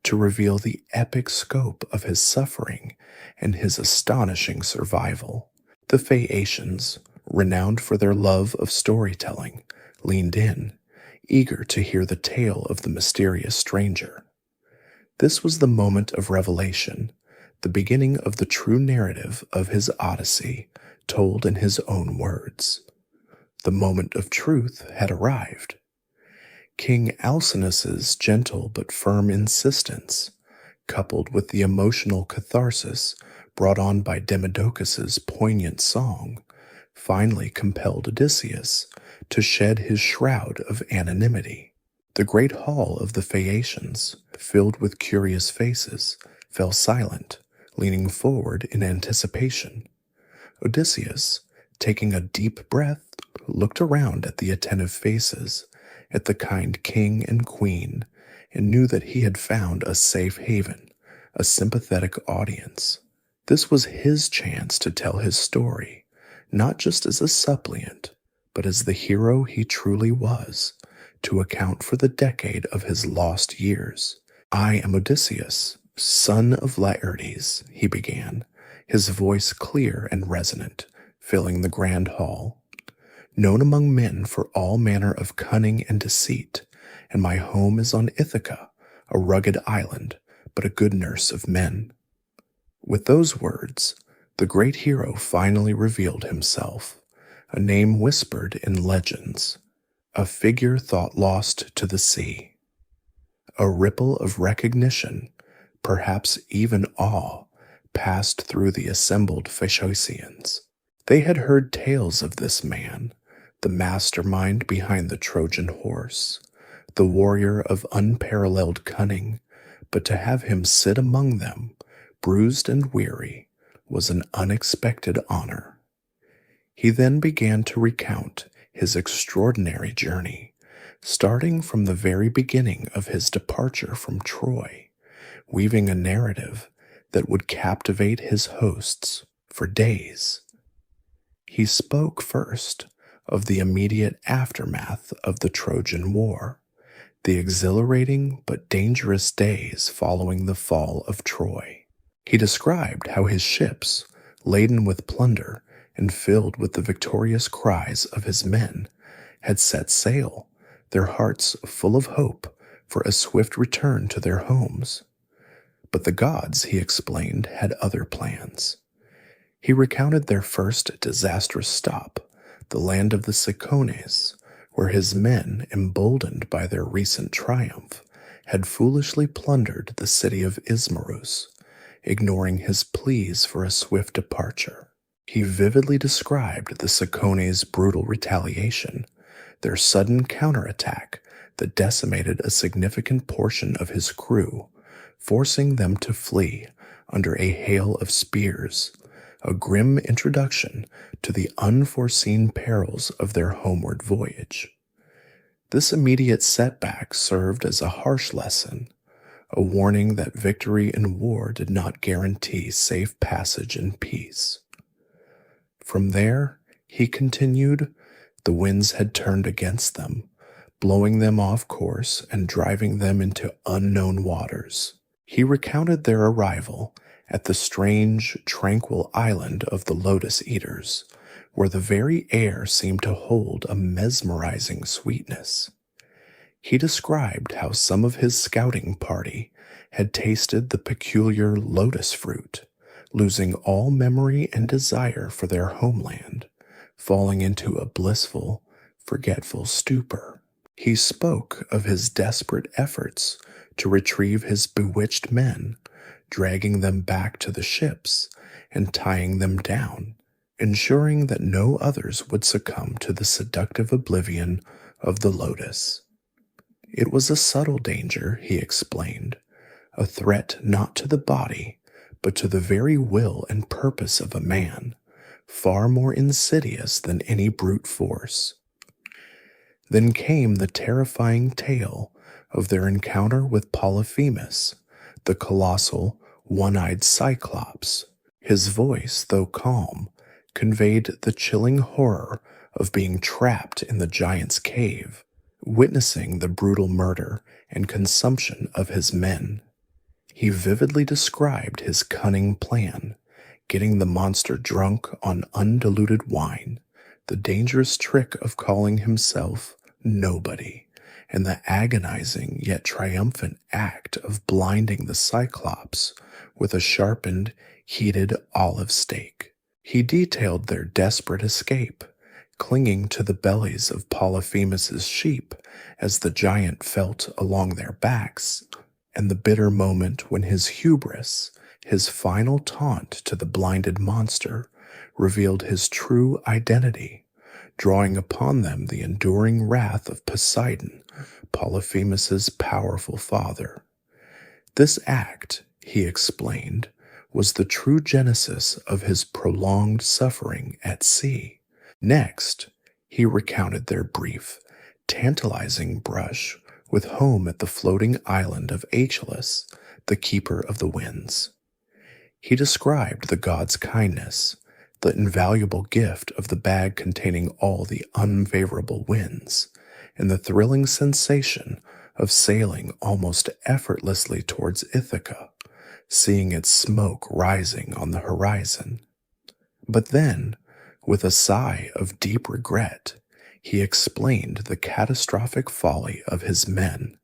to reveal the epic scope of his suffering and his astonishing survival. The Phaeacians, renowned for their love of storytelling, leaned in, eager to hear the tale of the mysterious stranger. This was the moment of revelation, the beginning of the true narrative of his Odyssey, told in his own words. The moment of truth had arrived. King Alcinous's gentle but firm insistence, coupled with the emotional catharsis brought on by Demodocus's poignant song, finally compelled Odysseus to shed his shroud of anonymity. The great hall of the Phaeacians, filled with curious faces, fell silent, leaning forward in anticipation. Odysseus, taking a deep breath, looked around at the attentive faces, at the kind king and queen, and knew that he had found a safe haven, a sympathetic audience. This was his chance to tell his story, not just as a suppliant, but as the hero he truly was, to account for the decade of his lost years. "I am Odysseus, son of Laertes," he began, his voice clear and resonant, filling the grand hall. "Known among men for all manner of cunning and deceit, and my home is on Ithaca, a rugged island, but a good nurse of men." With those words, the great hero finally revealed himself, a name whispered in legends, a figure thought lost to the sea. A ripple of recognition, perhaps even awe, passed through the assembled Phaeacians. They had heard tales of this man, the mastermind behind the Trojan Horse, the warrior of unparalleled cunning, but to have him sit among them, bruised and weary, was an unexpected honor. He then began to recount his extraordinary journey, starting from the very beginning of his departure from Troy, weaving a narrative that would captivate his hosts for days. He spoke first of the immediate aftermath of the Trojan War, the exhilarating but dangerous days following the fall of Troy. He described how his ships, laden with plunder and filled with the victorious cries of his men, had set sail, their hearts full of hope for a swift return to their homes. But the gods, he explained, had other plans. He recounted their first disastrous stop, the land of the Cicones, where his men, emboldened by their recent triumph, had foolishly plundered the city of Ismarus, ignoring his pleas for a swift departure. He vividly described the Cicones' brutal retaliation, their sudden counterattack that decimated a significant portion of his crew, forcing them to flee under a hail of spears, a grim introduction to the unforeseen perils of their homeward voyage. This immediate setback served as a harsh lesson, a warning that victory in war did not guarantee safe passage in peace. From there, he continued, the winds had turned against them, blowing them off course and driving them into unknown waters. He recounted their arrival at the strange, tranquil island of the Lotus Eaters, where the very air seemed to hold a mesmerizing sweetness. He described how some of his scouting party had tasted the peculiar lotus fruit, losing all memory and desire for their homeland, falling into a blissful, forgetful stupor. He spoke of his desperate efforts to retrieve his bewitched men, dragging them back to the ships and tying them down, ensuring that no others would succumb to the seductive oblivion of the lotus. It was a subtle danger, he explained, a threat not to the body, but to the very will and purpose of a man, far more insidious than any brute force. Then came the terrifying tale of their encounter with Polyphemus, the colossal, one-eyed Cyclops. His voice, though calm, conveyed the chilling horror of being trapped in the giant's cave, witnessing the brutal murder and consumption of his men. He vividly described his cunning plan, getting the monster drunk on undiluted wine, the dangerous trick of calling himself nobody, and the agonizing yet triumphant act of blinding the Cyclops with a sharpened, heated olive stake. He detailed their desperate escape, clinging to the bellies of Polyphemus's sheep as the giant felt along their backs, and the bitter moment when his hubris, his final taunt to the blinded monster, revealed his true identity, drawing upon them the enduring wrath of Poseidon, Polyphemus's powerful father. This act, he explained, was the true genesis of his prolonged suffering at sea. Next, he recounted their brief, tantalizing brush with home at the floating island of Aeschylus, the keeper of the winds. He described the god's kindness, the invaluable gift of the bag containing all the unfavorable winds, and the thrilling sensation of sailing almost effortlessly towards Ithaca, seeing its smoke rising on the horizon. But then, with a sigh of deep regret, he explained the catastrophic folly of his men,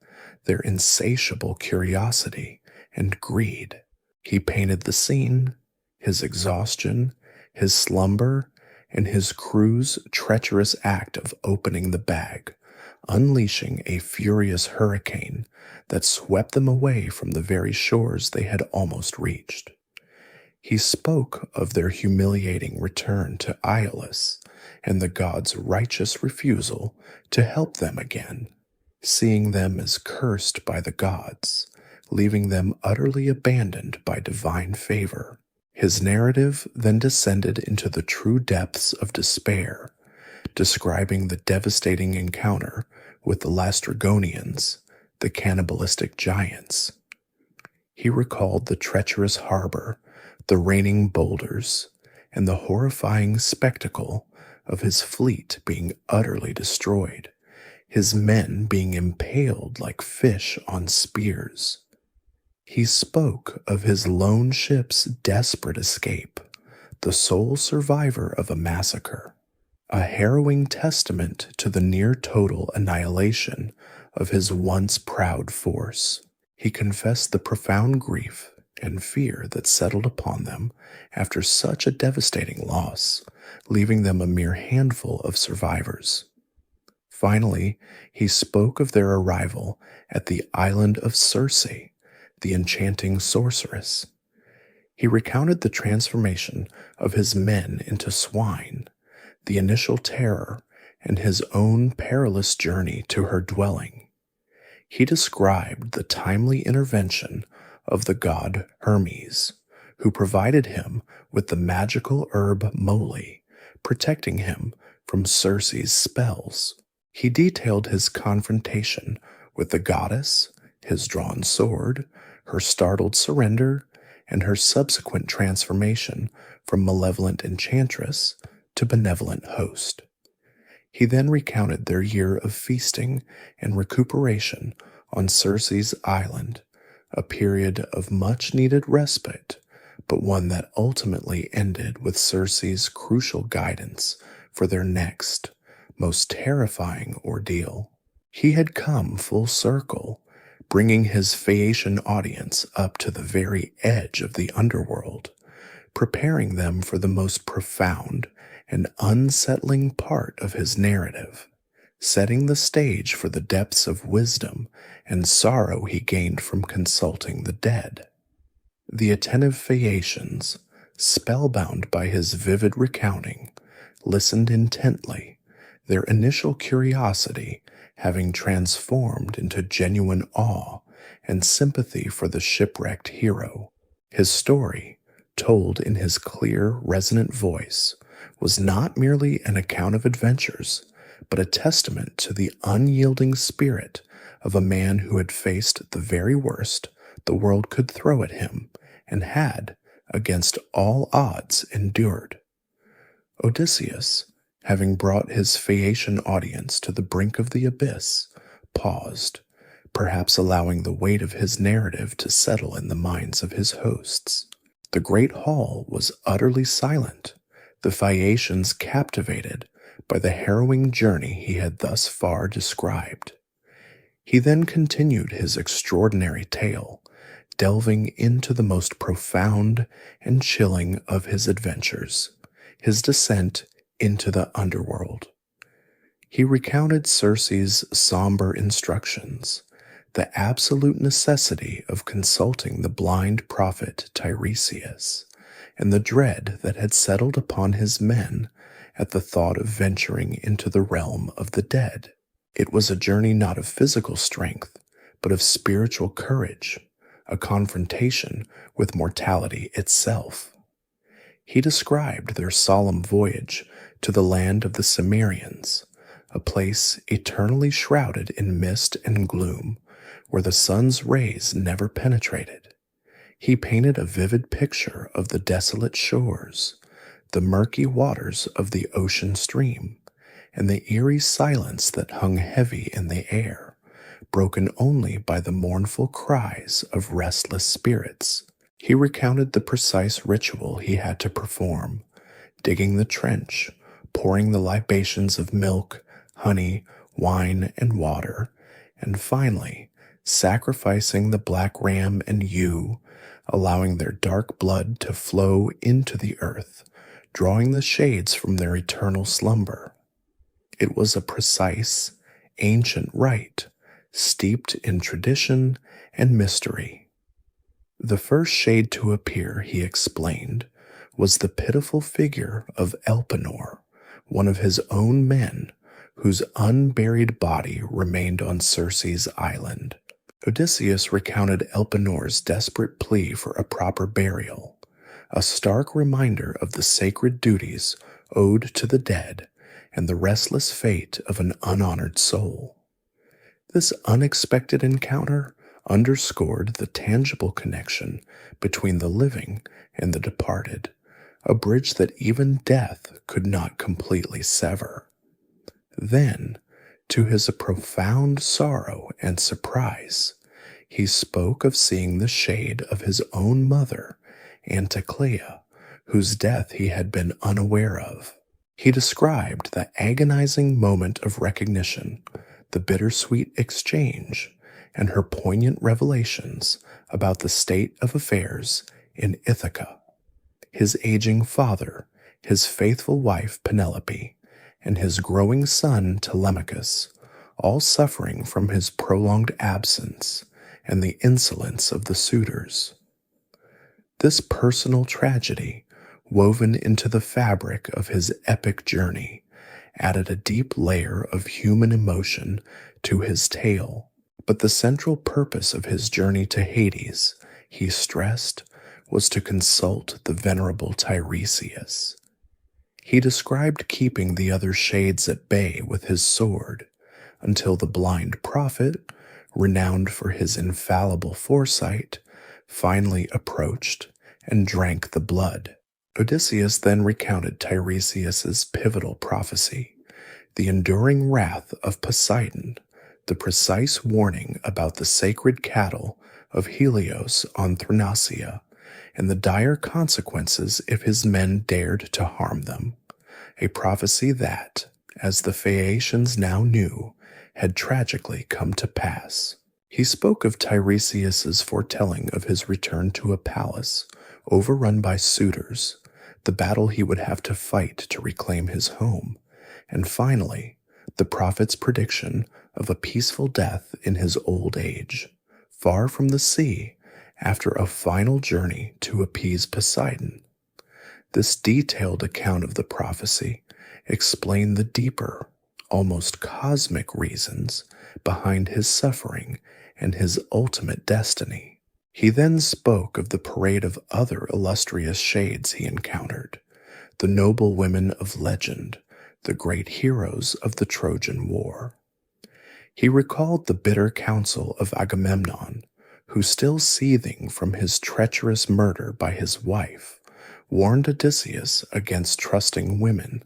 their insatiable curiosity and greed. He painted the scene, his exhaustion, his slumber, and his crew's treacherous act of opening the bag, unleashing a furious hurricane that swept them away from the very shores they had almost reached. He spoke of their humiliating return to Aeolus and the god's righteous refusal to help them again, seeing them as cursed by the gods, leaving them utterly abandoned by divine favor. His narrative then descended into the true depths of despair, describing the devastating encounter with the Lastrygonians, the cannibalistic giants. He recalled the treacherous harbor, the raining boulders, and the horrifying spectacle of his fleet being utterly destroyed, his men being impaled like fish on spears. He spoke of his lone ship's desperate escape, the sole survivor of a massacre, a harrowing testament to the near-total annihilation of his once proud force. He confessed the profound grief and fear that settled upon them after such a devastating loss, leaving them a mere handful of survivors. Finally, he spoke of their arrival at the island of Circe, the enchanting sorceress. He recounted the transformation of his men into swine, the initial terror, and his own perilous journey to her dwelling. He described the timely intervention of the god Hermes, who provided him with the magical herb moly, protecting him from Circe's spells. He detailed his confrontation with the goddess, his drawn sword, her startled surrender, and her subsequent transformation from malevolent enchantress to benevolent host. He then recounted their year of feasting and recuperation on Circe's island, a period of much-needed respite, but one that ultimately ended with Circe's crucial guidance for their next, most terrifying ordeal. He had come full circle, bringing his Phaeacian audience up to the very edge of the underworld, preparing them for the most profound and unsettling part of his narrative, setting the stage for the depths of wisdom and sorrow he gained from consulting the dead. The attentive Phaeacians, spellbound by his vivid recounting, listened intently, their initial curiosity having transformed into genuine awe and sympathy for the shipwrecked hero. His story, told in his clear, resonant voice, was not merely an account of adventures, but a testament to the unyielding spirit of a man who had faced the very worst the world could throw at him and had, against all odds, endured. Odysseus, having brought his Phaeacian audience to the brink of the abyss, paused, perhaps allowing the weight of his narrative to settle in the minds of his hosts. The great hall was utterly silent, the Phaeacians captivated by the harrowing journey he had thus far described. He then continued his extraordinary tale, delving into the most profound and chilling of his adventures, his descent into the underworld. He recounted Circe's somber instructions, the absolute necessity of consulting the blind prophet Tiresias, and the dread that had settled upon his men at the thought of venturing into the realm of the dead. It was a journey not of physical strength, but of spiritual courage, a confrontation with mortality itself. He described their solemn voyage to the land of the Cimmerians, a place eternally shrouded in mist and gloom, where the sun's rays never penetrated. He painted a vivid picture of the desolate shores, the murky waters of the ocean stream, and the eerie silence that hung heavy in the air, broken only by the mournful cries of restless spirits. He recounted the precise ritual he had to perform, digging the trench, pouring the libations of milk, honey, wine, and water, and finally sacrificing the black ram and ewe, allowing their dark blood to flow into the earth, drawing the shades from their eternal slumber. It was a precise, ancient rite, steeped in tradition and mystery. The first shade to appear, he explained, was the pitiful figure of Elpenor, one of his own men, whose unburied body remained on Circe's island. Odysseus recounted Elpenor's desperate plea for a proper burial, a stark reminder of the sacred duties owed to the dead and the restless fate of an unhonored soul. This unexpected encounter underscored the tangible connection between the living and the departed, a bridge that even death could not completely sever. Then, to his profound sorrow and surprise, he spoke of seeing the shade of his own mother, Anticlea, whose death he had been unaware of. He described the agonizing moment of recognition, the bittersweet exchange, and her poignant revelations about the state of affairs in Ithaca. His aging father, his faithful wife Penelope, and his growing son Telemachus, all suffering from his prolonged absence and the insolence of the suitors. This personal tragedy, woven into the fabric of his epic journey, added a deep layer of human emotion to his tale. But the central purpose of his journey to Hades, he stressed, was to consult the venerable Tiresias. He described keeping the other shades at bay with his sword until the blind prophet, renowned for his infallible foresight, finally approached and drank the blood. Odysseus then recounted Tiresias's pivotal prophecy, the enduring wrath of Poseidon, the precise warning about the sacred cattle of Helios on Thrinacia, and the dire consequences if his men dared to harm them, a prophecy that, as the Phaeacians now knew, had tragically come to pass. He spoke of Tiresias's foretelling of his return to a palace overrun by suitors, the battle he would have to fight to reclaim his home, and finally, the prophet's prediction of a peaceful death in his old age, far from the sea, after a final journey to appease Poseidon. This detailed account of the prophecy explained the deeper, almost cosmic reasons behind his suffering and his ultimate destiny. He then spoke of the parade of other illustrious shades he encountered, the noble women of legend, the great heroes of the Trojan War. He recalled the bitter counsel of Agamemnon, who, still seething from his treacherous murder by his wife, warned Odysseus against trusting women,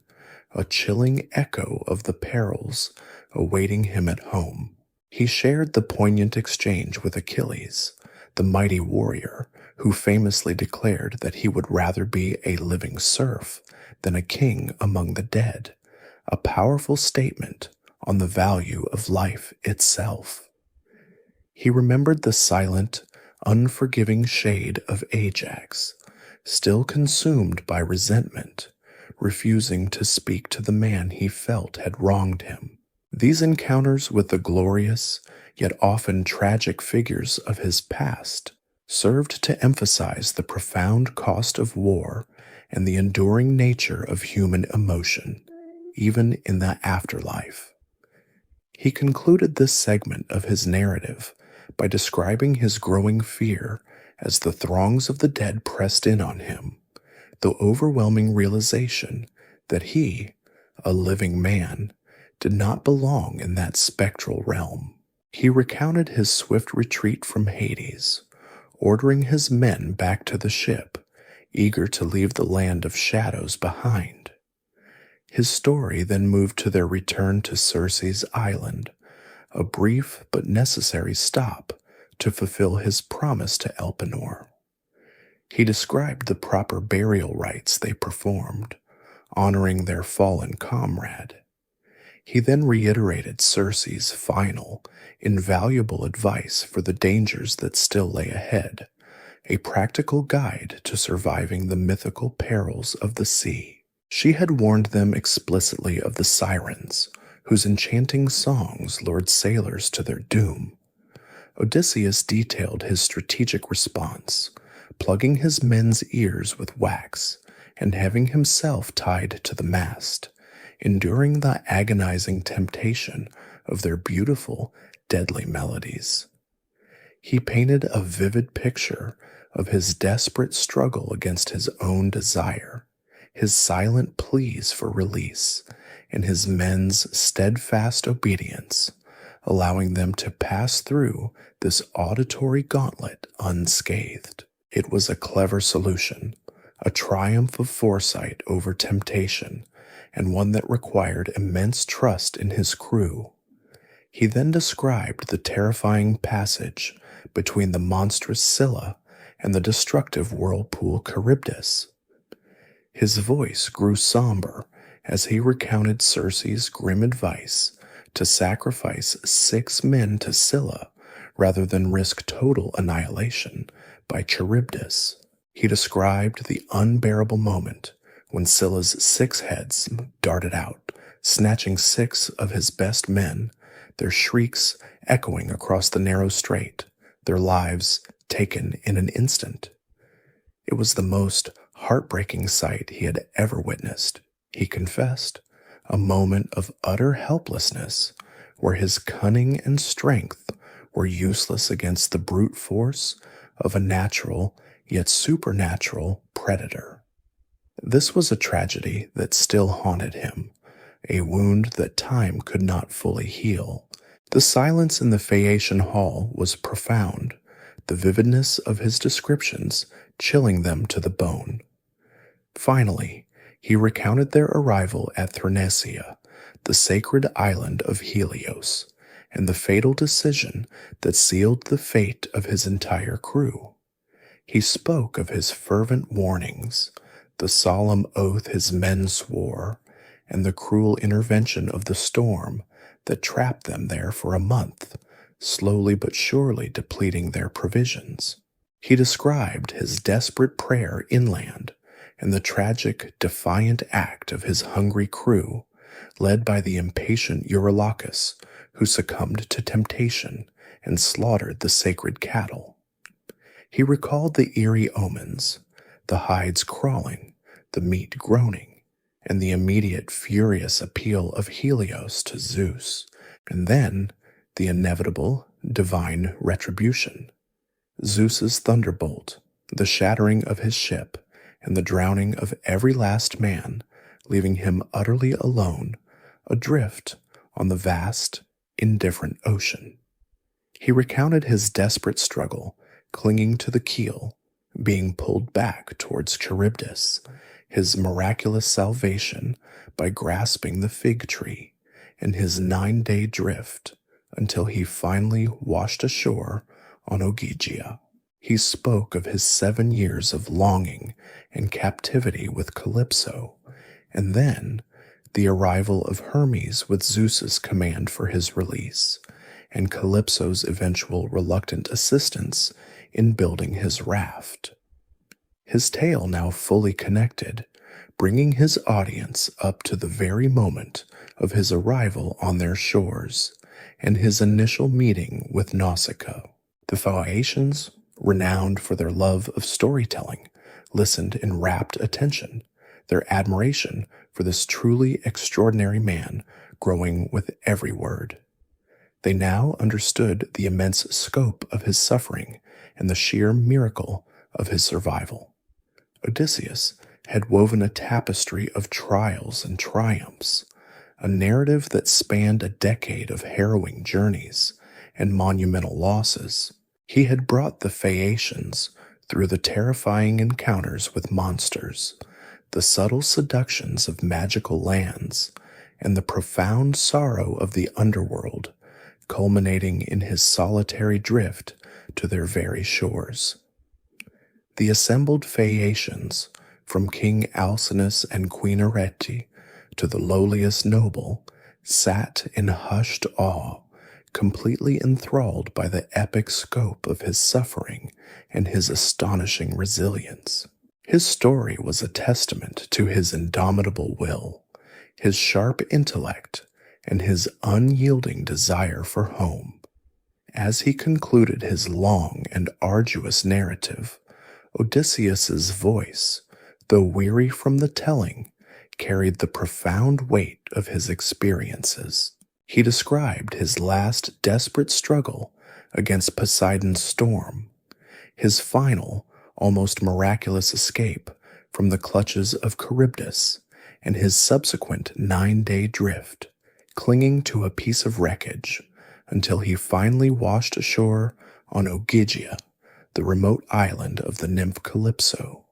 a chilling echo of the perils awaiting him at home. He shared the poignant exchange with Achilles, the mighty warrior who famously declared that he would rather be a living serf than a king among the dead, a powerful statement on the value of life itself. He remembered the silent, unforgiving shade of Ajax, still consumed by resentment, refusing to speak to the man he felt had wronged him. These encounters with the glorious, yet often tragic figures of his past served to emphasize the profound cost of war and the enduring nature of human emotion, even in the afterlife. He concluded this segment of his narrative by describing his growing fear as the throngs of the dead pressed in on him, the overwhelming realization that he, a living man, did not belong in that spectral realm. He recounted his swift retreat from Hades, ordering his men back to the ship, eager to leave the land of shadows behind. His story then moved to their return to Circe's island, a brief but necessary stop to fulfill his promise to Elpenor. He described the proper burial rites they performed, honoring their fallen comrade. He then reiterated Circe's final, invaluable advice for the dangers that still lay ahead, a practical guide to surviving the mythical perils of the sea. She had warned them explicitly of the Sirens, whose enchanting songs lured sailors to their doom. Odysseus detailed his strategic response, plugging his men's ears with wax and having himself tied to the mast, enduring the agonizing temptation of their beautiful, deadly melodies. He painted a vivid picture of his desperate struggle against his own desire, his silent pleas for release, and his men's steadfast obedience, allowing them to pass through this auditory gauntlet unscathed. It was a clever solution, a triumph of foresight over temptation, and one that required immense trust in his crew. He then described the terrifying passage between the monstrous Scylla and the destructive whirlpool Charybdis. His voice grew somber as he recounted Circe's grim advice to sacrifice 6 men to Scylla rather than risk total annihilation by Charybdis. He described the unbearable moment when Scylla's 6 heads darted out, snatching 6 of his best men, their shrieks echoing across the narrow strait, their lives taken in an instant. It was the most heartbreaking sight he had ever witnessed, he confessed, a moment of utter helplessness where his cunning and strength were useless against the brute force of a natural yet supernatural predator. This was a tragedy that still haunted him, a wound that time could not fully heal. The silence in the Phaeacian hall was profound, the vividness of his descriptions chilling them to the bone. Finally, he recounted their arrival at Thrinacia, the sacred island of Helios, and the fatal decision that sealed the fate of his entire crew. He spoke of his fervent warnings, the solemn oath his men swore, and the cruel intervention of the storm that trapped them there for a month, slowly but surely depleting their provisions. He described his desperate prayer inland and the tragic, defiant act of his hungry crew, led by the impatient Eurylochus, who succumbed to temptation and slaughtered the sacred cattle. He recalled the eerie omens, the hides crawling, the meat groaning, and the immediate furious appeal of Helios to Zeus, and then the inevitable divine retribution. Zeus's thunderbolt, the shattering of his ship, and the drowning of every last man, leaving him utterly alone, adrift on the vast, indifferent ocean. He recounted his desperate struggle, clinging to the keel, being pulled back towards Charybdis, his miraculous salvation by grasping the fig tree, and his 9-day drift until he finally washed ashore on Ogygia. He spoke of his 7 years of longing and captivity with Calypso, and then the arrival of Hermes with Zeus's command for his release, and Calypso's eventual reluctant assistance in building his raft. His tale now fully connected, bringing his audience up to the very moment of his arrival on their shores and his initial meeting with Nausicaa. The Phaeacians, renowned for their love of storytelling, listened in rapt attention, their admiration for this truly extraordinary man growing with every word. They now understood the immense scope of his suffering and the sheer miracle of his survival. Odysseus had woven a tapestry of trials and triumphs, a narrative that spanned a decade of harrowing journeys and monumental losses. He had brought the Phaeacians through the terrifying encounters with monsters, the subtle seductions of magical lands, and the profound sorrow of the underworld, culminating in his solitary drift to their very shores. The assembled Phaeacians, from King Alcinous and Queen Arete to the lowliest noble, sat in hushed awe, completely enthralled by the epic scope of his suffering and his astonishing resilience. His story was a testament to his indomitable will, his sharp intellect, and his unyielding desire for home. As he concluded his long and arduous narrative, Odysseus's voice, though weary from the telling, carried the profound weight of his experiences. He described his last desperate struggle against Poseidon's storm, his final, almost miraculous escape from the clutches of Charybdis, and his subsequent 9-day drift, clinging to a piece of wreckage until he finally washed ashore on Ogygia, the remote island of the nymph Calypso.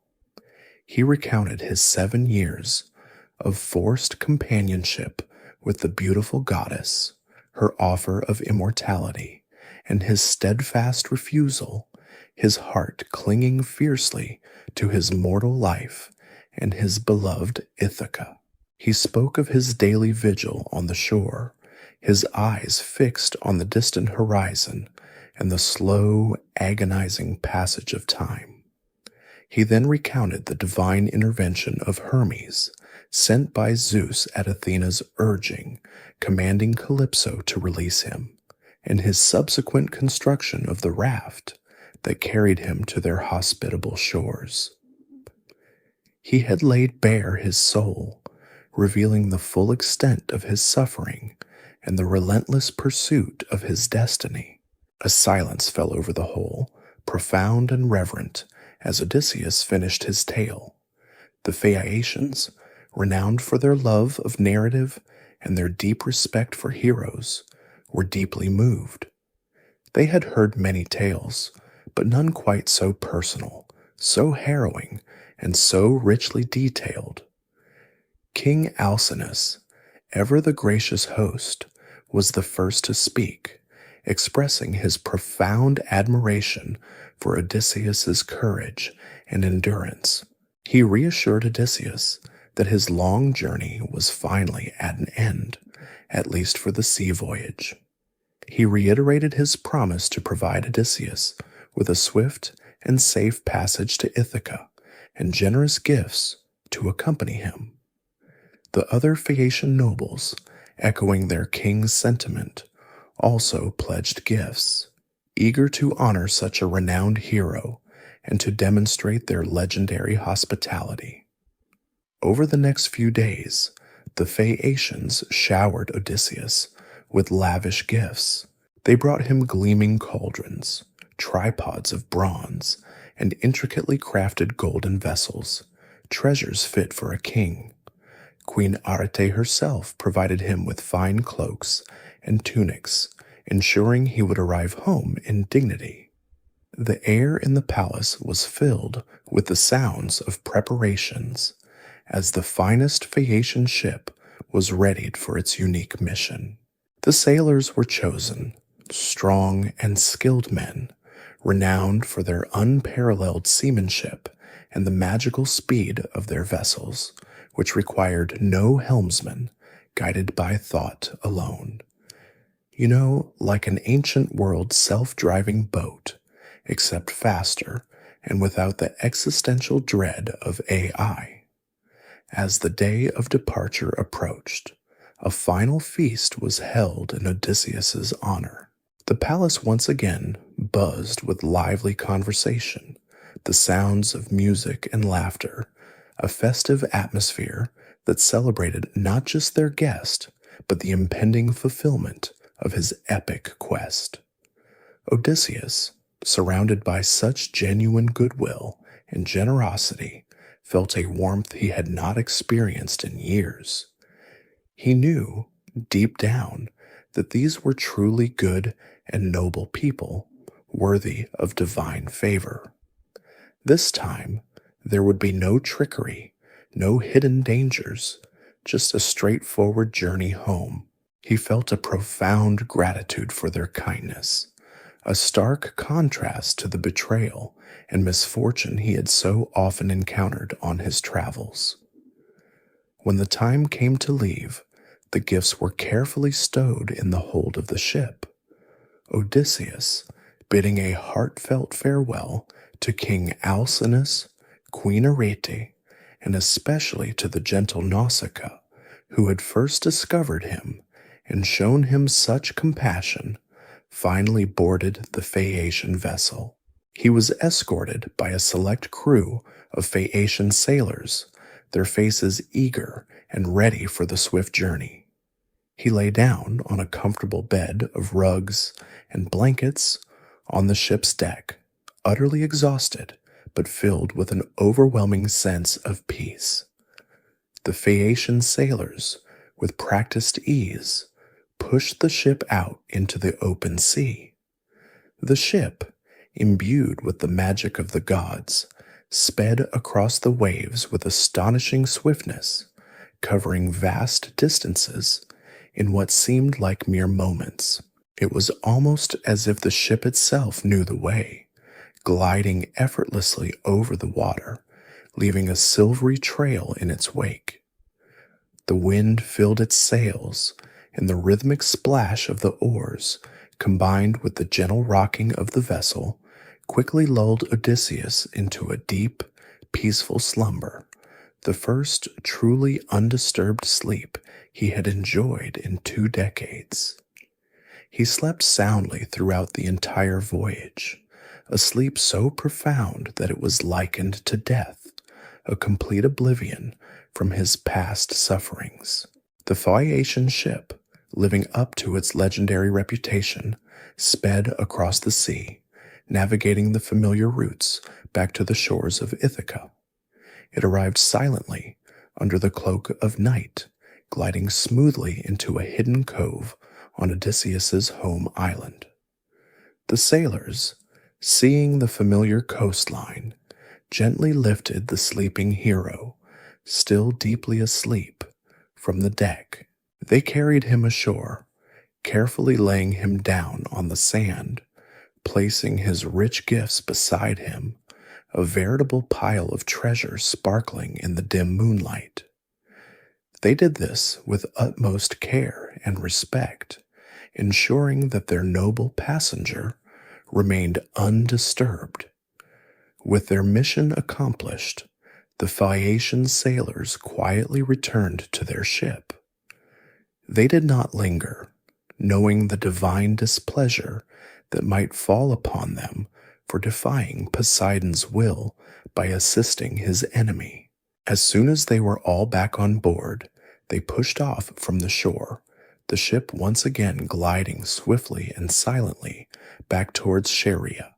He recounted his 7 years of forced companionship with the beautiful goddess, her offer of immortality, and his steadfast refusal, his heart clinging fiercely to his mortal life and his beloved Ithaca. He spoke of his daily vigil on the shore, his eyes fixed on the distant horizon and the slow, agonizing passage of time. He then recounted the divine intervention of Hermes, sent by Zeus at Athena's urging, commanding Calypso to release him, and his subsequent construction of the raft that carried him to their hospitable shores. He had laid bare his soul, revealing the full extent of his suffering and the relentless pursuit of his destiny. A silence fell over the whole, profound and reverent, as Odysseus finished his tale. The Phaeacians, renowned for their love of narrative and their deep respect for heroes, were deeply moved. They had heard many tales, but none quite so personal, so harrowing, and so richly detailed. King Alcinous, ever the gracious host, was the first to speak, expressing his profound admiration for Odysseus's courage and endurance. He reassured Odysseus that his long journey was finally at an end, at least for the sea voyage. He reiterated his promise to provide Odysseus with a swift and safe passage to Ithaca and generous gifts to accompany him. The other Phaeacian nobles, echoing their king's sentiment, also pledged gifts, eager to honor such a renowned hero and to demonstrate their legendary hospitality. Over the next few days, the Phaeacians showered Odysseus with lavish gifts. They brought him gleaming cauldrons, tripods of bronze, and intricately crafted golden vessels, treasures fit for a king. Queen Arete herself provided him with fine cloaks and tunics, ensuring he would arrive home in dignity. The air in the palace was filled with the sounds of preparations, as the finest Phaeacian ship was readied for its unique mission. The sailors were chosen, strong and skilled men, renowned for their unparalleled seamanship and the magical speed of their vessels, which required no helmsman, guided by thought alone. You know, like an ancient world self-driving boat, except faster and without the existential dread of AI. As the day of departure approached, a final feast was held in Odysseus's honor. The palace once again buzzed with lively conversation, the sounds of music and laughter, a festive atmosphere that celebrated not just their guest, but the impending fulfillment of his epic quest. Odysseus, surrounded by such genuine goodwill and generosity, felt a warmth he had not experienced in years. He knew, deep down, that these were truly good and noble people, worthy of divine favor. This time, there would be no trickery, no hidden dangers, just a straightforward journey home. He felt a profound gratitude for their kindness, a stark contrast to the betrayal and misfortune he had so often encountered on his travels. When the time came to leave, the gifts were carefully stowed in the hold of the ship. Odysseus, bidding a heartfelt farewell to King Alcinous, Queen Arete, and especially to the gentle Nausicaa, who had first discovered him and shown him such compassion, finally boarded the Phaeacian vessel. He was escorted by a select crew of Phaeacian sailors, their faces eager and ready for the swift journey. He lay down on a comfortable bed of rugs and blankets on the ship's deck, utterly exhausted, but filled with an overwhelming sense of peace. The Phaeacian sailors, with practiced ease, pushed the ship out into the open sea. The ship, imbued with the magic of the gods, sped across the waves with astonishing swiftness, covering vast distances in what seemed like mere moments. It was almost as if the ship itself knew the way, gliding effortlessly over the water, leaving a silvery trail in its wake. The wind filled its sails, and the rhythmic splash of the oars, combined with the gentle rocking of the vessel, quickly lulled Odysseus into a deep, peaceful slumber, the first truly undisturbed sleep he had enjoyed in 2 decades. He slept soundly throughout the entire voyage, a sleep so profound that it was likened to death, a complete oblivion from his past sufferings. The Phaeacian ship, living up to its legendary reputation, sped across the sea, navigating the familiar routes back to the shores of Ithaca. It arrived silently under the cloak of night, gliding smoothly into a hidden cove on Odysseus's home island. The sailors, seeing the familiar coastline, gently lifted the sleeping hero, still deeply asleep, from the deck. They carried him ashore, carefully laying him down on the sand, placing his rich gifts beside him, a veritable pile of treasure sparkling in the dim moonlight. They did this with utmost care and respect, ensuring that their noble passenger remained undisturbed. With their mission accomplished, the Phaeacian sailors quietly returned to their ship. They did not linger, knowing the divine displeasure that might fall upon them for defying Poseidon's will by assisting his enemy. As soon as they were all back on board, they pushed off from the shore, the ship once again gliding swiftly and silently back towards Scheria,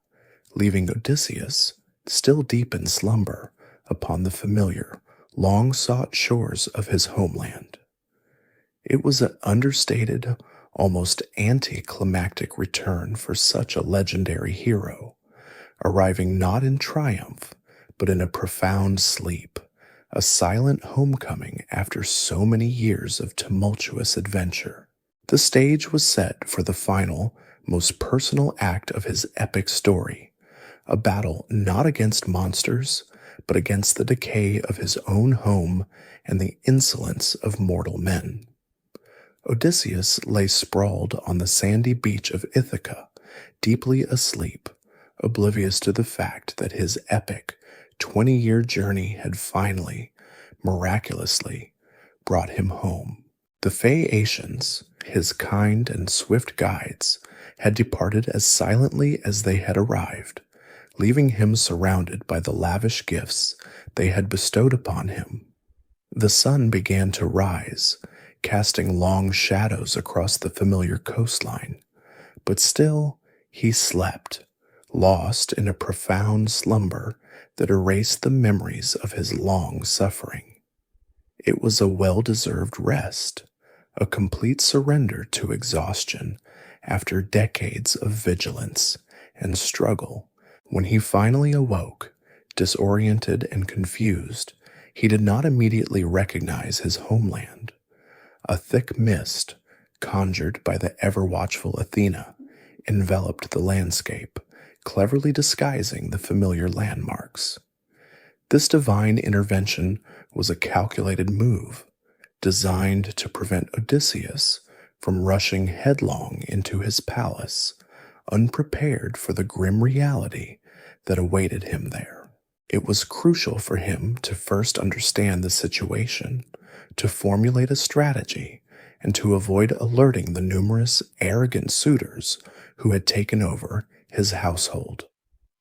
leaving Odysseus, still deep in slumber, upon the familiar, long-sought shores of his homeland. It was an understated, almost anticlimactic return for such a legendary hero, arriving not in triumph, but in a profound sleep, a silent homecoming after so many years of tumultuous adventure. The stage was set for the final, most personal act of his epic story, a battle not against monsters, but against the decay of his own home and the insolence of mortal men. Odysseus lay sprawled on the sandy beach of Ithaca, deeply asleep, oblivious to the fact that his epic 20-year journey had finally, miraculously, brought him home. The Phaeacians, his kind and swift guides, had departed as silently as they had arrived, leaving him surrounded by the lavish gifts they had bestowed upon him. The sun began to rise, casting long shadows across the familiar coastline, but still he slept, lost in a profound slumber that erased the memories of his long suffering. It was a well-deserved rest, a complete surrender to exhaustion after decades of vigilance and struggle. When he finally awoke, disoriented and confused, he did not immediately recognize his homeland. A thick mist, conjured by the ever-watchful Athena, enveloped the landscape, cleverly disguising the familiar landmarks. This divine intervention was a calculated move, designed to prevent Odysseus from rushing headlong into his palace, unprepared for the grim reality that awaited him there. It was crucial for him to first understand the situation, to formulate a strategy, and to avoid alerting the numerous arrogant suitors who had taken over his household.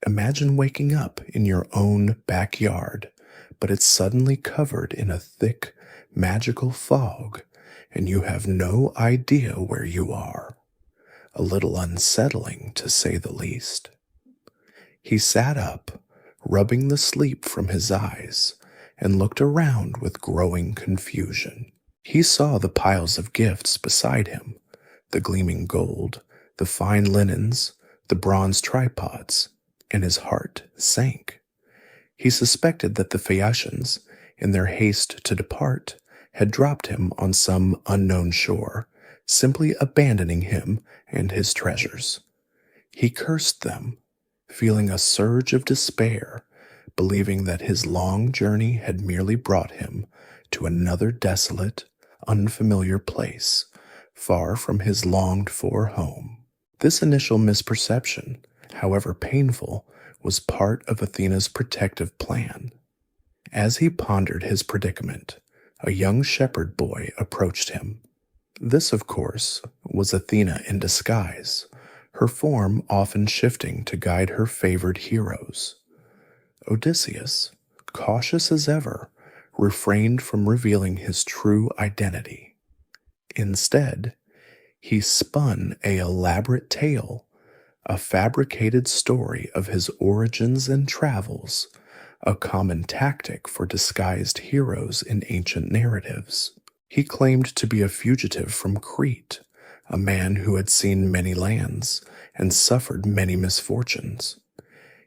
Imagine waking up in your own backyard, but it's suddenly covered in a thick, magical fog, and you have no idea where you are. A little unsettling, to say the least. He sat up, rubbing the sleep from his eyes, and looked around with growing confusion. He saw the piles of gifts beside him, the gleaming gold, the fine linens, the bronze tripods, and his heart sank. He suspected that the Phaeacians, in their haste to depart, had dropped him on some unknown shore, simply abandoning him and his treasures. He cursed them, feeling a surge of despair, believing that his long journey had merely brought him to another desolate, unfamiliar place, far from his longed-for home. This initial misperception, however painful, was part of Athena's protective plan. As he pondered his predicament, a young shepherd boy approached him. This, of course, was Athena in disguise, her form often shifting to guide her favored heroes. Odysseus, cautious as ever, refrained from revealing his true identity. Instead, he spun an elaborate tale, a fabricated story of his origins and travels, a common tactic for disguised heroes in ancient narratives. He claimed to be a fugitive from Crete, a man who had seen many lands and suffered many misfortunes.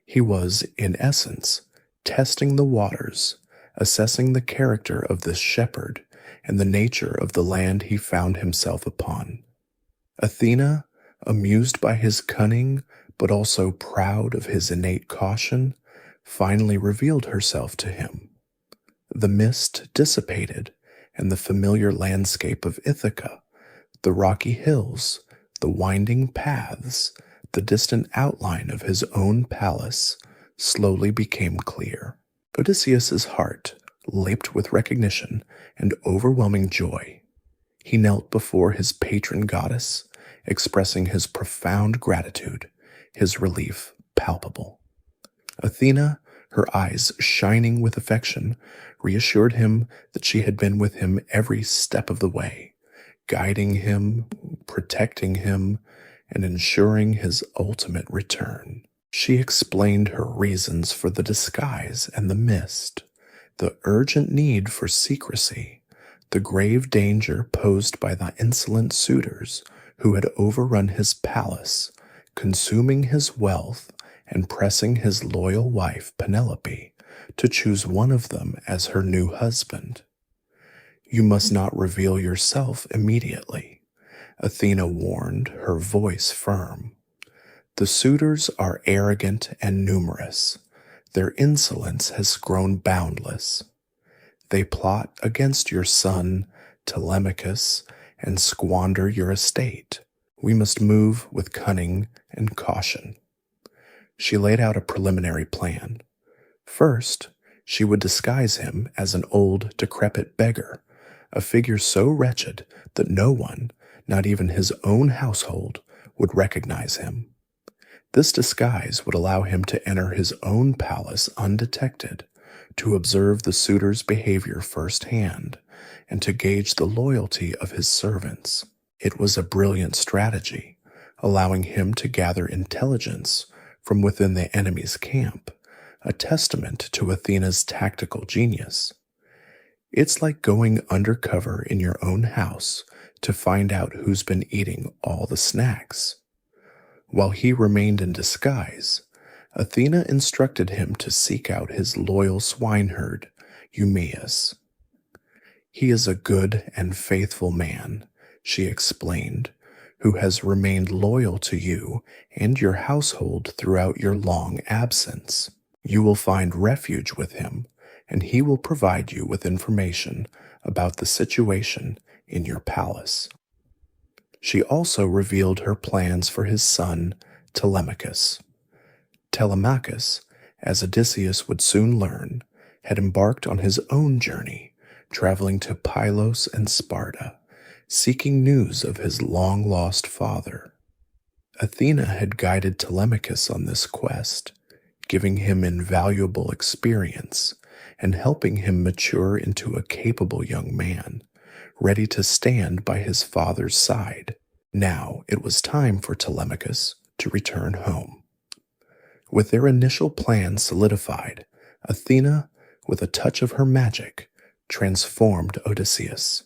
He was, in essence, testing the waters, assessing the character of this shepherd and the nature of the land he found himself upon. Athena, amused by his cunning but also proud of his innate caution, finally revealed herself to him. The mist dissipated, and the familiar landscape of Ithaca, the rocky hills, the winding paths, the distant outline of his own palace slowly became clear. Odysseus's heart leaped with recognition and overwhelming joy. He knelt before his patron goddess, expressing his profound gratitude, his relief palpable. Athena, her eyes shining with affection, reassured him that she had been with him every step of the way, guiding him, protecting him, and ensuring his ultimate return. She explained her reasons for the disguise and the mist, the urgent need for secrecy, the grave danger posed by the insolent suitors who had overrun his palace, consuming his wealth and pressing his loyal wife Penelope to choose one of them as her new husband. "You must not reveal yourself immediately," Athena warned, her voice firm. "The suitors are arrogant and numerous. Their insolence has grown boundless. They plot against your son, Telemachus, and squander your estate. We must move with cunning and caution." She laid out a preliminary plan. First, she would disguise him as an old, decrepit beggar, a figure so wretched that no one, not even his own household, would recognize him. This disguise would allow him to enter his own palace undetected, to observe the suitor's behavior firsthand, and to gauge the loyalty of his servants. It was a brilliant strategy, allowing him to gather intelligence from within the enemy's camp, a testament to Athena's tactical genius. It's like going undercover in your own house to find out who's been eating all the snacks. While he remained in disguise, Athena instructed him to seek out his loyal swineherd, Eumaeus. "He is a good and faithful man," she explained, "who has remained loyal to you and your household throughout your long absence. You will find refuge with him, and he will provide you with information about the situation in your palace." She also revealed her plans for his son, Telemachus. Telemachus, as Odysseus would soon learn, had embarked on his own journey, traveling to Pylos and Sparta, seeking news of his long-lost father. Athena had guided Telemachus on this quest, giving him invaluable experience and helping him mature into a capable young man, ready to stand by his father's side. Now it was time for Telemachus to return home. With their initial plan solidified, Athena, with a touch of her magic, transformed Odysseus.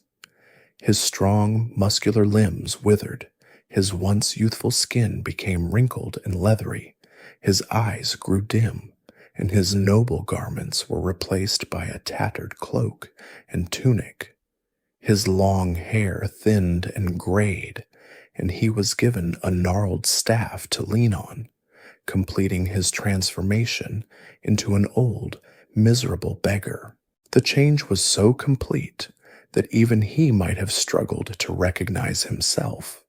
His strong, muscular limbs withered, his once youthful skin became wrinkled and leathery, his eyes grew dim, and his noble garments were replaced by a tattered cloak and tunic. His long hair thinned and grayed, and he was given a gnarled staff to lean on, completing his transformation into an old, miserable beggar. The change was so complete that even he might have struggled to recognize himself.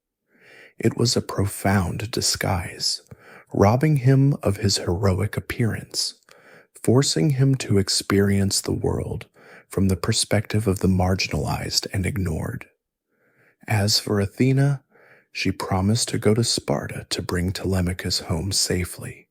It was a profound disguise, robbing him of his heroic appearance, forcing him to experience the world from the perspective of the marginalized and ignored. As for Athena, she promised to go to Sparta to bring Telemachus home safely,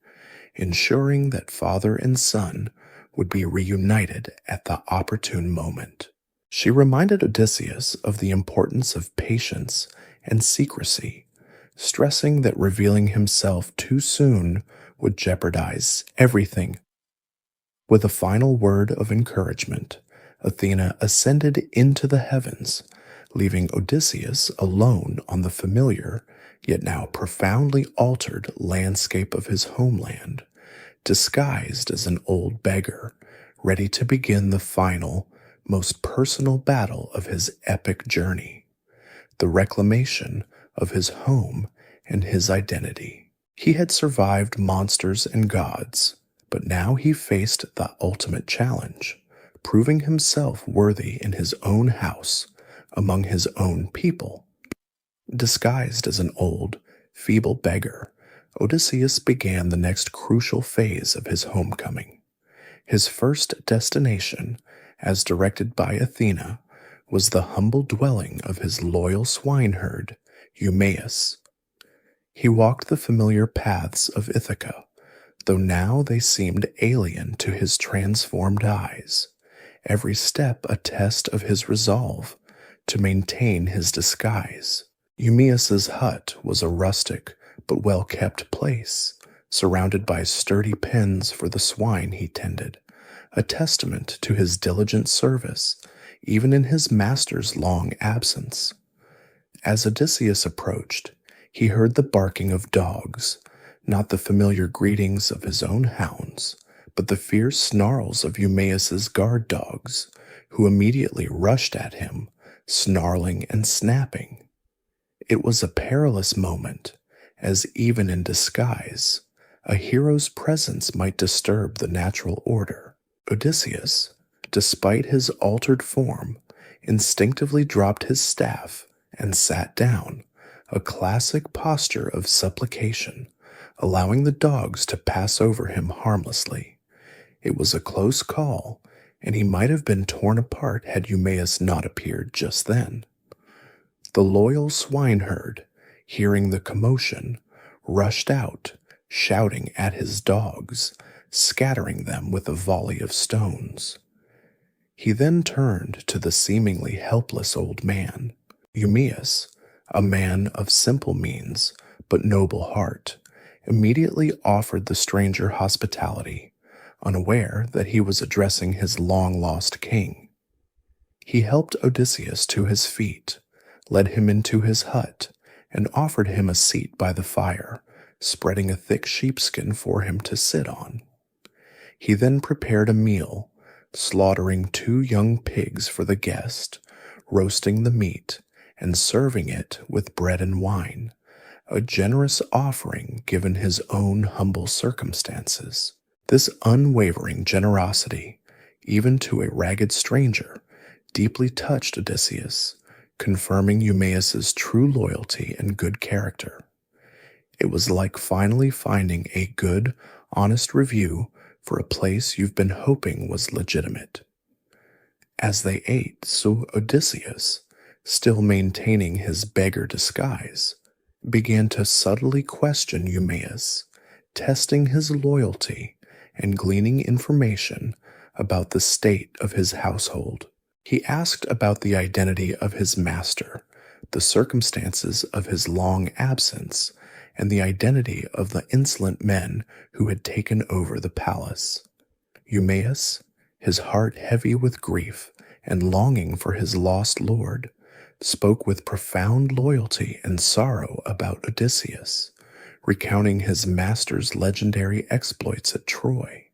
ensuring that father and son would be reunited at the opportune moment. She reminded Odysseus of the importance of patience and secrecy, stressing that revealing himself too soon would jeopardize everything. With a final word of encouragement, Athena ascended into the heavens, leaving Odysseus alone on the familiar, yet now profoundly altered landscape of his homeland, disguised as an old beggar, ready to begin the final, most personal battle of his epic journey, the reclamation of his home and his identity. He had survived monsters and gods, but now he faced the ultimate challenge, proving himself worthy in his own house, among his own people. Disguised as an old, feeble beggar, Odysseus began the next crucial phase of his homecoming. His first destination, as directed by Athena, was the humble dwelling of his loyal swineherd, Eumaeus. He walked the familiar paths of Ithaca, though now they seemed alien to his transformed eyes, every step a test of his resolve to maintain his disguise. Eumaeus's hut was a rustic but well-kept place, surrounded by sturdy pens for the swine he tended, a testament to his diligent service, even in his master's long absence. As Odysseus approached, he heard the barking of dogs, not the familiar greetings of his own hounds, but the fierce snarls of Eumaeus's guard dogs, who immediately rushed at him, snarling and snapping. It was a perilous moment, as even in disguise, a hero's presence might disturb the natural order. Odysseus, despite his altered form, instinctively dropped his staff and sat down, a classic posture of supplication, allowing the dogs to pass over him harmlessly. It was a close call, and he might have been torn apart had Eumaeus not appeared just then. The loyal swineherd, hearing the commotion, rushed out, shouting at his dogs, scattering them with a volley of stones. He then turned to the seemingly helpless old man. Eumaeus, a man of simple means but noble heart, immediately offered the stranger hospitality, unaware that he was addressing his long-lost king. He helped Odysseus to his feet, led him into his hut, and offered him a seat by the fire, spreading a thick sheepskin for him to sit on. He then prepared a meal, slaughtering 2 young pigs for the guest, roasting the meat, and serving it with bread and wine, a generous offering given his own humble circumstances. This unwavering generosity, even to a ragged stranger, deeply touched Odysseus, confirming Eumaeus's true loyalty and good character. It was like finally finding a good, honest review for a place you've been hoping was legitimate. As they ate, so Odysseus, still maintaining his beggar disguise, began to subtly question Eumaeus, testing his loyalty and gleaning information about the state of his household. He asked about the identity of his master, the circumstances of his long absence, and the identity of the insolent men who had taken over the palace. Eumaeus, his heart heavy with grief and longing for his lost lord, spoke with profound loyalty and sorrow about Odysseus, recounting his master's legendary exploits at Troy,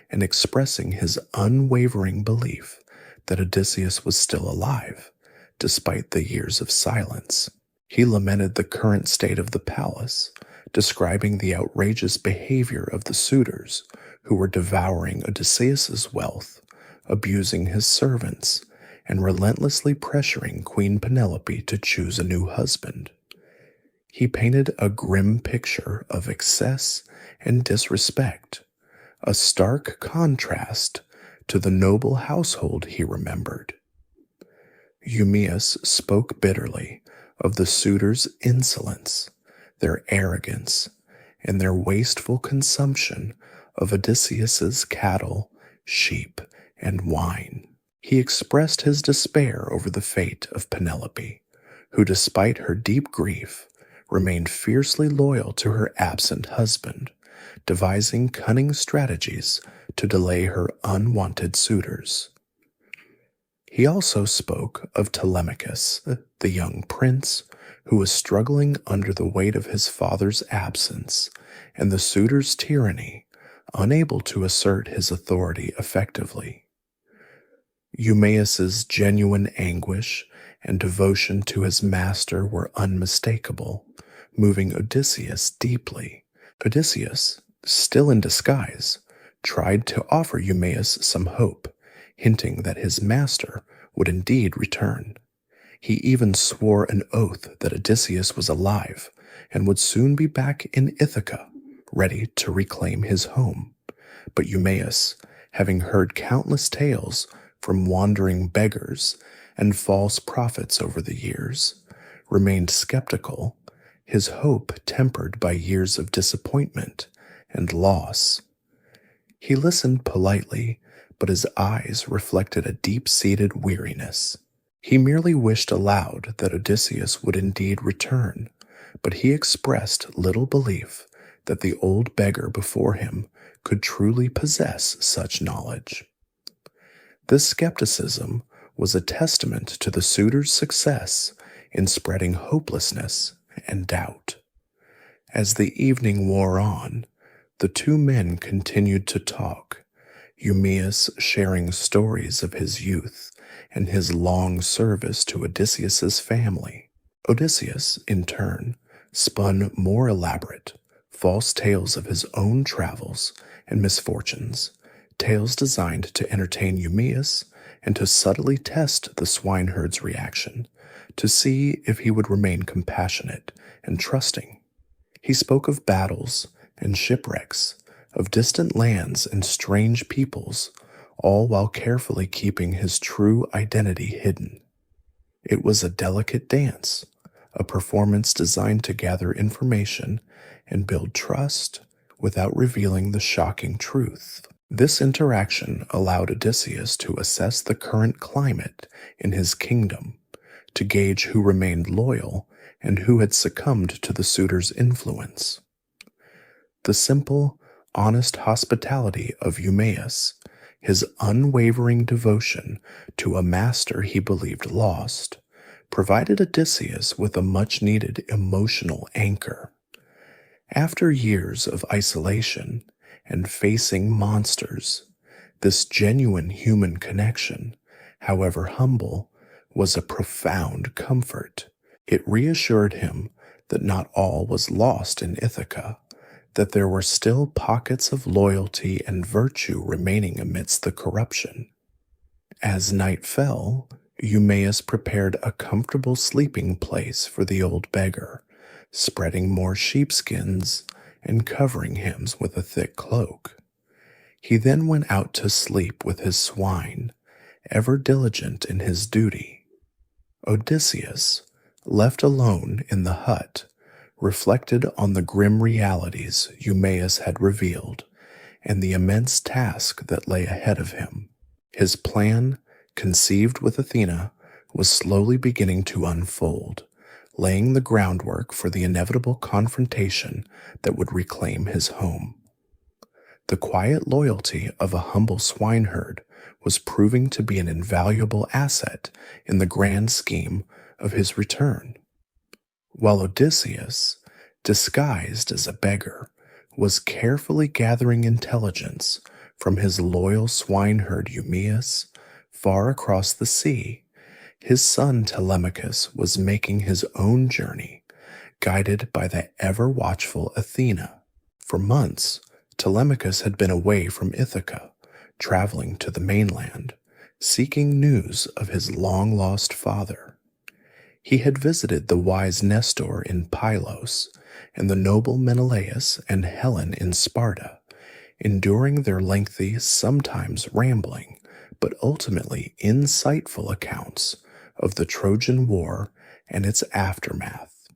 and expressing his unwavering belief that Odysseus was still alive, despite the years of silence. He lamented the current state of the palace, describing the outrageous behavior of the suitors who were devouring Odysseus's wealth, abusing his servants, and relentlessly pressuring Queen Penelope to choose a new husband. He painted a grim picture of excess and disrespect, a stark contrast to the noble household he remembered. Eumaeus spoke bitterly of the suitors' insolence, their arrogance, and their wasteful consumption of Odysseus's cattle, sheep, and wine. He expressed his despair over the fate of Penelope, who, despite her deep grief, remained fiercely loyal to her absent husband, devising cunning strategies to delay her unwanted suitors. He also spoke of Telemachus, the young prince, who was struggling under the weight of his father's absence and the suitor's tyranny, unable to assert his authority effectively. Eumaeus's genuine anguish and devotion to his master were unmistakable, moving Odysseus deeply. Odysseus, still in disguise, tried to offer Eumaeus some hope, hinting that his master would indeed return. He even swore an oath that Odysseus was alive and would soon be back in Ithaca, ready to reclaim his home. But Eumaeus, having heard countless tales from wandering beggars and false prophets over the years, remained skeptical, his hope tempered by years of disappointment and loss. He listened politely, but his eyes reflected a deep-seated weariness. He merely wished aloud that Odysseus would indeed return, but he expressed little belief that the old beggar before him could truly possess such knowledge. This skepticism was a testament to the suitor's success in spreading hopelessness and doubt. As the evening wore on, the two men continued to talk, Eumaeus sharing stories of his youth and his long service to Odysseus's family. Odysseus, in turn, spun more elaborate, false tales of his own travels and misfortunes, tales designed to entertain Eumaeus and to subtly test the swineherd's reaction, to see if he would remain compassionate and trusting. He spoke of battles and shipwrecks, of distant lands and strange peoples, all while carefully keeping his true identity hidden. It was a delicate dance, a performance designed to gather information and build trust without revealing the shocking truth. This interaction allowed Odysseus to assess the current climate in his kingdom, to gauge who remained loyal and who had succumbed to the suitor's influence. The simple, honest hospitality of Eumaeus, his unwavering devotion to a master he believed lost, provided Odysseus with a much-needed emotional anchor. After years of isolation and facing monsters, this genuine human connection, however humble, was a profound comfort. It reassured him that not all was lost in Ithaca, that there were still pockets of loyalty and virtue remaining amidst the corruption. As night fell, Eumaeus prepared a comfortable sleeping place for the old beggar, spreading more sheepskins and covering him with a thick cloak. He then went out to sleep with his swine, ever diligent in his duty. Odysseus, left alone in the hut, reflected on the grim realities Eumaeus had revealed and the immense task that lay ahead of him. His plan, conceived with Athena, was slowly beginning to unfold, laying the groundwork for the inevitable confrontation that would reclaim his home. The quiet loyalty of a humble swineherd was proving to be an invaluable asset in the grand scheme of his return. While Odysseus, disguised as a beggar, was carefully gathering intelligence from his loyal swineherd Eumaeus far across the sea, his son Telemachus was making his own journey, guided by the ever-watchful Athena. For months, Telemachus had been away from Ithaca, traveling to the mainland, seeking news of his long-lost father. He had visited the wise Nestor in Pylos and the noble Menelaus and Helen in Sparta, enduring their lengthy, sometimes rambling, but ultimately insightful accounts of the Trojan War and its aftermath.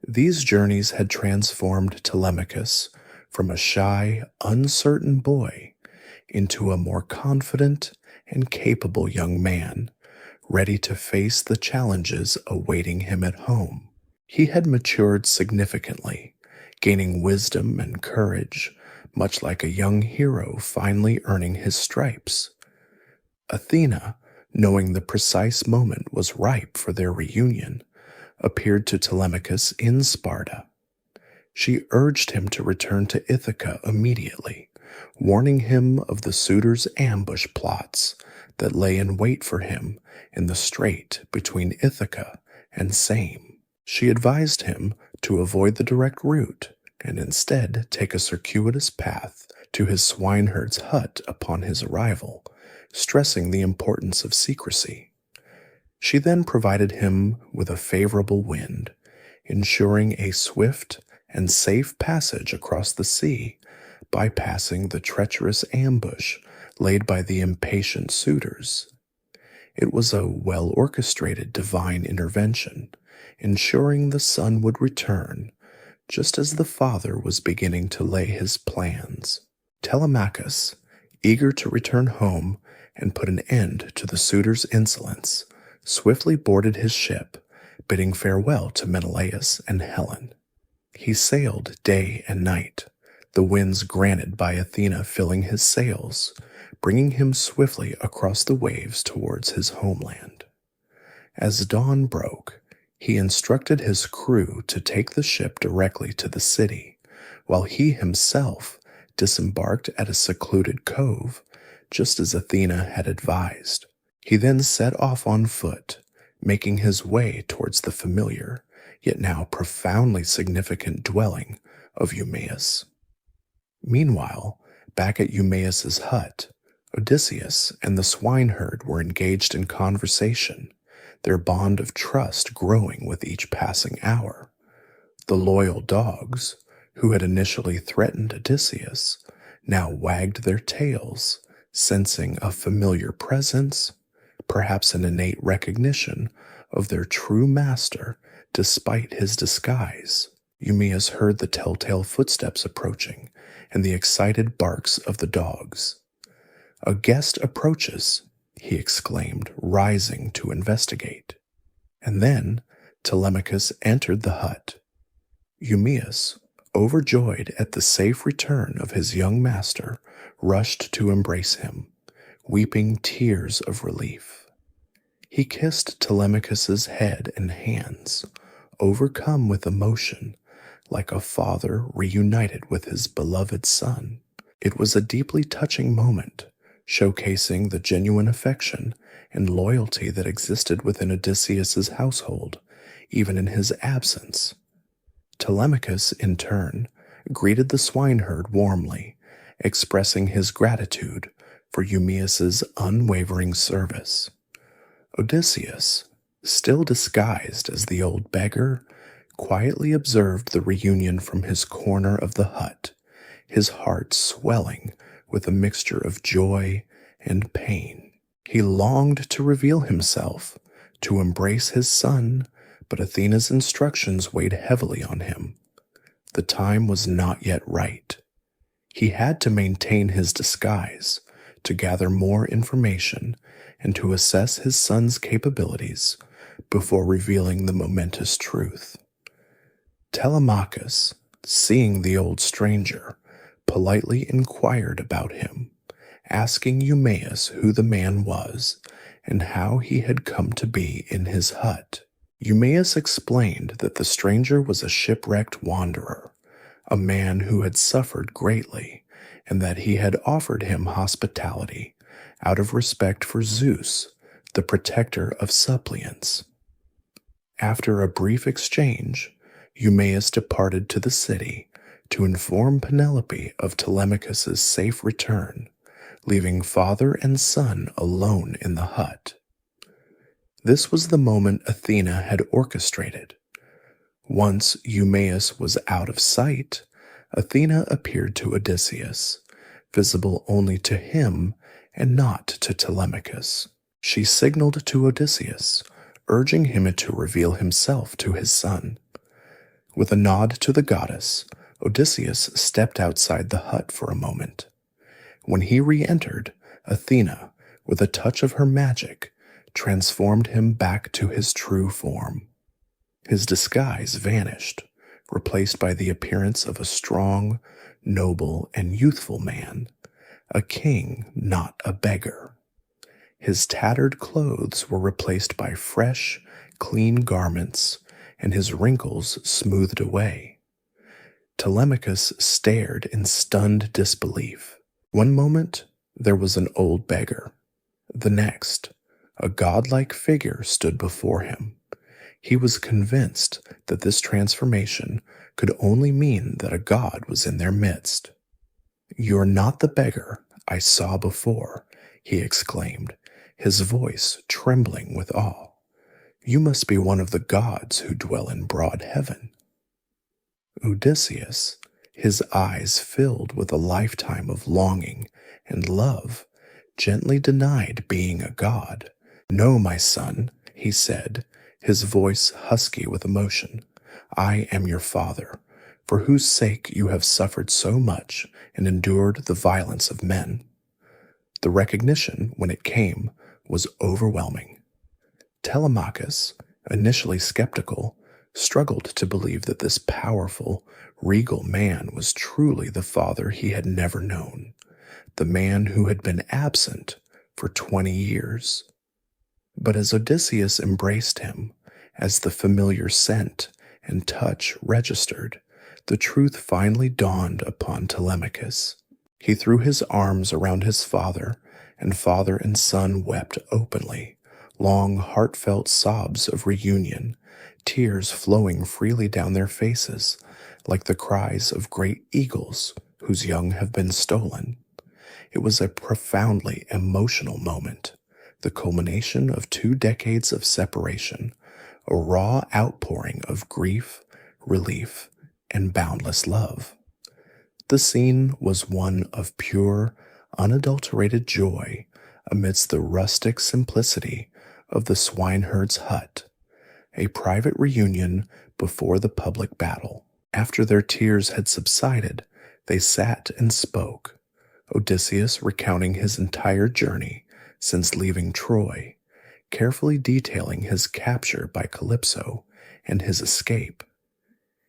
These journeys had transformed Telemachus from a shy, uncertain boy into a more confident and capable young man, ready to face the challenges awaiting him at home. He had matured significantly, gaining wisdom and courage, much like a young hero finally earning his stripes. Athena, knowing the precise moment was ripe for their reunion, appeared to Telemachus in Sparta. She urged him to return to Ithaca immediately, warning him of the suitors' ambush plots that lay in wait for him in the strait between Ithaca and Same. She advised him to avoid the direct route and instead take a circuitous path to his swineherd's hut upon his arrival, stressing the importance of secrecy. She then provided him with a favorable wind, ensuring a swift and safe passage across the sea, bypassing the treacherous ambush laid by the impatient suitors. It was a well-orchestrated divine intervention, ensuring the son would return, just as the father was beginning to lay his plans. Telemachus, eager to return home and put an end to the suitors' insolence, swiftly boarded his ship, bidding farewell to Menelaus and Helen. He sailed day and night, the winds granted by Athena filling his sails, bringing him swiftly across the waves towards his homeland. As dawn broke, he instructed his crew to take the ship directly to the city, while he himself disembarked at a secluded cove, just as Athena had advised. He then set off on foot, making his way towards the familiar, yet now profoundly significant dwelling of Eumaeus. Meanwhile, back at Eumaeus's hut, Odysseus and the swineherd were engaged in conversation, their bond of trust growing with each passing hour. The loyal dogs, who had initially threatened Odysseus, now wagged their tails, sensing a familiar presence, perhaps an innate recognition of their true master despite his disguise. Eumaeus heard the telltale footsteps approaching and the excited barks of the dogs. "A guest approaches," he exclaimed, rising to investigate. And then Telemachus entered the hut. Eumaeus, overjoyed at the safe return of his young master, rushed to embrace him, weeping tears of relief. He kissed Telemachus's head and hands, overcome with emotion, like a father reunited with his beloved son. It was a deeply touching moment, showcasing the genuine affection and loyalty that existed within Odysseus's household, even in his absence. Telemachus, in turn, greeted the swineherd warmly, expressing his gratitude for Eumaeus's unwavering service. Odysseus, still disguised as the old beggar, quietly observed the reunion from his corner of the hut, his heart swelling with a mixture of joy and pain. He longed to reveal himself, to embrace his son, but Athena's instructions weighed heavily on him. The time was not yet right. He had to maintain his disguise, to gather more information, and to assess his son's capabilities before revealing the momentous truth. Telemachus, seeing the old stranger, politely inquired about him, asking Eumaeus who the man was and how he had come to be in his hut. Eumaeus explained that the stranger was a shipwrecked wanderer, a man who had suffered greatly, and that he had offered him hospitality out of respect for Zeus, the protector of suppliants. After a brief exchange, Eumaeus departed to the city to inform Penelope of Telemachus's safe return, leaving father and son alone in the hut. This was the moment Athena had orchestrated. Once Eumaeus was out of sight, Athena appeared to Odysseus, visible only to him and not to Telemachus. She signaled to Odysseus, urging him to reveal himself to his son. With a nod to the goddess, Odysseus stepped outside the hut for a moment. When he re-entered, Athena, with a touch of her magic, transformed him back to his true form. His disguise vanished, replaced by the appearance of a strong, noble, and youthful man, a king, not a beggar. His tattered clothes were replaced by fresh, clean garments, and his wrinkles smoothed away. Telemachus stared in stunned disbelief. One moment, there was an old beggar. The next, a godlike figure stood before him. He was convinced that this transformation could only mean that a god was in their midst. "You're not the beggar I saw before," he exclaimed, his voice trembling with awe. "You must be one of the gods who dwell in broad heaven." Odysseus, his eyes filled with a lifetime of longing and love, gently denied being a god. "No, my son," he said, his voice husky with emotion. "I am your father, for whose sake you have suffered so much and endured the violence of men." The recognition, when it came, was overwhelming. Telemachus, initially skeptical, struggled to believe that this powerful, regal man was truly the father he had never known, the man who had been absent for 20 years. But as Odysseus embraced him, as the familiar scent and touch registered, the truth finally dawned upon Telemachus. He threw his arms around his father, and father and son wept openly, long heartfelt sobs of reunion, tears flowing freely down their faces, like the cries of great eagles whose young have been stolen. It was a profoundly emotional moment, the culmination of 2 decades of separation, a raw outpouring of grief, relief, and boundless love. The scene was one of pure, unadulterated joy amidst the rustic simplicity of the swineherd's hut, a private reunion before the public battle. After their tears had subsided, they sat and spoke, Odysseus recounting his entire journey since leaving Troy, carefully detailing his capture by Calypso and his escape.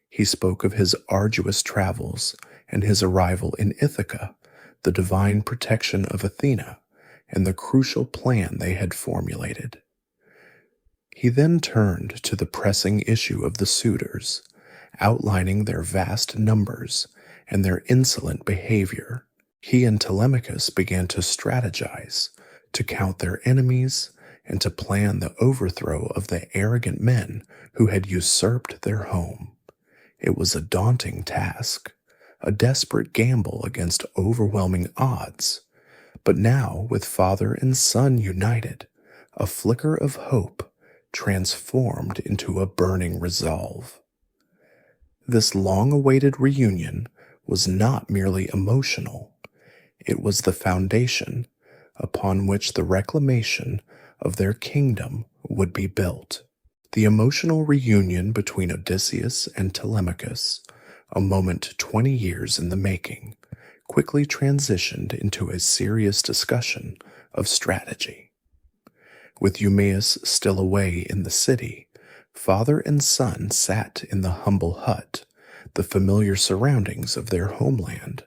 He spoke of his arduous travels and his arrival in Ithaca, the divine protection of Athena, and the crucial plan they had formulated. He then turned to the pressing issue of the suitors, outlining their vast numbers and their insolent behavior. He and Telemachus began to strategize, to count their enemies, and to plan the overthrow of the arrogant men who had usurped their home. It was a daunting task, a desperate gamble against overwhelming odds. But now, with father and son united, a flicker of hope transformed into a burning resolve. This long-awaited reunion was not merely emotional. It was the foundation upon which the reclamation of their kingdom would be built. The emotional reunion between Odysseus and Telemachus, a moment 20 years in the making, quickly transitioned into a serious discussion of strategy. With Eumaeus still away in the city, father and son sat in the humble hut, the familiar surroundings of their homeland,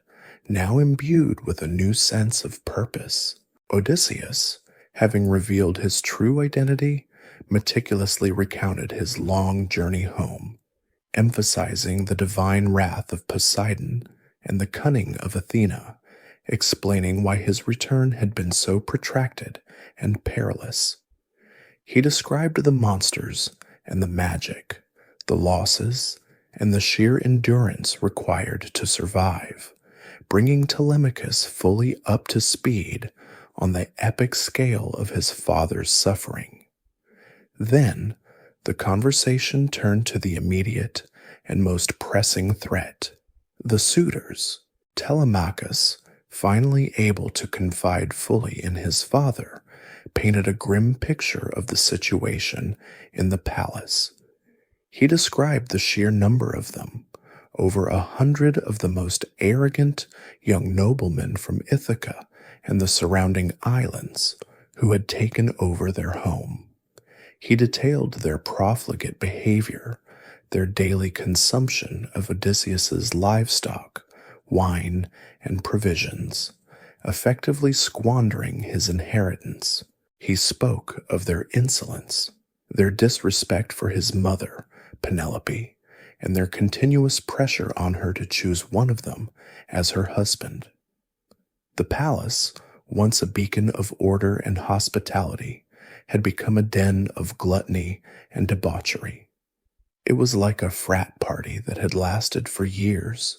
now imbued with a new sense of purpose. Odysseus, having revealed his true identity, meticulously recounted his long journey home, emphasizing the divine wrath of Poseidon and the cunning of Athena, explaining why his return had been so protracted and perilous. He described the monsters and the magic, the losses, and the sheer endurance required to survive, bringing Telemachus fully up to speed on the epic scale of his father's suffering. Then, the conversation turned to the immediate and most pressing threat, the suitors. Telemachus, finally able to confide fully in his father, painted a grim picture of the situation in the palace. He described the sheer number of them, over 100 of the most arrogant young noblemen from Ithaca and the surrounding islands who had taken over their home. He detailed their profligate behavior, their daily consumption of Odysseus's livestock, wine, and provisions, effectively squandering his inheritance. He spoke of their insolence, their disrespect for his mother, Penelope, and their continuous pressure on her to choose one of them as her husband. The palace, once a beacon of order and hospitality, had become a den of gluttony and debauchery. It was like a frat party that had lasted for years,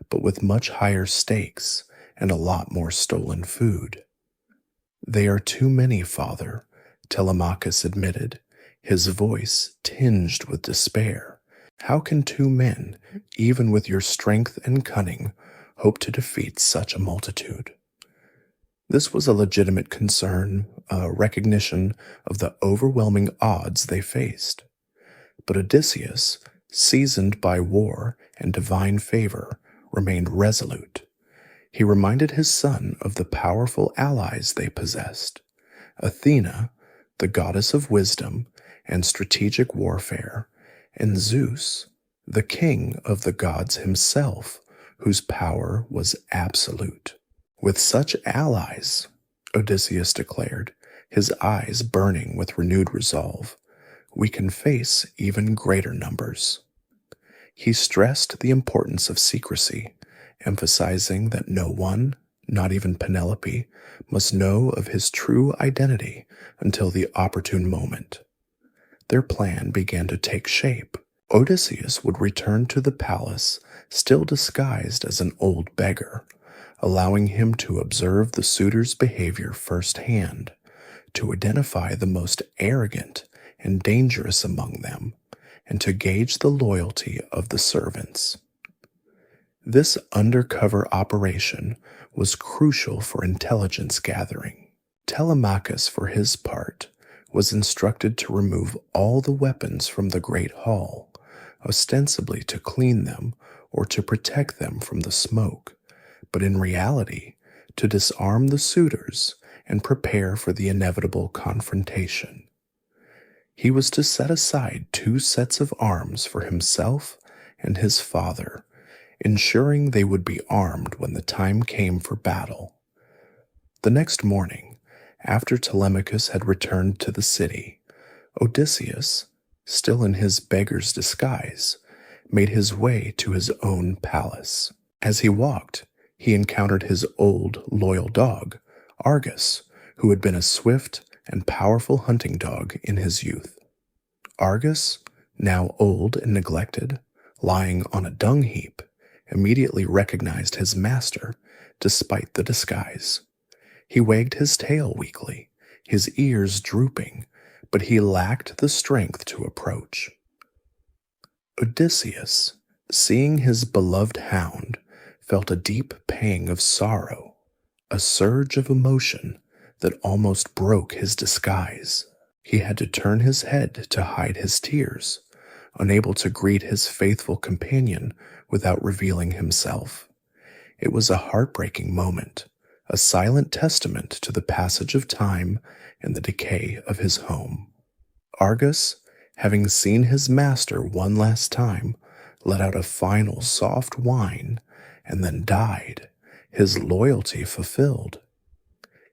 but with much higher stakes and a lot more stolen food. "They are too many, father," Telemachus admitted, his voice tinged with despair. "How can two men, even with your strength and cunning, hope to defeat such a multitude?" This was a legitimate concern, a recognition of the overwhelming odds they faced. But Odysseus, seasoned by war and divine favor, remained resolute. He reminded his son of the powerful allies they possessed: Athena, the goddess of wisdom and strategic warfare, and Zeus, the king of the gods himself, whose power was absolute. "With such allies," Odysseus declared, his eyes burning with renewed resolve, "we can face even greater numbers." He stressed the importance of secrecy, emphasizing that no one, not even Penelope, must know of his true identity until the opportune moment. Their plan began to take shape. Odysseus would return to the palace, still disguised as an old beggar, allowing him to observe the suitors' behavior firsthand, to identify the most arrogant and dangerous among them, and to gauge the loyalty of the servants. This undercover operation was crucial for intelligence gathering. Telemachus, for his part, was instructed to remove all the weapons from the great hall, ostensibly to clean them or to protect them from the smoke, but in reality to disarm the suitors and prepare for the inevitable confrontation. He was to set aside 2 sets of arms for himself and his father, ensuring they would be armed when the time came for battle. The next morning, after Telemachus had returned to the city, Odysseus, still in his beggar's disguise, made his way to his own palace. As he walked, he encountered his old, loyal dog, Argus, who had been a swift and powerful hunting dog in his youth. Argus, now old and neglected, lying on a dung heap, immediately recognized his master despite the disguise. He wagged his tail weakly, his ears drooping, but he lacked the strength to approach. Odysseus, seeing his beloved hound, felt a deep pang of sorrow, a surge of emotion that almost broke his disguise. He had to turn his head to hide his tears, unable to greet his faithful companion without revealing himself. It was a heartbreaking moment, a silent testament to the passage of time and the decay of his home. Argus, having seen his master one last time, let out a final soft whine and then died, his loyalty fulfilled.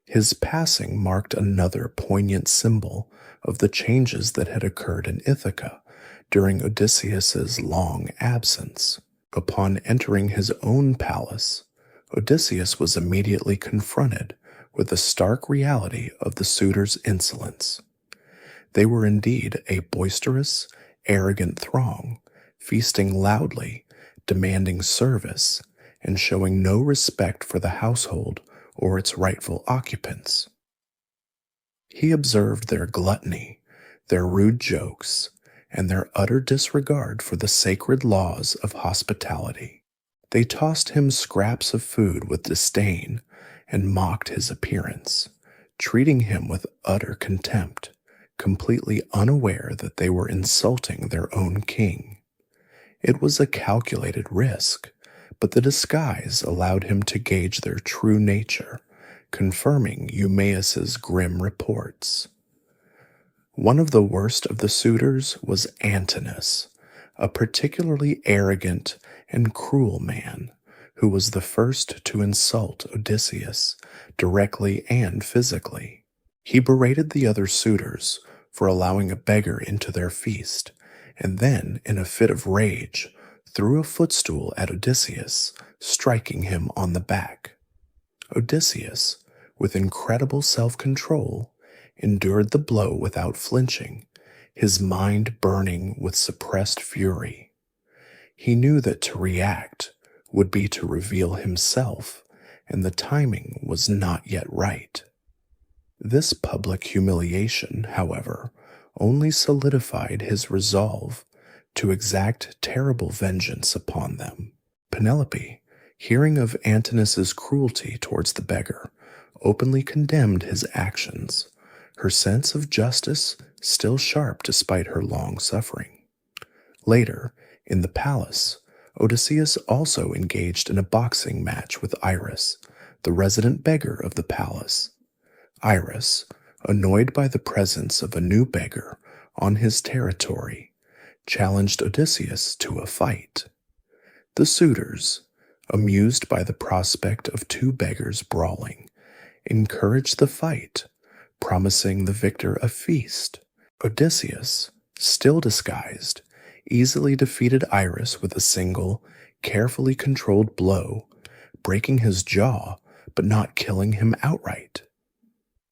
His passing marked another poignant symbol of the changes that had occurred in Ithaca during Odysseus's long absence. Upon entering his own palace, Odysseus was immediately confronted with the stark reality of the suitors' insolence. They were indeed a boisterous, arrogant throng, feasting loudly, demanding service, and showing no respect for the household or its rightful occupants. He observed their gluttony, their rude jokes, and their utter disregard for the sacred laws of hospitality. They tossed him scraps of food with disdain and mocked his appearance, treating him with utter contempt, completely unaware that they were insulting their own king. It was a calculated risk, but the disguise allowed him to gauge their true nature, confirming Eumaeus's grim reports. One of the worst of the suitors was Antinous, a particularly arrogant and cruel man who was the first to insult Odysseus directly and physically. He berated the other suitors for allowing a beggar into their feast, and then, in a fit of rage, threw a footstool at Odysseus, striking him on the back. Odysseus, with incredible self-control, endured the blow without flinching, his mind burning with suppressed fury. He knew that to react would be to reveal himself, and the timing was not yet right. This public humiliation, however, only solidified his resolve to exact terrible vengeance upon them. Penelope, hearing of Antinous' cruelty towards the beggar, openly condemned his actions, her sense of justice still sharp despite her long suffering. Later, in the palace, Odysseus also engaged in a boxing match with Iris, the resident beggar of the palace. Iris, annoyed by the presence of a new beggar on his territory, challenged Odysseus to a fight. The suitors, amused by the prospect of two beggars brawling, encouraged the fight, promising the victor a feast. Odysseus, still disguised, easily defeated Iris with a single, carefully controlled blow, breaking his jaw but not killing him outright.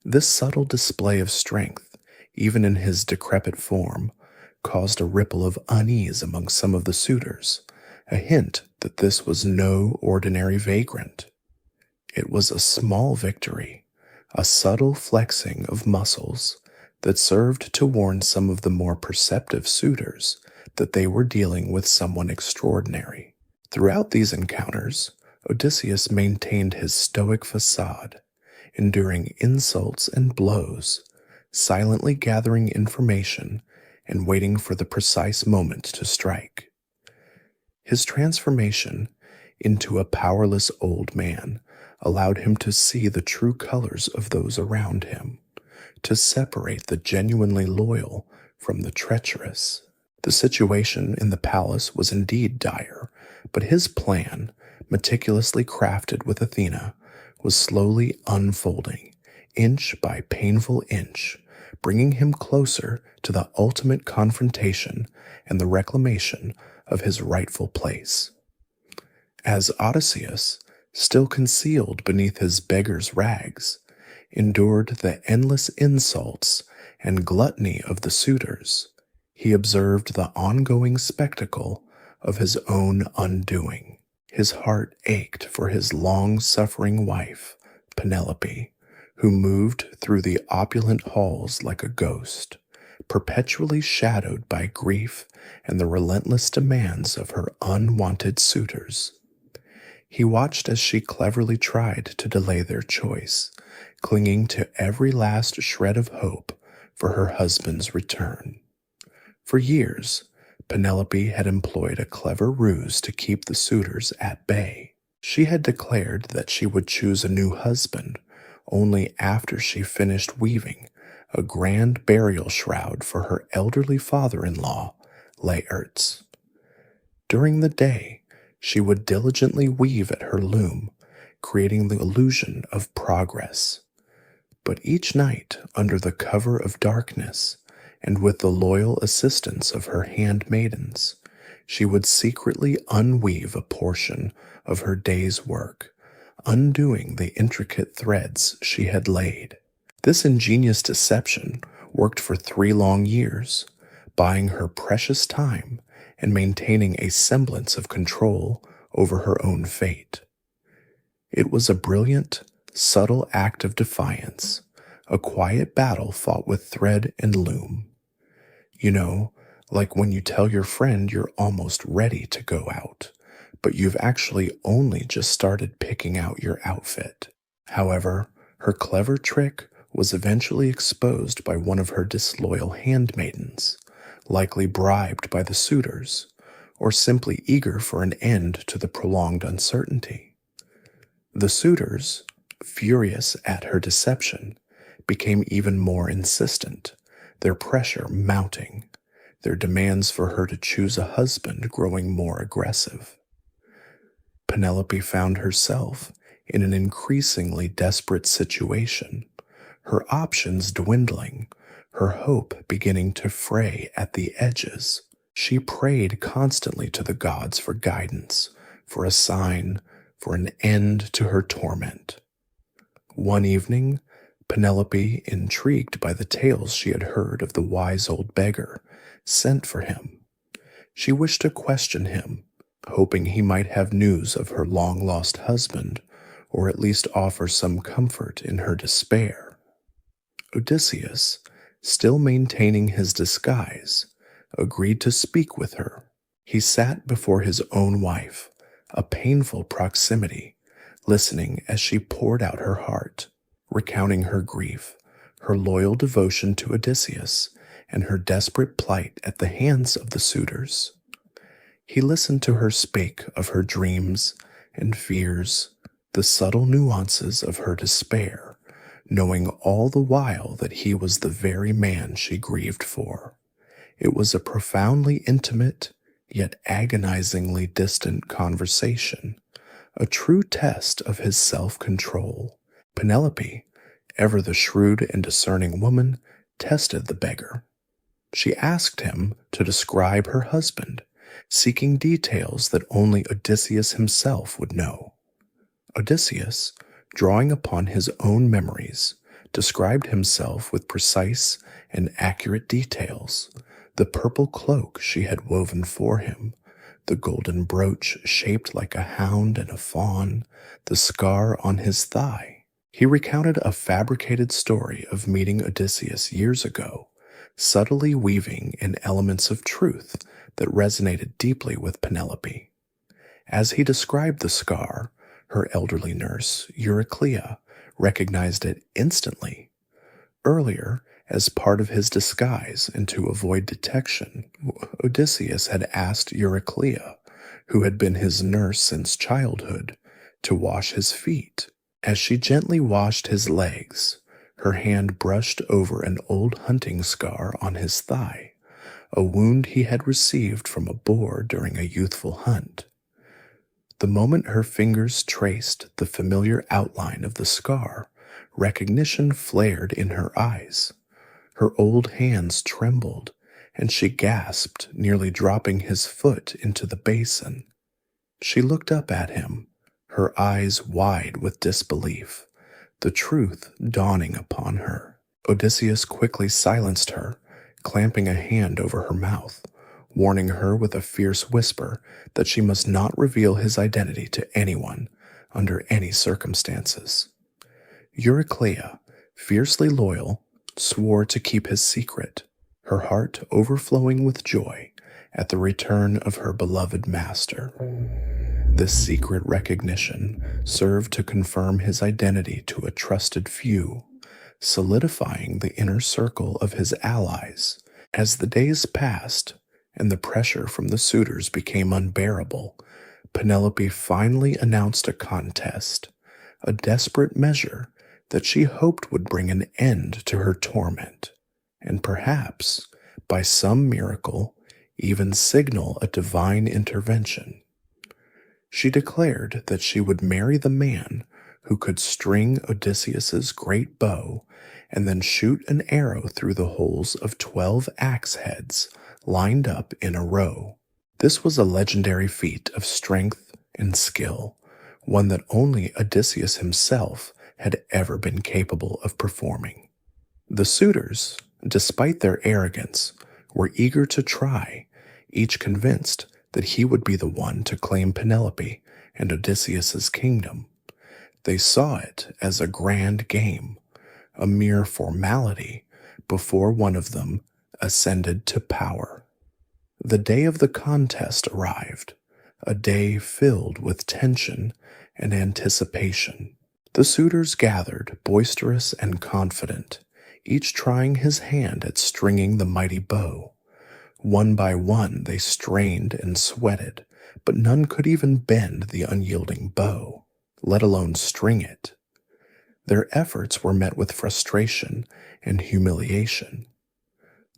This subtle display of strength, even in his decrepit form, caused a ripple of unease among some of the suitors, a hint that this was no ordinary vagrant. It was a small victory, a subtle flexing of muscles that served to warn some of the more perceptive suitors that they were dealing with someone extraordinary. Throughout these encounters, Odysseus maintained his stoic facade, enduring insults and blows, silently gathering information and waiting for the precise moment to strike. His transformation into a powerless old man allowed him to see the true colors of those around him, to separate the genuinely loyal from the treacherous. The situation in the palace was indeed dire, but his plan, meticulously crafted with Athena, was slowly unfolding, inch by painful inch, bringing him closer to the ultimate confrontation and the reclamation of his rightful place. As Odysseus, still concealed beneath his beggar's rags, endured the endless insults and gluttony of the suitors, he observed the ongoing spectacle of his own undoing. His heart ached for his long-suffering wife, Penelope, who moved through the opulent halls like a ghost, perpetually shadowed by grief and the relentless demands of her unwanted suitors. He watched as she cleverly tried to delay their choice, clinging to every last shred of hope for her husband's return. For years, Penelope had employed a clever ruse to keep the suitors at bay. She had declared that she would choose a new husband only after she finished weaving a grand burial shroud for her elderly father-in-law, Laertes. During the day, she would diligently weave at her loom, creating the illusion of progress. But each night, under the cover of darkness, and with the loyal assistance of her handmaidens, she would secretly unweave a portion of her day's work, undoing the intricate threads she had laid. This ingenious deception worked for 3 long years, buying her precious time and maintaining a semblance of control over her own fate. It was a brilliant, subtle act of defiance, a quiet battle fought with thread and loom. You know, like when you tell your friend you're almost ready to go out, but you've actually only just started picking out your outfit. However, her clever trick was eventually exposed by one of her disloyal handmaidens, likely bribed by the suitors, or simply eager for an end to the prolonged uncertainty. The suitors, furious at her deception, became even more insistent, their pressure mounting, their demands for her to choose a husband growing more aggressive. Penelope found herself in an increasingly desperate situation, her options dwindling, her hope beginning to fray at the edges. She prayed constantly to the gods for guidance, for a sign, for an end to her torment. One evening, Penelope, intrigued by the tales she had heard of the wise old beggar, sent for him. She wished to question him, hoping he might have news of her long-lost husband, or at least offer some comfort in her despair. Odysseus, still maintaining his disguise, agreed to speak with her. He sat before his own wife, a painful proximity, listening as she poured out her heart, recounting her grief, her loyal devotion to Odysseus, and her desperate plight at the hands of the suitors. He listened to her speak of her dreams and fears, the subtle nuances of her despair, knowing all the while that he was the very man she grieved for. It was a profoundly intimate, yet agonizingly distant conversation, a true test of his self-control. Penelope, ever the shrewd and discerning woman, tested the beggar. She asked him to describe her husband, seeking details that only Odysseus himself would know. Odysseus, drawing upon his own memories, described himself with precise and accurate details: the purple cloak she had woven for him, the golden brooch shaped like a hound and a fawn, the scar on his thigh. He recounted a fabricated story of meeting Odysseus years ago, subtly weaving in elements of truth that resonated deeply with Penelope. As he described the scar, her elderly nurse, Euryclea, recognized it instantly. Earlier, as part of his disguise and to avoid detection, Odysseus had asked Euryclea, who had been his nurse since childhood, to wash his feet. As she gently washed his legs, her hand brushed over an old hunting scar on his thigh, a wound he had received from a boar during a youthful hunt. The moment her fingers traced the familiar outline of the scar, recognition flared in her eyes. Her old hands trembled, and she gasped, nearly dropping his foot into the basin. She looked up at him, her eyes wide with disbelief, the truth dawning upon her. Odysseus quickly silenced her, clamping a hand over her mouth, warning her with a fierce whisper that she must not reveal his identity to anyone under any circumstances. Euryclea, fiercely loyal, swore to keep his secret, her heart overflowing with joy at the return of her beloved master. This secret recognition served to confirm his identity to a trusted few, solidifying the inner circle of his allies. As the days passed and the pressure from the suitors became unbearable, Penelope finally announced a contest, a desperate measure that she hoped would bring an end to her torment, and perhaps, by some miracle, even signal a divine intervention. She declared that she would marry the man who could string Odysseus's great bow and then shoot an arrow through the holes of 12 axe heads lined up in a row. This was a legendary feat of strength and skill, one that only Odysseus himself had ever been capable of performing. The suitors, despite their arrogance, were eager to try, each convinced that he would be the one to claim Penelope and Odysseus's kingdom. They saw it as a grand game, a mere formality before one of them ascended to power. The day of the contest arrived, a day filled with tension and anticipation. The suitors gathered, boisterous and confident, each trying his hand at stringing the mighty bow. One by one they strained and sweated, but none could even bend the unyielding bow, let alone string it. Their efforts were met with frustration and humiliation.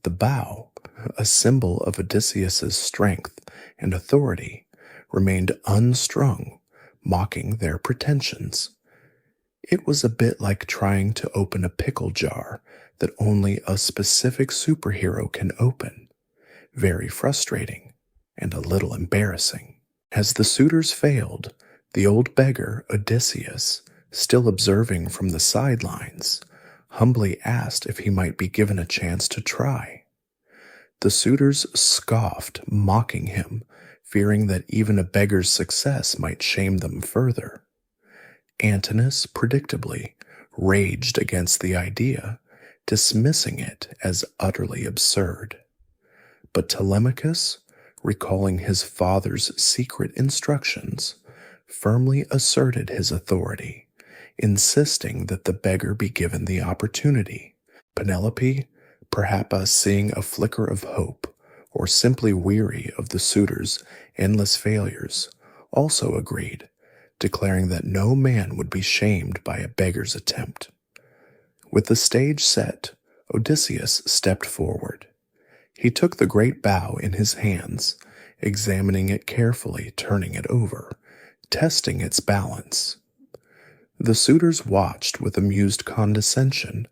The bow, a symbol of Odysseus's strength and authority, remained unstrung, mocking their pretensions. It was a bit like trying to open a pickle jar that only a specific superhero can open. Very frustrating and a little embarrassing. As the suitors failed, the old beggar Odysseus, still observing from the sidelines, humbly asked if he might be given a chance to try. The suitors scoffed, mocking him, fearing that even a beggar's success might shame them further. Antinous, predictably, raged against the idea, dismissing it as utterly absurd. But Telemachus, recalling his father's secret instructions, firmly asserted his authority, insisting that the beggar be given the opportunity. Penelope, perhaps seeing a flicker of hope, or simply weary of the suitors' endless failures, also agreed, declaring that no man would be shamed by a beggar's attempt. With the stage set, Odysseus stepped forward. He took the great bow in his hands, examining it carefully, turning it over, testing its balance. The suitors watched with amused condescension,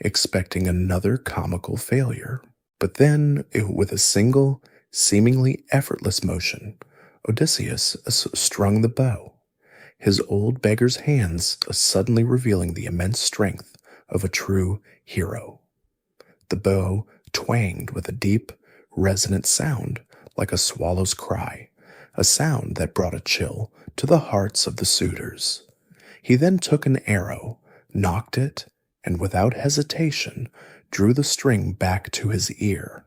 expecting another comical failure. But then, with a single, seemingly effortless motion, Odysseus strung the bow, his old beggar's hands suddenly revealing the immense strength of a true hero. The bow twanged with a deep, resonant sound like a swallow's cry, a sound that brought a chill to the hearts of the suitors. He then took an arrow, nocked it, and without hesitation drew the string back to his ear.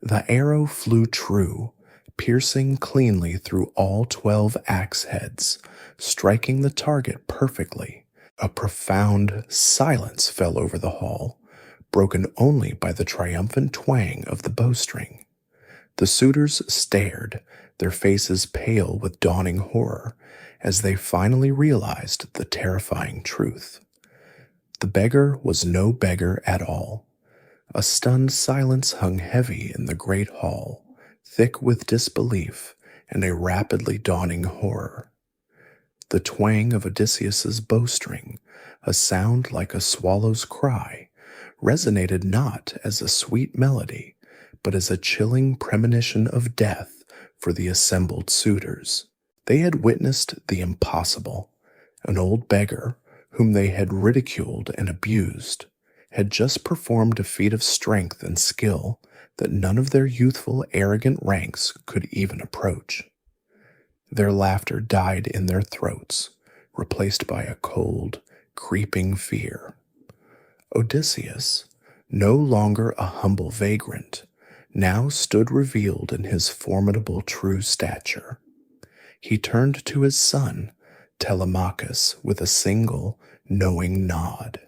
The arrow flew true, piercing cleanly through all 12 axe heads, striking the target perfectly. A profound silence fell over the hall, broken only by the triumphant twang of the bowstring. The suitors stared, their faces pale with dawning horror, as they finally realized the terrifying truth. The beggar was no beggar at all. A stunned silence hung heavy in the great hall, thick with disbelief and a rapidly dawning horror. The twang of Odysseus's bowstring, a sound like a swallow's cry, resonated not as a sweet melody, but as a chilling premonition of death for the assembled suitors. They had witnessed the impossible. An old beggar, whom they had ridiculed and abused, had just performed a feat of strength and skill that none of their youthful, arrogant ranks could even approach. Their laughter died in their throats, replaced by a cold, creeping fear. Odysseus, no longer a humble vagrant, now stood revealed in his formidable true stature. He turned to his son, Telemachus, with a single, knowing nod.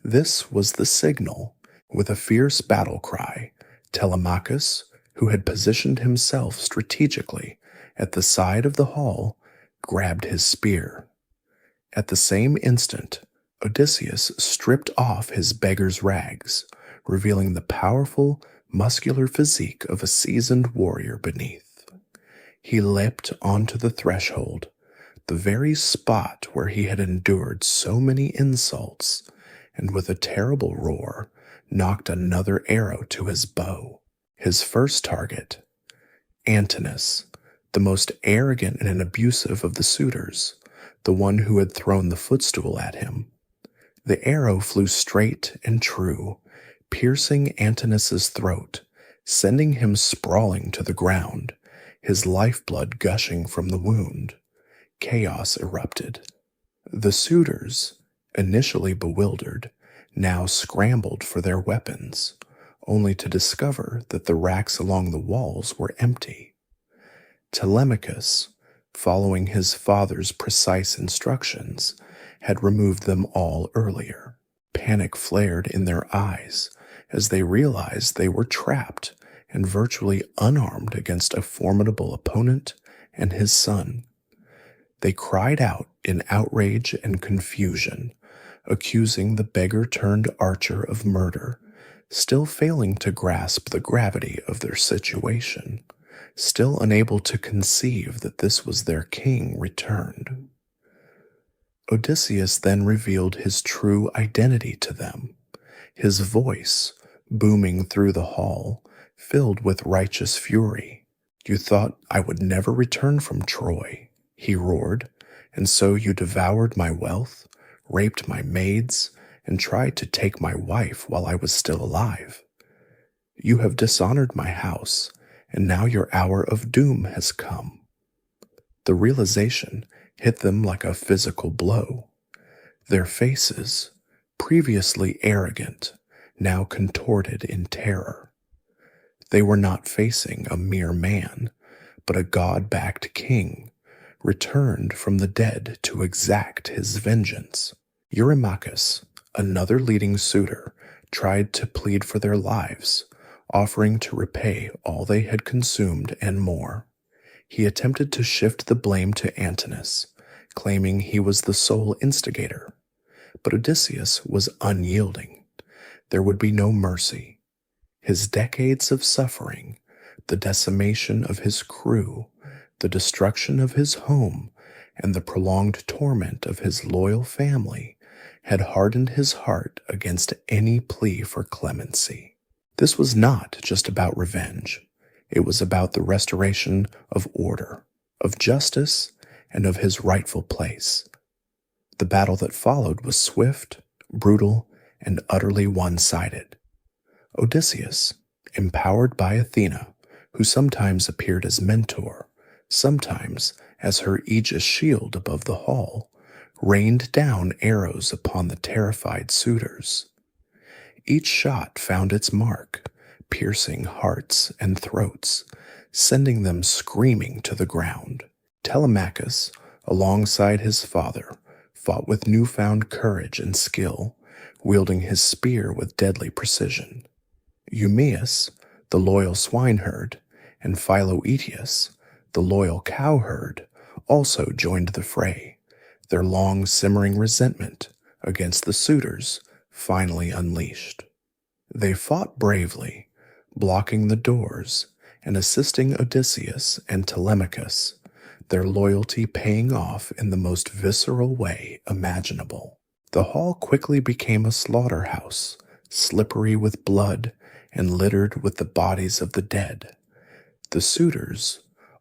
This was the signal. With a fierce battle cry, Telemachus, who had positioned himself strategically at the side of the hall, grabbed his spear. At the same instant, Odysseus stripped off his beggar's rags, revealing the powerful, muscular physique of a seasoned warrior beneath. He leapt onto the threshold, the very spot where he had endured so many insults, and with a terrible roar, knocked another arrow to his bow. His first target, Antinous, the most arrogant and abusive of the suitors, the one who had thrown the footstool at him. The arrow flew straight and true, piercing Antinous' throat, sending him sprawling to the ground, his lifeblood gushing from the wound. Chaos erupted. The suitors, initially bewildered, now scrambled for their weapons, only to discover that the racks along the walls were empty. Telemachus, following his father's precise instructions, had removed them all earlier. Panic flared in their eyes as they realized they were trapped and virtually unarmed against a formidable opponent and his son. They cried out in outrage and confusion, accusing the beggar turned archer of murder, still failing to grasp the gravity of their situation, still unable to conceive that this was their king returned. Odysseus then revealed his true identity to them, his voice booming through the hall, filled with righteous fury. "You thought I would never return from Troy," he roared, "and so you devoured my wealth, raped my maids, and tried to take my wife while I was still alive. You have dishonored my house, and now your hour of doom has come." The realization hit them like a physical blow. Their faces, previously arrogant, now contorted in terror. They were not facing a mere man, but a god-backed king, returned from the dead to exact his vengeance. Eurymachus, another leading suitor, tried to plead for their lives, offering to repay all they had consumed and more. He attempted to shift the blame to Antinous, claiming he was the sole instigator. But Odysseus was unyielding. There would be no mercy. His decades of suffering, the decimation of his crew, the destruction of his home, and the prolonged torment of his loyal family had hardened his heart against any plea for clemency. This was not just about revenge. It was about the restoration of order, of justice, and of his rightful place. The battle that followed was swift, brutal, and utterly one-sided. Odysseus, empowered by Athena, who sometimes appeared as mentor, sometimes as her aegis shield above the hall, rained down arrows upon the terrified suitors. Each shot found its mark, piercing hearts and throats, sending them screaming to the ground. Telemachus, alongside his father, fought with newfound courage and skill, wielding his spear with deadly precision. Eumaeus, the loyal swineherd, and Philoetius, the loyal cowherd, also joined the fray, their long simmering resentment against the suitors finally unleashed. They fought bravely, blocking the doors and assisting Odysseus and Telemachus, their loyalty paying off in the most visceral way imaginable. The hall quickly became a slaughterhouse, slippery with blood and littered with the bodies of the dead. The suitors,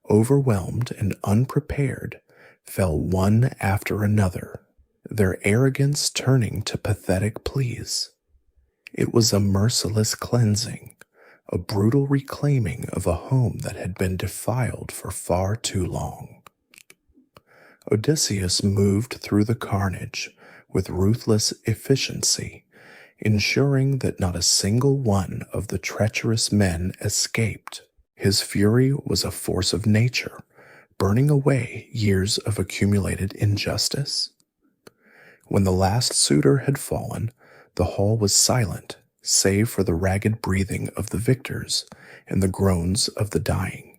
overwhelmed and unprepared, fell one after another, their arrogance turning to pathetic pleas. It was a merciless cleansing, a brutal reclaiming of a home that had been defiled for far too long. Odysseus moved through the carnage with ruthless efficiency, ensuring that not a single one of the treacherous men escaped. His fury was a force of nature, burning away years of accumulated injustice. When the last suitor had fallen, the hall was silent, save for the ragged breathing of the victors and the groans of the dying.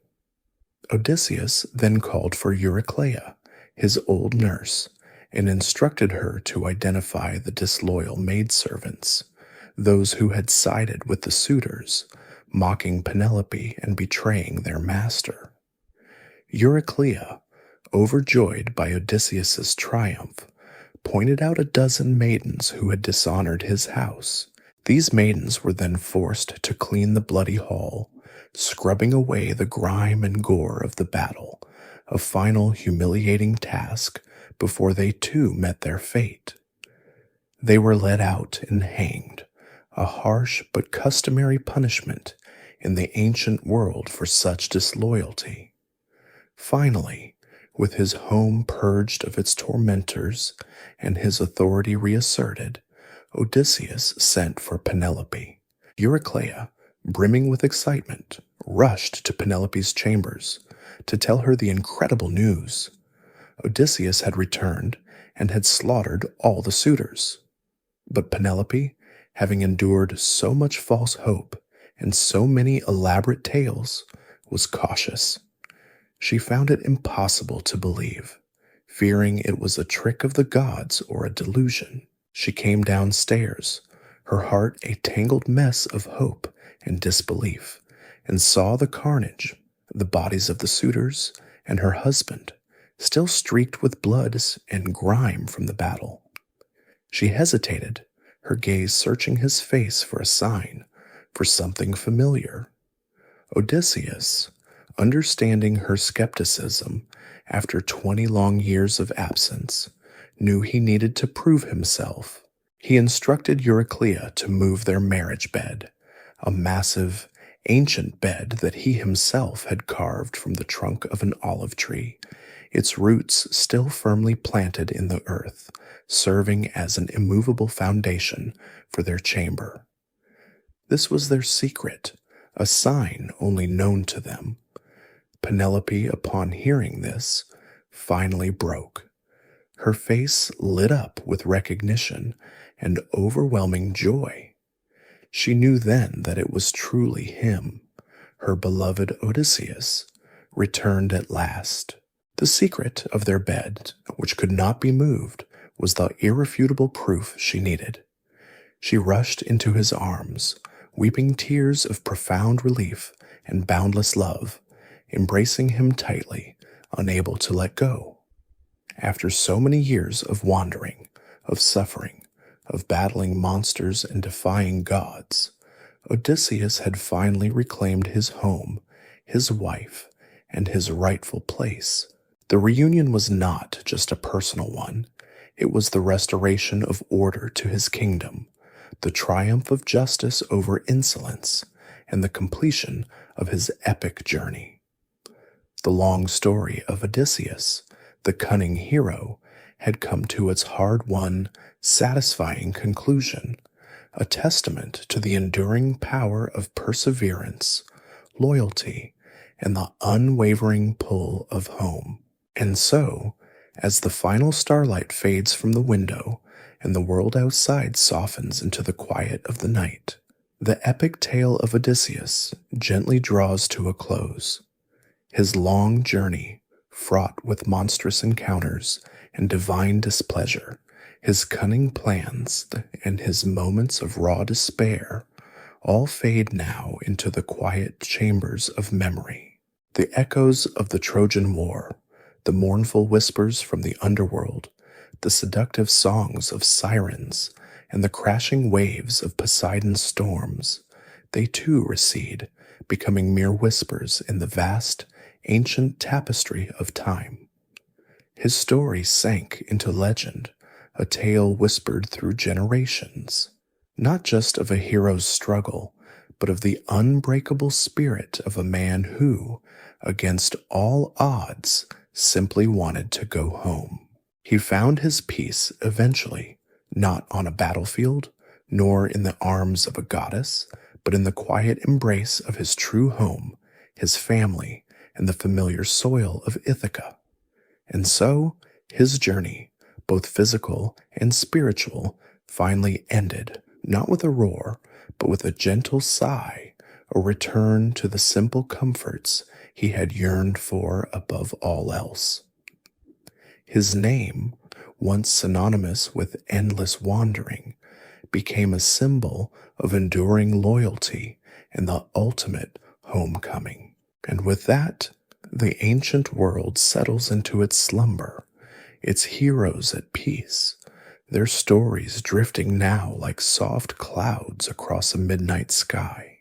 Odysseus then called for Eurycleia, his old nurse, and instructed her to identify the disloyal maidservants, those who had sided with the suitors, mocking Penelope and betraying their master. Eurycleia, overjoyed by Odysseus's triumph, pointed out a dozen maidens who had dishonored his house. These maidens were then forced to clean the bloody hall, scrubbing away the grime and gore of the battle, a final humiliating task before they too met their fate. They were led out and hanged, a harsh but customary punishment in the ancient world for such disloyalty. Finally, with his home purged of its tormentors and his authority reasserted, Odysseus sent for Penelope. Eurycleia, brimming with excitement, rushed to Penelope's chambers to tell her the incredible news. Odysseus had returned and had slaughtered all the suitors. But Penelope, having endured so much false hope and so many elaborate tales, was cautious. She found it impossible to believe, fearing it was a trick of the gods or a delusion. She came downstairs, her heart a tangled mess of hope and disbelief, and saw the carnage, the bodies of the suitors and her husband, still streaked with bloods and grime from the battle. She hesitated, her gaze searching his face for a sign, for something familiar. Odysseus, understanding her skepticism after 20 long years of absence, knew he needed to prove himself. He instructed Euryclea to move their marriage bed, a massive, ancient bed that he himself had carved from the trunk of an olive tree, its roots still firmly planted in the earth, serving as an immovable foundation for their chamber. This was their secret, a sign only known to them. Penelope, upon hearing this, finally broke. Her face lit up with recognition and overwhelming joy. She knew then that it was truly him, her beloved Odysseus, returned at last. The secret of their bed, which could not be moved, was the irrefutable proof she needed. She rushed into his arms, weeping tears of profound relief and boundless love, embracing him tightly, unable to let go. After so many years of wandering, of suffering, of battling monsters and defying gods, Odysseus had finally reclaimed his home, his wife, and his rightful place. The reunion was not just a personal one. It was the restoration of order to his kingdom, the triumph of justice over insolence, and the completion of his epic journey. The long story of Odysseus, the cunning hero, had come to its hard-won, satisfying conclusion, a testament to the enduring power of perseverance, loyalty, and the unwavering pull of home. And so, as the final starlight fades from the window and the world outside softens into the quiet of the night, the epic tale of Odysseus gently draws to a close. His long journey, fraught with monstrous encounters and divine displeasure, his cunning plans and his moments of raw despair, all fade now into the quiet chambers of memory. The echoes of the Trojan War, the mournful whispers from the underworld, the seductive songs of Sirens, and the crashing waves of Poseidon's storms, they too recede, becoming mere whispers in the vast, ancient tapestry of time. His story sank into legend, a tale whispered through generations, not just of a hero's struggle, but of the unbreakable spirit of a man who, against all odds, simply wanted to go home. He found his peace eventually, not on a battlefield, nor in the arms of a goddess, but in the quiet embrace of his true home, his family, and the familiar soil of Ithaca. And so, his journey, both physical and spiritual, finally ended, not with a roar, but with a gentle sigh, a return to the simple comforts he had yearned for above all else. His name, once synonymous with endless wandering, became a symbol of enduring loyalty and the ultimate homecoming. And with that, the ancient world settles into its slumber, its heroes at peace, their stories drifting now like soft clouds across a midnight sky.